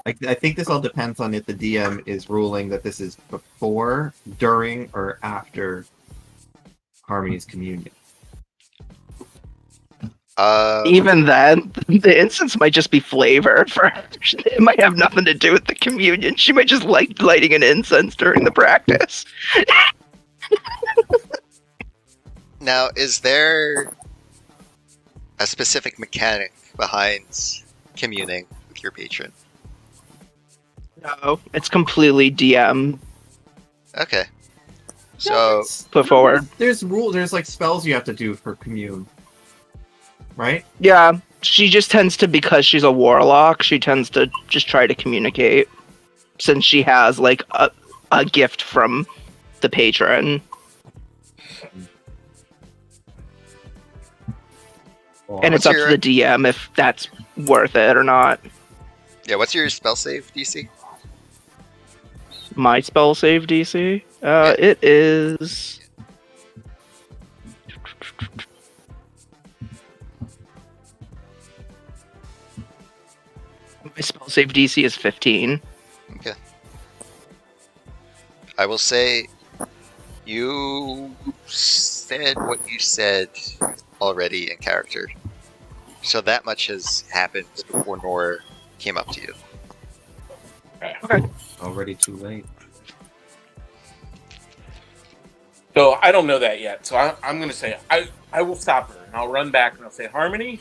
I think this all depends on if the DM is ruling that this is before, during, or after Harmony's communion. Even then, the incense might just be flavor for her. It might have nothing to do with the communion. She might just like lighting an incense during the practice. Now, is there a specific mechanic behind communing with your patron? No, it's completely DM Okay. So, put forward. There's rules. There's like spells you have to do for commune, right? Yeah, she just tends to, because she's a warlock, she tends to just try to communicate, since she has like a gift from the patron. And it's up to the DM if that's worth it or not. yeah, what's your spell save DC? My spell save DC? It is... My spell save DC is 15. Okay. I will say, you said what you said already in character. So that much has happened before Nora came up to you. Okay. Already too late. So I don't know that yet. So I'm going to say I will stop her and I'll run back and I'll say, Harmony,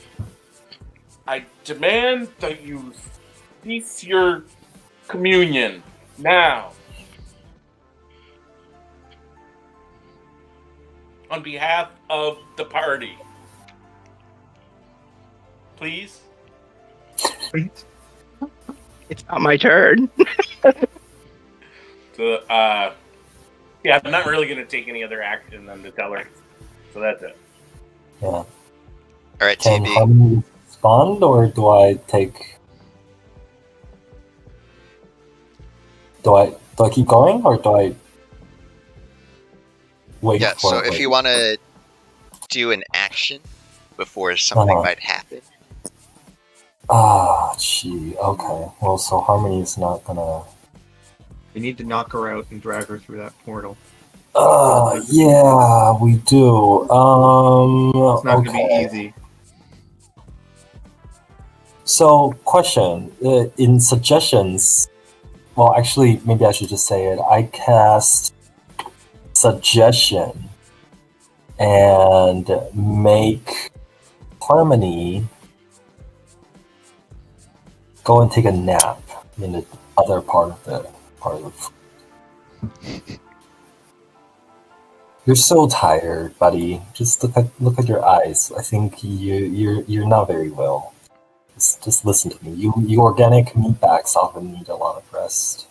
I demand that you cease your communion now. On behalf of the party. Please? It's not my turn. So, yeah, I'm not really going to take any other action than to tell her. So that's it. Yeah. Alright, Can TB. Harmony respond, or do I take? Do I keep going, or do I wait? Yeah, for so it, if you want to do an action before something might happen. Gee. Okay. Well, so Harmony's not gonna. We need to knock her out and drag her through that portal. Yeah, we do. It's not okay. going to be easy. So, question. In suggestions, well, actually, maybe I should just say it. I cast suggestion and make Harmony go and take a nap in the other part of the You're so tired, buddy. Just look at your eyes. I think you're not very well. Just listen to me. You organic meatbags often need a lot of rest.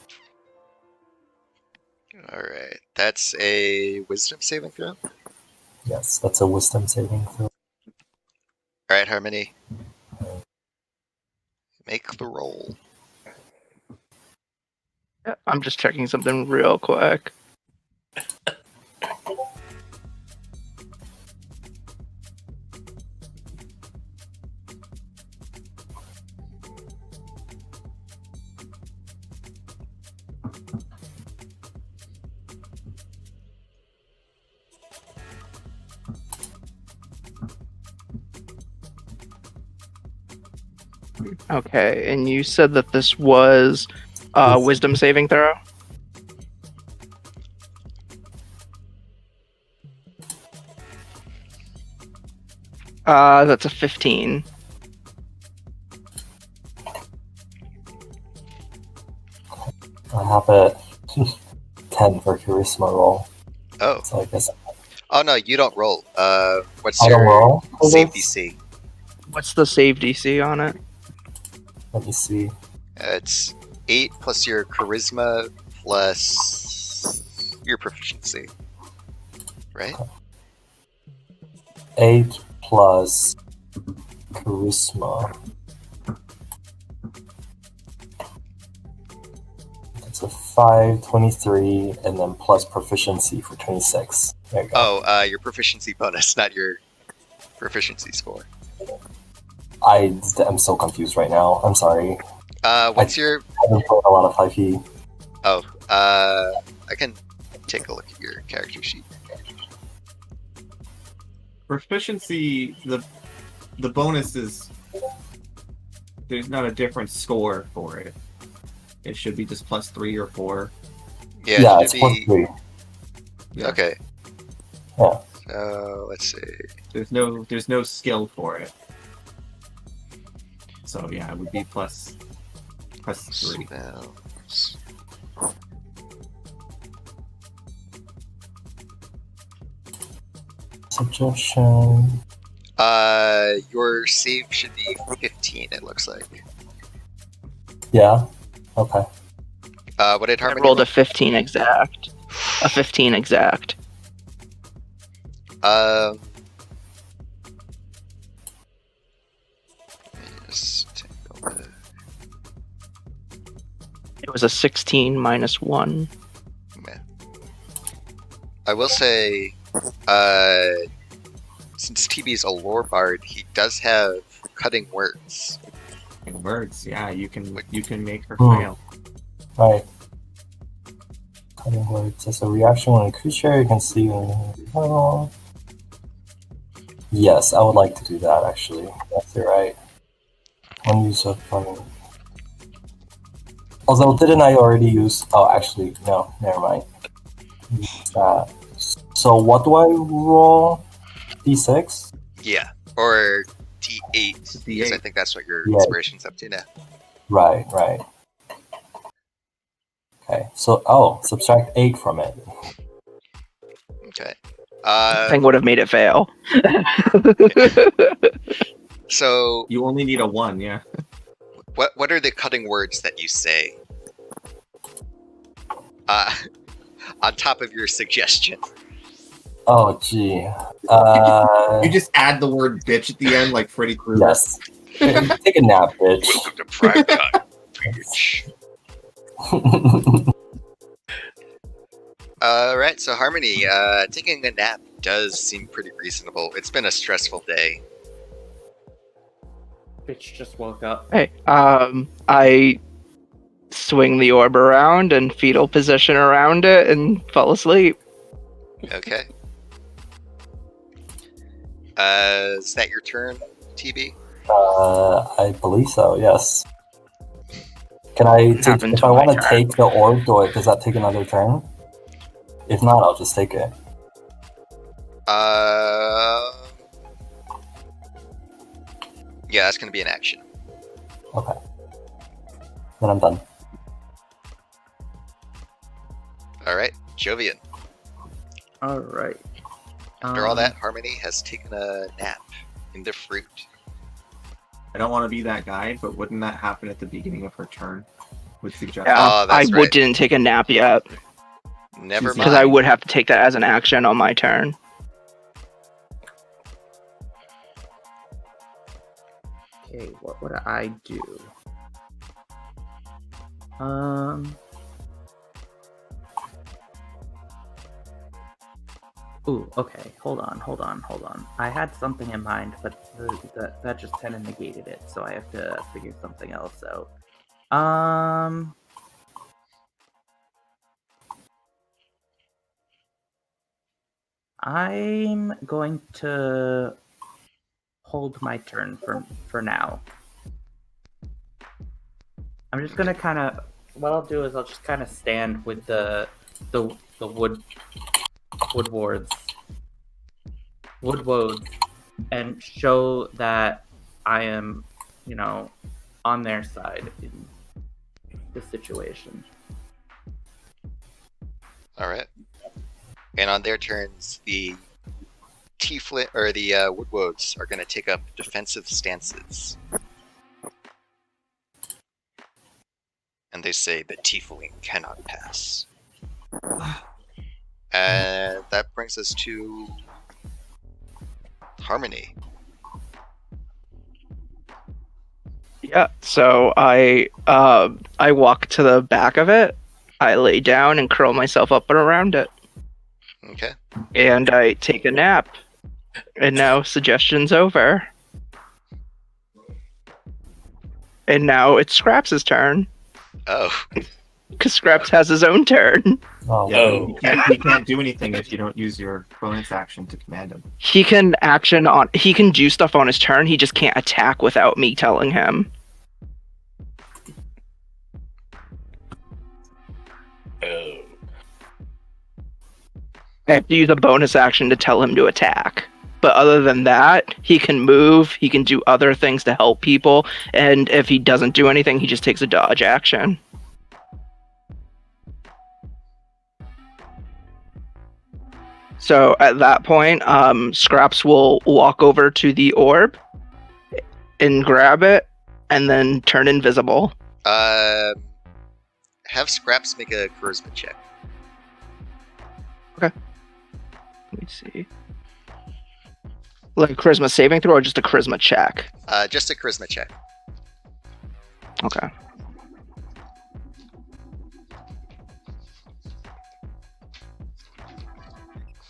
All right, that's a wisdom saving throw. Yes, that's a wisdom saving throw. All right, Harmony, make the roll. I'm just checking something real quick. Okay, and you said that this was wisdom saving throw? That's a 15. I have a 10 for charisma roll. Oh, So I guess oh no, you don't roll. What's I don't your roll for save this? DC? What's the save DC on it? Let me see. It's 8 plus your charisma plus your proficiency, right? 8 plus charisma. That's a 5, 23, and then plus proficiency for 26. There you go. Oh, your proficiency bonus, not your proficiency score. I'm so confused right now. I'm sorry. What's your? I haven't played a lot of 5e. Oh, I can take a look at your character sheet. Proficiency, the bonus is there's not a different score for it. It should be just +3 or 4. Yeah, Yeah, it it's should plus be 3. Yeah. okay. Yeah. So let's see. There's no skill for it. So yeah, it would be plus 3. Spells. Suggestion. Your save should be 15. It looks like. Yeah. Okay. What did I Harmony? rolled a 15 exact. A 15 exact. Um. let me just take a look. It was a 16 minus 1. I will say, since TB's a lore bard, he does have cutting words. In words, yeah, you can make her Hmm. fail. Right. Cutting words. As a reaction when a creature you can see. Yes, I would like to do that actually. That's right. One use of although didn't I already use? Oh, actually no. Never mind. Use that. So what do I roll? D6. Yeah, or D8, because I D8. think that's what your Yeah. inspiration's up to now. Right. Right. Okay. So subtract 8 from it. Okay. Thing would have made it fail. So You only need a 1, yeah. what are the cutting words that you say? On top of your suggestion. Oh gee. You just add the word bitch at the end like Freddy Krueger. Yes. Take a nap, bitch. Welcome to prime time, bitch. Alright, so Harmony, taking a nap does seem pretty reasonable. It's been a stressful day. Bitch just woke up. Hey, I swing the orb around and fetal position around it and fall asleep. Okay. Is that your turn, TB? I believe so. Yes. Can I take? Happened If to I my want to turn. take the orb, does that take another turn? If not, I'll just take it. Yeah, that's gonna be an action. Okay. Then I'm done. Alright, Jovian. Alright. After all that, Harmony has taken a nap in the fruit. I don't want to be that guy, but wouldn't that happen at the beginning of her turn? Would suggest. Yeah, Oh, I that's right. didn't take a nap yet Never She's- because I mind. would have to take that as an action on my turn. Okay, what would I do? Ooh, okay. Hold on. I had something in mind, but that just kind of negated it, so I have to figure something else out. I'm going to hold my turn for now. I'm just gonna kind of. What I'll do is I'll just kind of stand with the woodwoads, and show that I am, on their side in the situation. All right. And on their turns, the tiefling or the woodwoads are going to take up defensive stances. And they say the tiefling cannot pass. And that brings us to Harmony. Yeah, so I walk to the back of it. I lay down and curl myself up and around it, Okay. and I take a nap. And now suggestion's over. And now it's Scraps' turn Oh. because Scraps has his own turn. Oh, Yeah, Oh. he can't do anything if you don't use your bonus action to command him. He can do stuff on his turn. He just can't attack without me telling him. Oh. I have to use a bonus action to tell him to attack. But other than that, he can move, he can do other things to help people, and if he doesn't do anything, he just takes a dodge action. So at that point, Scraps will walk over to the orb and grab it, and then turn invisible. Have Scraps make a charisma check. Let me see. Like a charisma saving throw or just a charisma check? Just a charisma check. Okay.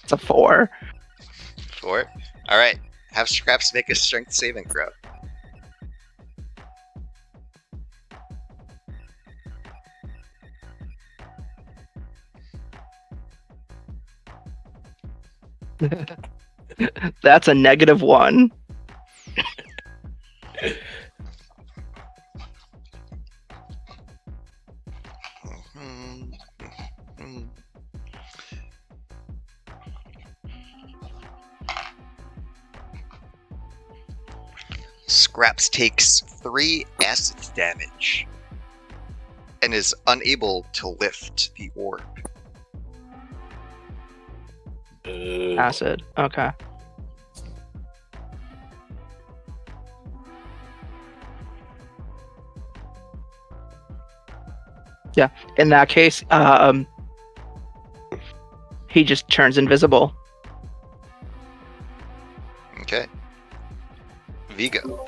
It's a 4. 4. All right. Have Scraps make a strength saving throw. That's a -1. Mhm. Mhm. Scraps takes 3 acid damage and is unable to lift the orb. Acid. Okay. Yeah. In that case, he just turns invisible. Okay. Vigo.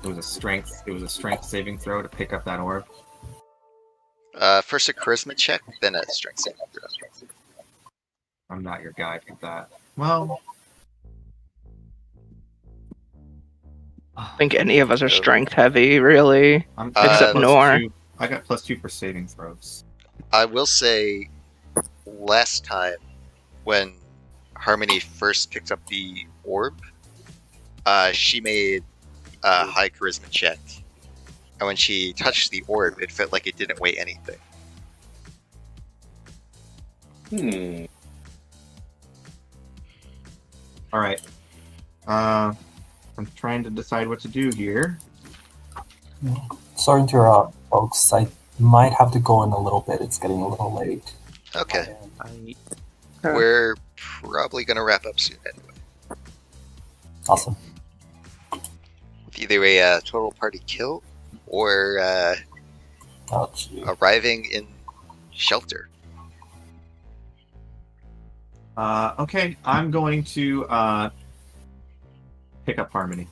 It was a strength saving throw to pick up that orb. First a charisma check, then a strength saving throw. I'm not your guy for that. Well, I think any of us are strength heavy, really. I'm Except plus Nor. 2. I got +2 for saving throws. I will say, last time when Harmony first picked up the orb, she made a high charisma check, and when she touched the orb, it felt like it didn't weigh anything. All right. I'm trying to decide what to do here. Sorry to interrupt, folks. I might have to go in a little bit. It's getting a little late. Okay. I, We're probably going to wrap up soon anyway. Awesome. With either a total party kill or Oh, gee. arriving in shelter. Okay, I'm going to pick up Harmony.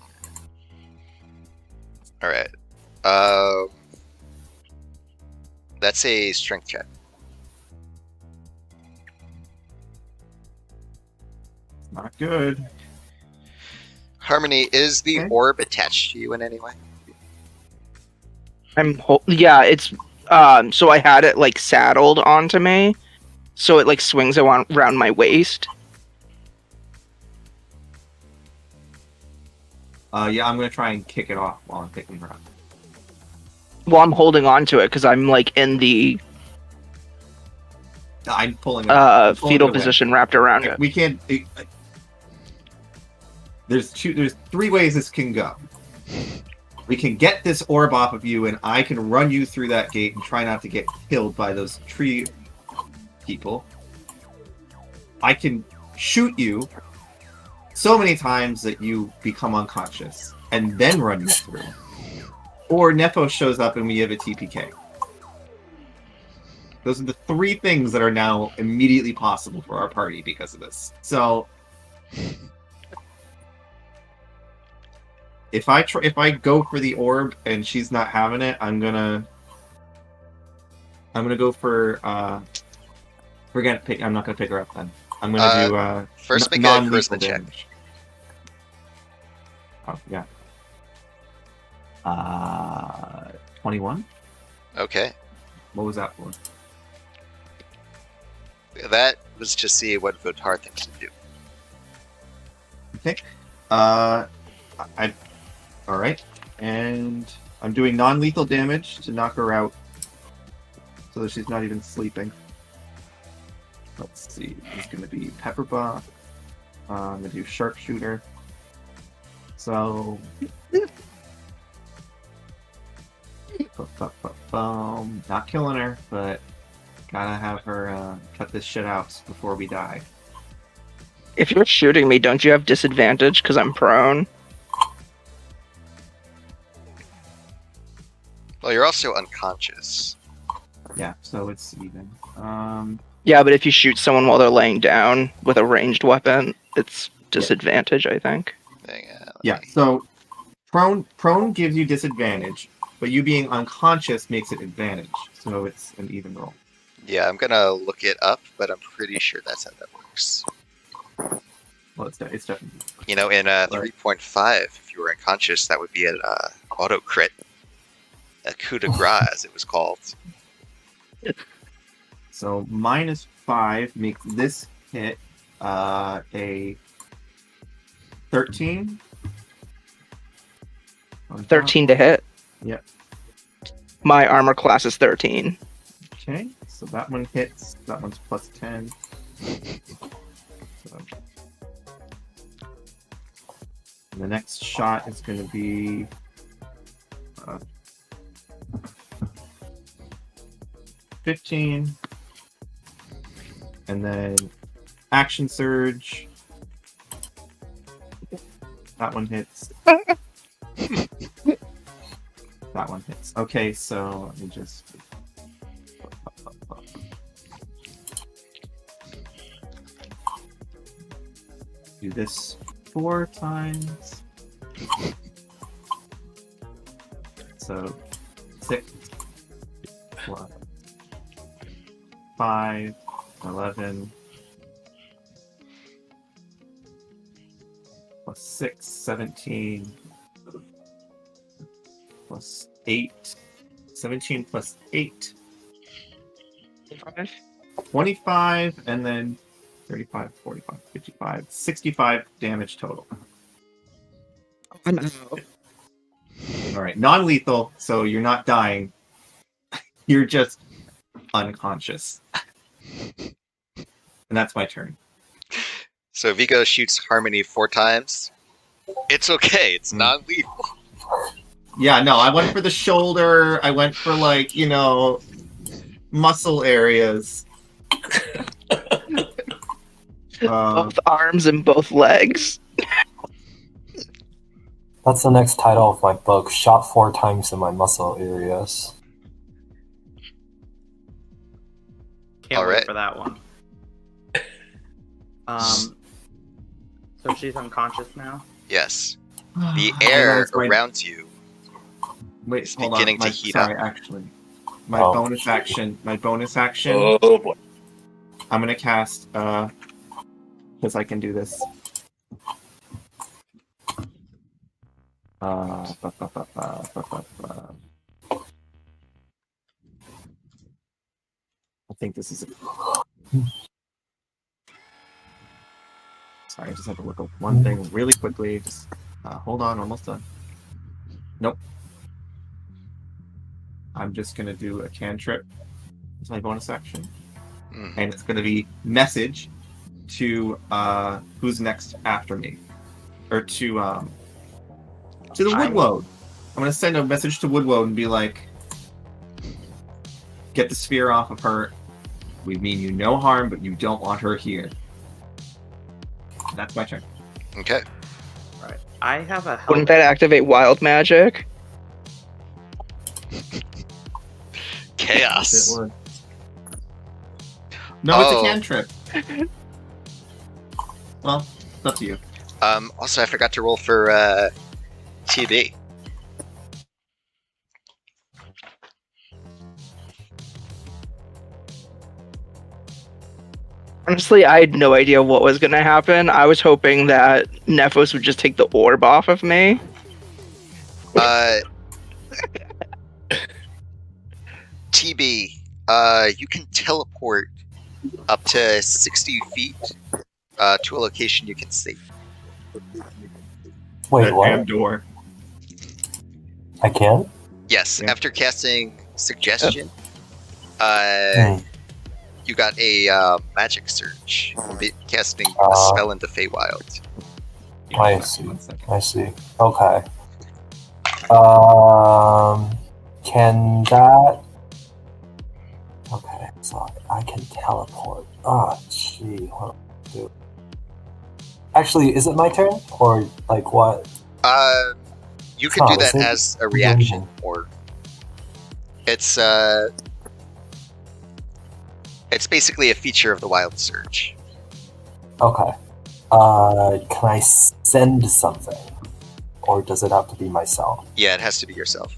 All right. That's a strength check. Not good. Harmony, is the Okay. orb attached to you in any way? Yeah, it's so I had it like saddled onto me, so it like swings around my waist. Yeah, I'm gonna try and kick it off while I'm picking her up. Well, I'm holding on to it because I'm like in the I'm pulling it. fetal position wrapped around it. We can't. There's three ways this can go. We can get this orb off of you, and I can run you through that gate and try not to get killed by those tree people. I can shoot you so many times that you become unconscious, and then run you through. Or Nepo shows up and we have a TPK. Those are the three things that are now immediately possible for our party because of this. So, if I go for the orb and she's not having it, I'm gonna go for I'm not gonna pick her up then. I'm gonna do First, make a non-lethal charisma check. damage. Oh yeah. 21. Okay. What was that for? That was to see what Votar thinks to do. Okay. All right, and I'm doing non-lethal damage to knock her out, so that she's not even sleeping. Let's see. It's going to be Pepperbuck. I'm going to do Sharpshooter. So. Not killing her, but gotta have her cut this shit out before we die. If you're shooting me, don't you have disadvantage because I'm prone? Well, you're also unconscious. Yeah, so it's even. Yeah, but if you shoot someone while they're laying down with a ranged weapon, it's disadvantage, I think. Yeah, so prone gives you disadvantage, but you being unconscious makes it advantage. So it's an even roll. Yeah, I'm gonna look it up, but I'm pretty sure that's how that works. Well, it's definitely. You know, in 3.5, if you were unconscious, that would be an auto crit. A coup de grace, as it was called. So -5 makes this hit a 13. 13 to hit. Yep. My armor class is 13. Okay, so that one hits. That one's plus 10. So. And the next shot is going to be 15. And then action surge. That one hits. That one hits. Okay, so let me just do this 4 times. So 6 plus 5, 11 plus 6, 17 plus 8, 17 plus 8, 25, and then 35, 45, 55, 65 damage total. I'm out. All right, non-lethal, so you're not dying. You're just unconscious. And that's my turn. So Vigo shoots Harmony 4 times. It's okay, it's non-lethal. Yeah, no, I went for the shoulder. I went for like, muscle areas. Both arms and both legs. That's the next title of my book. Shot 4 times in my muscle areas. Can't All wait right. for that one. So she's unconscious now? Yes. The air That's my- around you. Wait, It's hold beginning on. to heat sorry, up. actually. My Oh. bonus action. Oh boy. I'm gonna cast because I can do this. Ba, ba, ba, ba, ba, ba, ba. I think this is Sorry, I just have to look up one thing really quickly. Just hold on, almost done. Nope. I'm just gonna do a cantrip. It's my bonus action. Mhm. And it's gonna be message to who's next after me. Or to the Woodwode. I'm gonna send a message to Woodwode and be like, get the sphere off of her. We mean you no harm, but you don't want her here. That's my turn. Okay. Right. I have a Wouldn't that activate wild magic? Chaos. It would. No, it's a Oh. cantrip. Well, it's up to you. Also, I forgot to roll for TB. Honestly, I had no idea what was gonna happen. I was hoping that Nephos would just take the orb off of me. TB, you can teleport up to 60 feet to a location you can see. Wait, That what? damn door. I can? Yes, Yeah. after casting Suggestion, Hmm. you got a magic surge from casting a Ah. spell into Feywild. I see. 1 second. I see. Okay. Can that... Okay, so I can teleport. Oh, gee. What do I do? Actually, is it my turn? Or, like, what? You can do Oh, is that it? as a reaction, Mhm. or it's basically a feature of the Wild Surge. Okay. Can I send something? Or does it have to be myself? Yeah, it has to be yourself.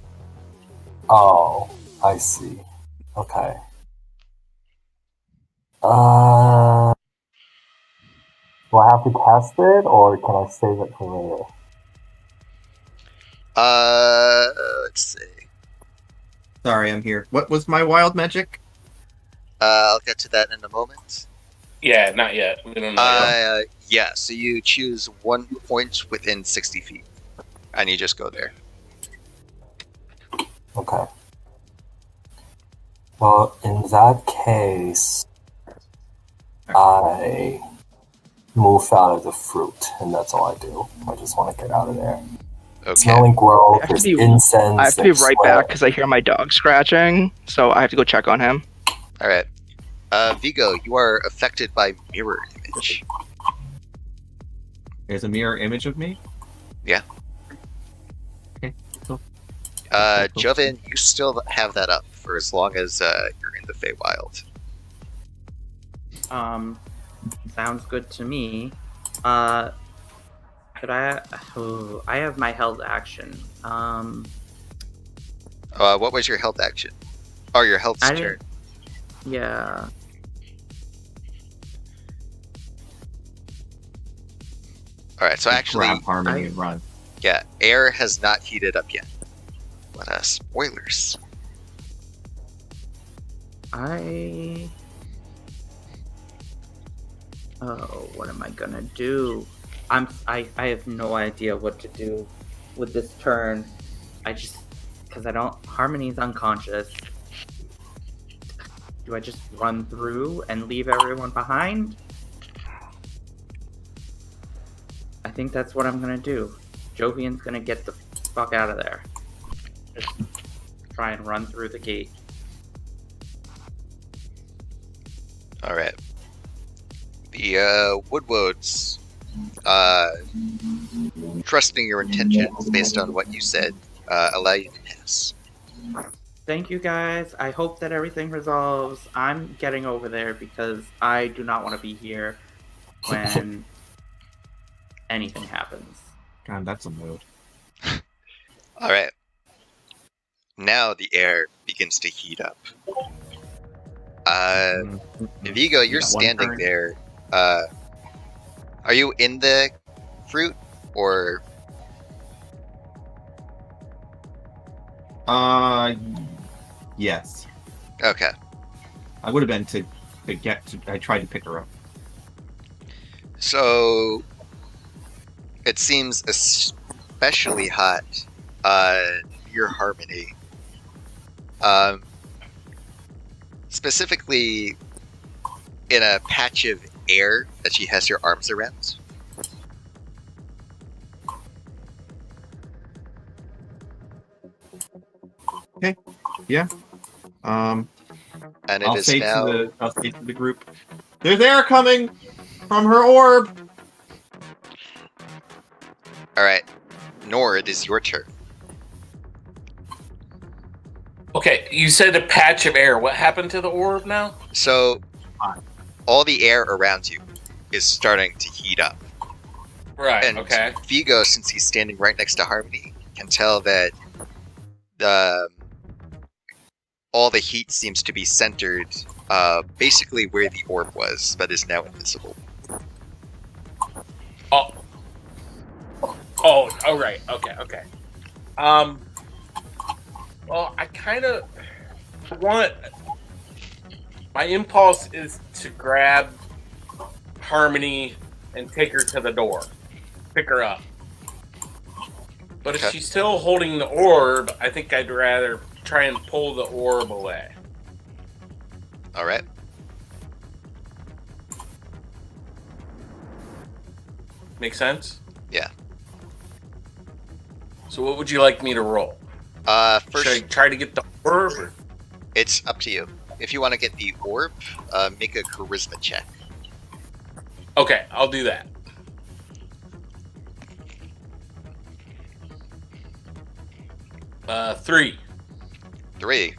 Oh, I see. Okay. Do I have to cast it, or can I save it for later? Let's see. Sorry, I'm here. What was my wild magic? I'll get to that in a moment. Yeah, not yet. We don't know yet. Yeah, so you choose 1 point within 60 feet, and you just go there. Okay. Well, in that case, I move out of the fruit, and that's all I do. I just want to get out of there. Okay. Smelling growth, I have to there's be- incense. I have to be there's right sweat. back because I hear my dog scratching, so I have to go check on him. All right. Vigo, you are affected by mirror image. There's a mirror image of me? Yeah. Okay, cool. Jovian, you still have that up for as long as you're in the Feywild. Sounds good to me. Could I? Oh, I have my held action. What was your health action? Oh, your health I turn. didn't- Yeah. All right, so actually, Grab Harmony and run. yeah, air has not heated up yet. But spoilers. Oh, what am I gonna do? I have no idea what to do with this turn. Because I don't. Harmony's unconscious. Do I just run through and leave everyone behind? I think that's what I'm gonna do. Jovian's gonna get the fuck out of there. Just try and run through the gate. All right. The Woodwoods, trusting your intentions based on what you said, allow you to pass. Thank you guys. I hope that everything resolves. I'm getting over there because I do not want to be here when anything happens. God, that's a mood. All right. Now the air begins to heat up. Vigo, you're got one standing turn. there. Are you in the fruit or? Yes. Okay. I would have been to get to. I tried to pick her up. So it seems especially hot near Harmony. Specifically in a patch of air that she has her arms around. Okay. Yeah. And it I'll is say now. to the group, there's air coming from her orb. Alright. Nor, it is your turn. Okay, you said a patch of air. What happened to the orb now? So, all the air around you is starting to heat up. Right, And okay. Vigo, since he's standing right next to Harmony, can tell that all the heat seems to be centered basically where the orb was, but is now invisible. Oh, right. Okay. Well, I kind of want... My impulse is to grab Harmony and take her to the door. Pick her up. But Okay. if she's still holding the orb, I think I'd rather try and pull the orb away. Alright. Make sense? Yeah. So what would you like me to roll? First, Should I try to get the orb? Or... it's up to you. If you want to get the orb, make a charisma check. Okay, I'll do that. Three. 3.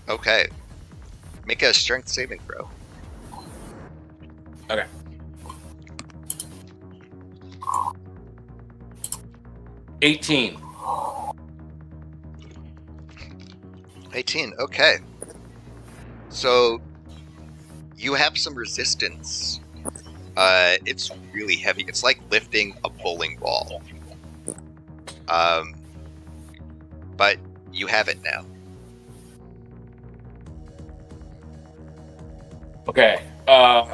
Okay. Make a strength saving throw. Okay. $18. 18. Okay. So you have some resistance. It's really heavy. It's like lifting a bowling ball. But you have it now. Okay. I'm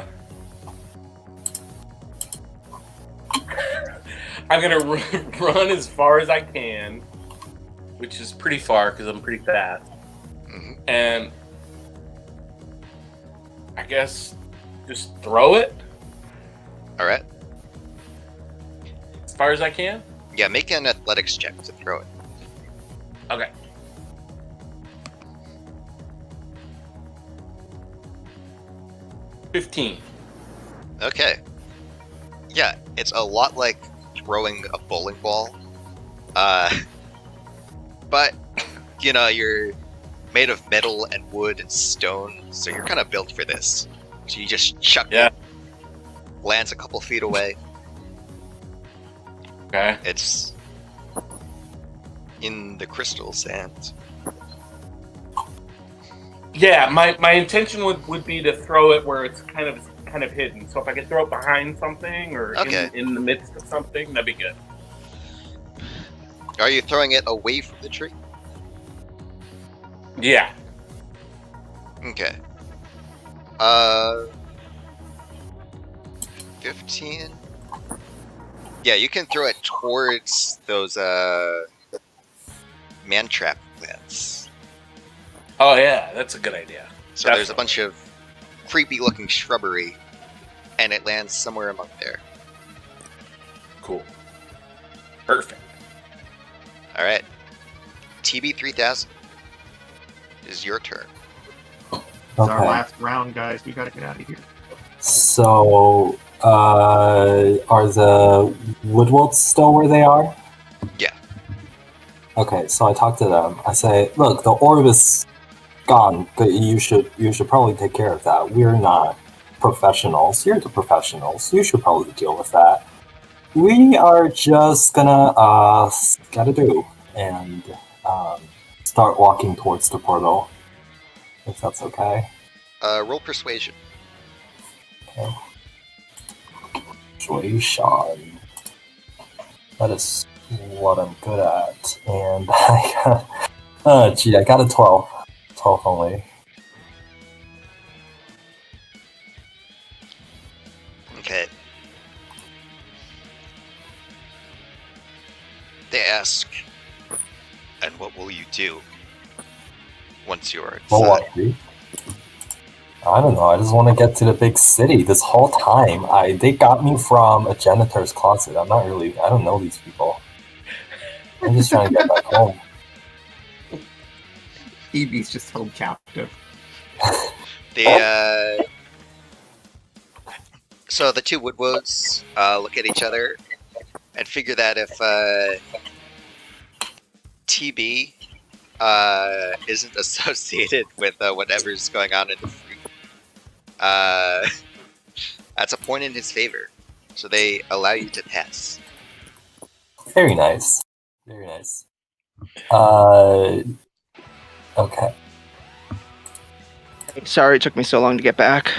gonna run as far as I can, which is pretty far because I'm pretty fast. Mm-hmm. And I guess just throw it Alright. as far as I can. Yeah, make an athletics check to throw it. Okay. $15. Okay. Yeah, it's a lot like throwing a bowling ball. But, you know, you're made of metal and wood and stone, so you're kind of built for this. So you just chuck Yeah. it, lands a couple feet away. Okay. It's in the crystal sand. Yeah, my intention would be to throw it where it's kind of hidden. So if I could throw it behind something or Okay. in the midst of something, that'd be good. Are you throwing it away from the tree? Yeah. Okay. 15? Yeah, you can throw it towards those, man-trap plants. Oh yeah, that's a good idea. So there's a bunch of creepy-looking shrubbery, and it lands somewhere among there. Cool. Perfect. Alright. TB3000 is your turn. It's our Okay. last round, guys. We gotta get out of here. So, are the Woodwolves still where they are? Yeah. Okay, so I talk to them. I say, "Look, the orb is gone, but you should probably take care of that. We're not professionals. You're the professionals. You should probably deal with that. We are just gonna gotta do and start walking towards the portal, if that's okay." Roll persuasion. Okay. Persuasion. That is what I'm good at, and I got a 12. 12 only. Okay. They ask, and what will you do once you're Well, inside? what, dude? I don't know. I just want to get to the big city. This whole time, they got me from a janitor's closet. I don't know these people. I'm just trying to get back home. Evie's just held captive. So the two Woodwoods look at each other and figure that if TB isn't associated with whatever's going on in the Fruit, that's a point in his favor. So they allow you to pass. Very nice. Very nice. Okay. Sorry it took me so long to get back.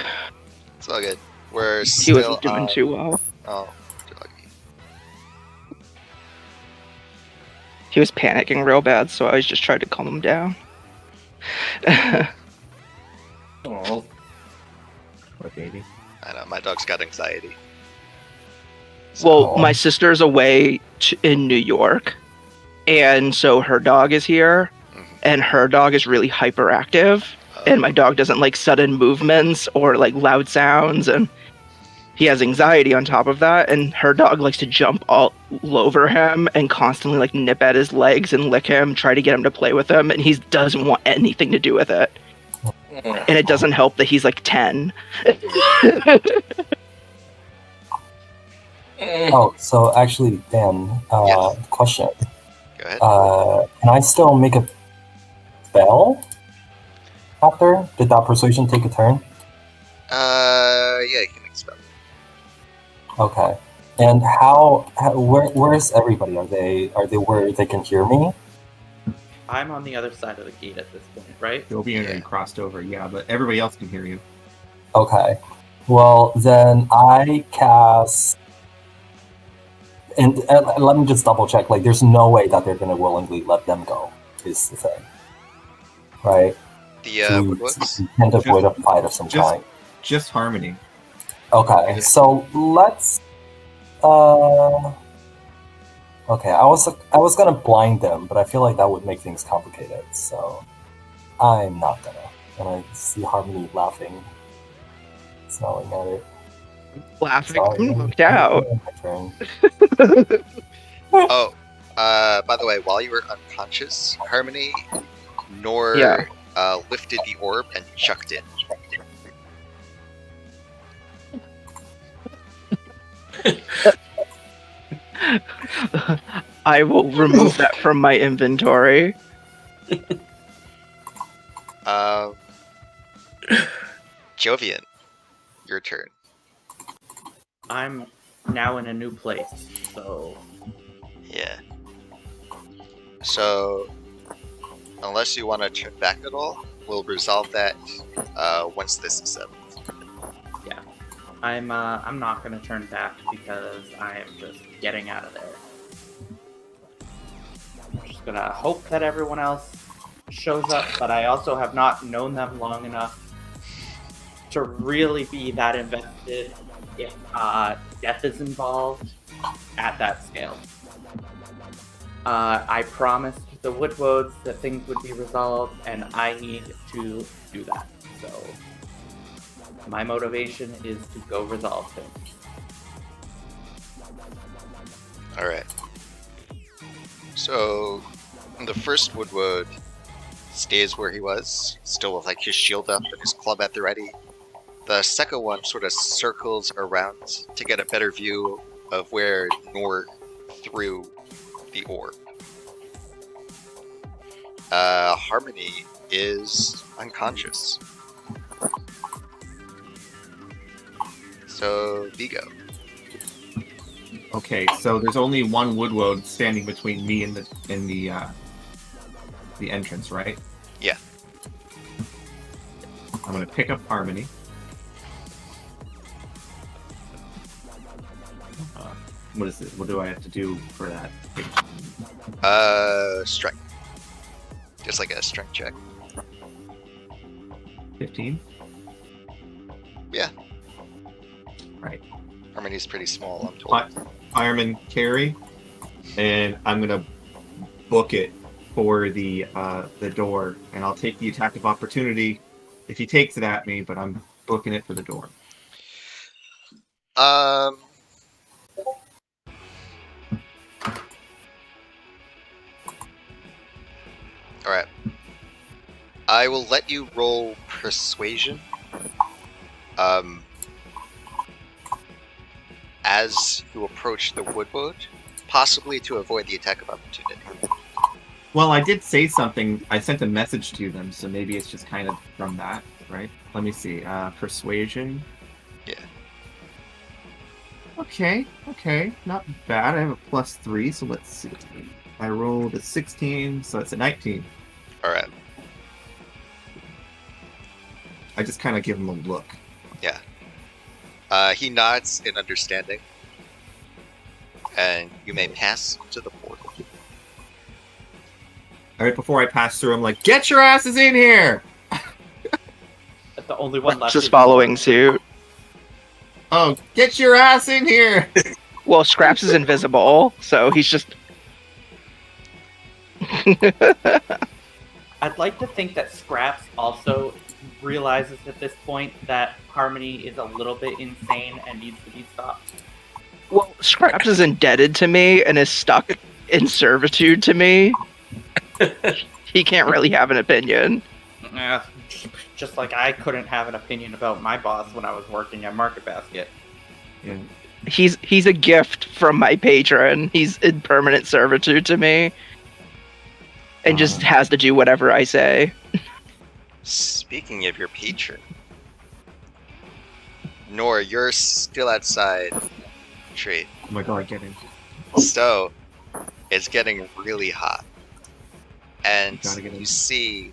It's all good. We're He still wasn't doing on... too well. Oh, doggy. He was panicking real bad, so I was just trying to calm him down. Oh, Poor baby. I know, my dog's got anxiety. Well, my sister's away in New York, and so her dog is here, and her dog is really hyperactive, and my dog doesn't like sudden movements or like loud sounds, and he has anxiety on top of that, and her dog likes to jump all over him and constantly like nip at his legs and lick him, try to get him to play with him, and he doesn't want anything to do with it. And it doesn't help that he's like 10. Oh, so actually, Dan, Yes. question. Go ahead. Can I still make a spell after? Did that persuasion take a turn? Yeah, you can expel. Okay. And where's everybody? Are they where they can hear me? I'm on the other side of the gate at this point, right? Jovian already crossed over, yeah, but everybody else can hear you. Okay. Well, then I cast. And let me just double check. Like, there's no way that they're going to willingly let them go, is the thing. Right? The Woodwoods? We can't avoid a fight of some kind. Just Harmony. Okay, so let's. Okay, I was gonna blind them, but I feel like that would make things complicated, so I'm not gonna. And I see Harmony laughing, smiling at it. Laughing, looked out. My turn. Oh, by the way, while you were unconscious, Harmony Nor lifted the orb and chucked it. I will remove that from my inventory. Jovian, your turn. I'm now in a new place, so... Yeah. So, unless you want to turn back at all, we'll resolve that once this is settled. Yeah. I'm not gonna turn back because I am just getting out of there. I'm just gonna hope that everyone else shows up, but I also have not known them long enough to really be that invested if death is involved at that scale. I promised the Woodwoods that things would be resolved, and I need to do that. So my motivation is to go resolve things. Alright. So, The first Woodward stays where he was, still with like his shield up and his club at the ready. The second one sort of circles around to get a better view of where Nor threw the orb. Harmony is unconscious. So, Vigo. Okay, so there's only one Woodwode standing between me and the entrance, right? Yeah. I'm gonna pick up Harmony. What is it? What do I have to do for that? Strength. Just like a strength check. 15? Yeah. Right. Harmony's pretty small, I'm told. Fireman carry, and I'm gonna book it for the door, and I'll take the attack of opportunity if he takes it at me, but I'm booking it for the door. Alright. I will let you roll persuasion. As you approach the Woodward, possibly to avoid the attack of opportunity. Well, I did say something. I sent a message to them, so maybe it's just kind of from that, right? Let me see. Persuasion. Yeah. Okay, not bad. I have a +3, so let's see. I rolled a 16, so it's a 19. Alright. I just kind of give him a look. Yeah. He nods in understanding. And you may pass to the portal. Alright, before I pass through, I'm like, get your asses in here! The only one left. Just is- following suit. Oh, get your ass in here! Well, Scraps is invisible, so he's just. I'd like to think that Scraps also realizes at this point that Harmony is a little bit insane and needs to be stopped. Well, Scraps is indebted to me and is stuck in servitude to me. He can't really have an opinion. Just like I couldn't have an opinion about my boss when I was working at Market Basket. Yeah. He's a gift from my patron. He's in permanent servitude to me. And just has to do whatever I say. Speaking of your patron, Nor, you're still outside the tree. Oh my god, get in. So, it's getting really hot. And Gotta get in. you see,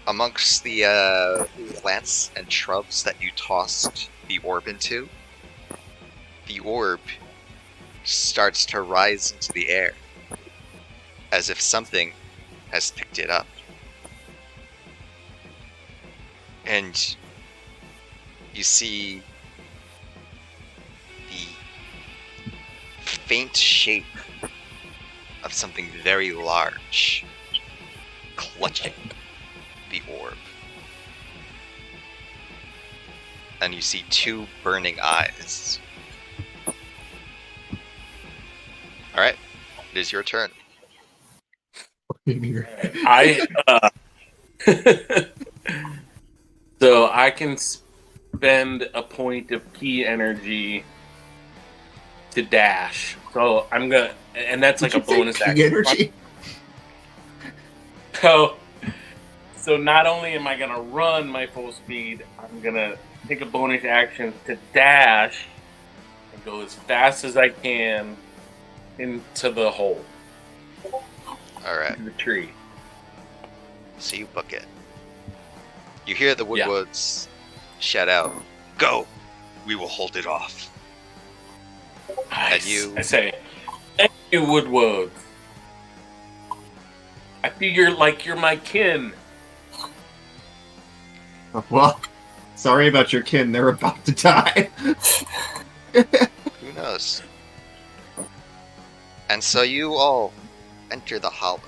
amongst the plants and shrubs that you tossed the orb into, the orb starts to rise into the air, as if something has picked it up. And you see the faint shape of something very large clutching the orb. And you see two burning eyes. Alright, it is your turn. So I can spend a point of key energy to dash. So I'm gonna, and that's like a bonus action. Energy. So not only am I gonna run my full speed, I'm gonna take a bonus action to dash and go as fast as I can into the hole, Alright, in the tree. so you book it. You hear the Woodwoods shout out, "Go! We will hold it off." And you... I say, thank you, Woodwood. I figure like you're my kin. Well, sorry about your kin. They're about to die. Who knows? And so you all enter the hollow.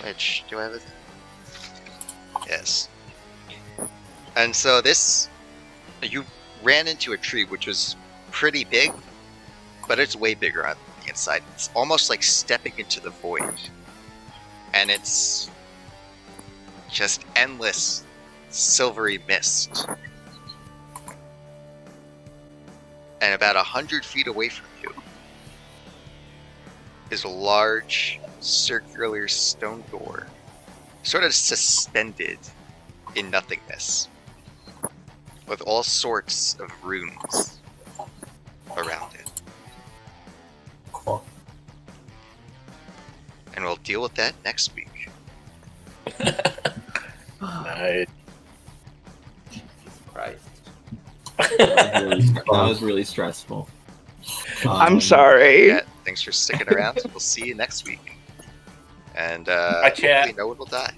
Which, do I have it? Yes. And so this... You ran into a tree which was pretty big, but it's way bigger on the inside. inside. It's almost like stepping into the void. And it's just endless silvery mist. And about 100 feet away from you is a large circular stone door, sort of suspended in nothingness, with all sorts of runes around it. Cool. And we'll deal with that next week. Nice. Jesus Christ. That was really stressful. I'm sorry. Yeah, thanks for sticking around. We'll see you next week. And Bye, chat. hopefully no one will die.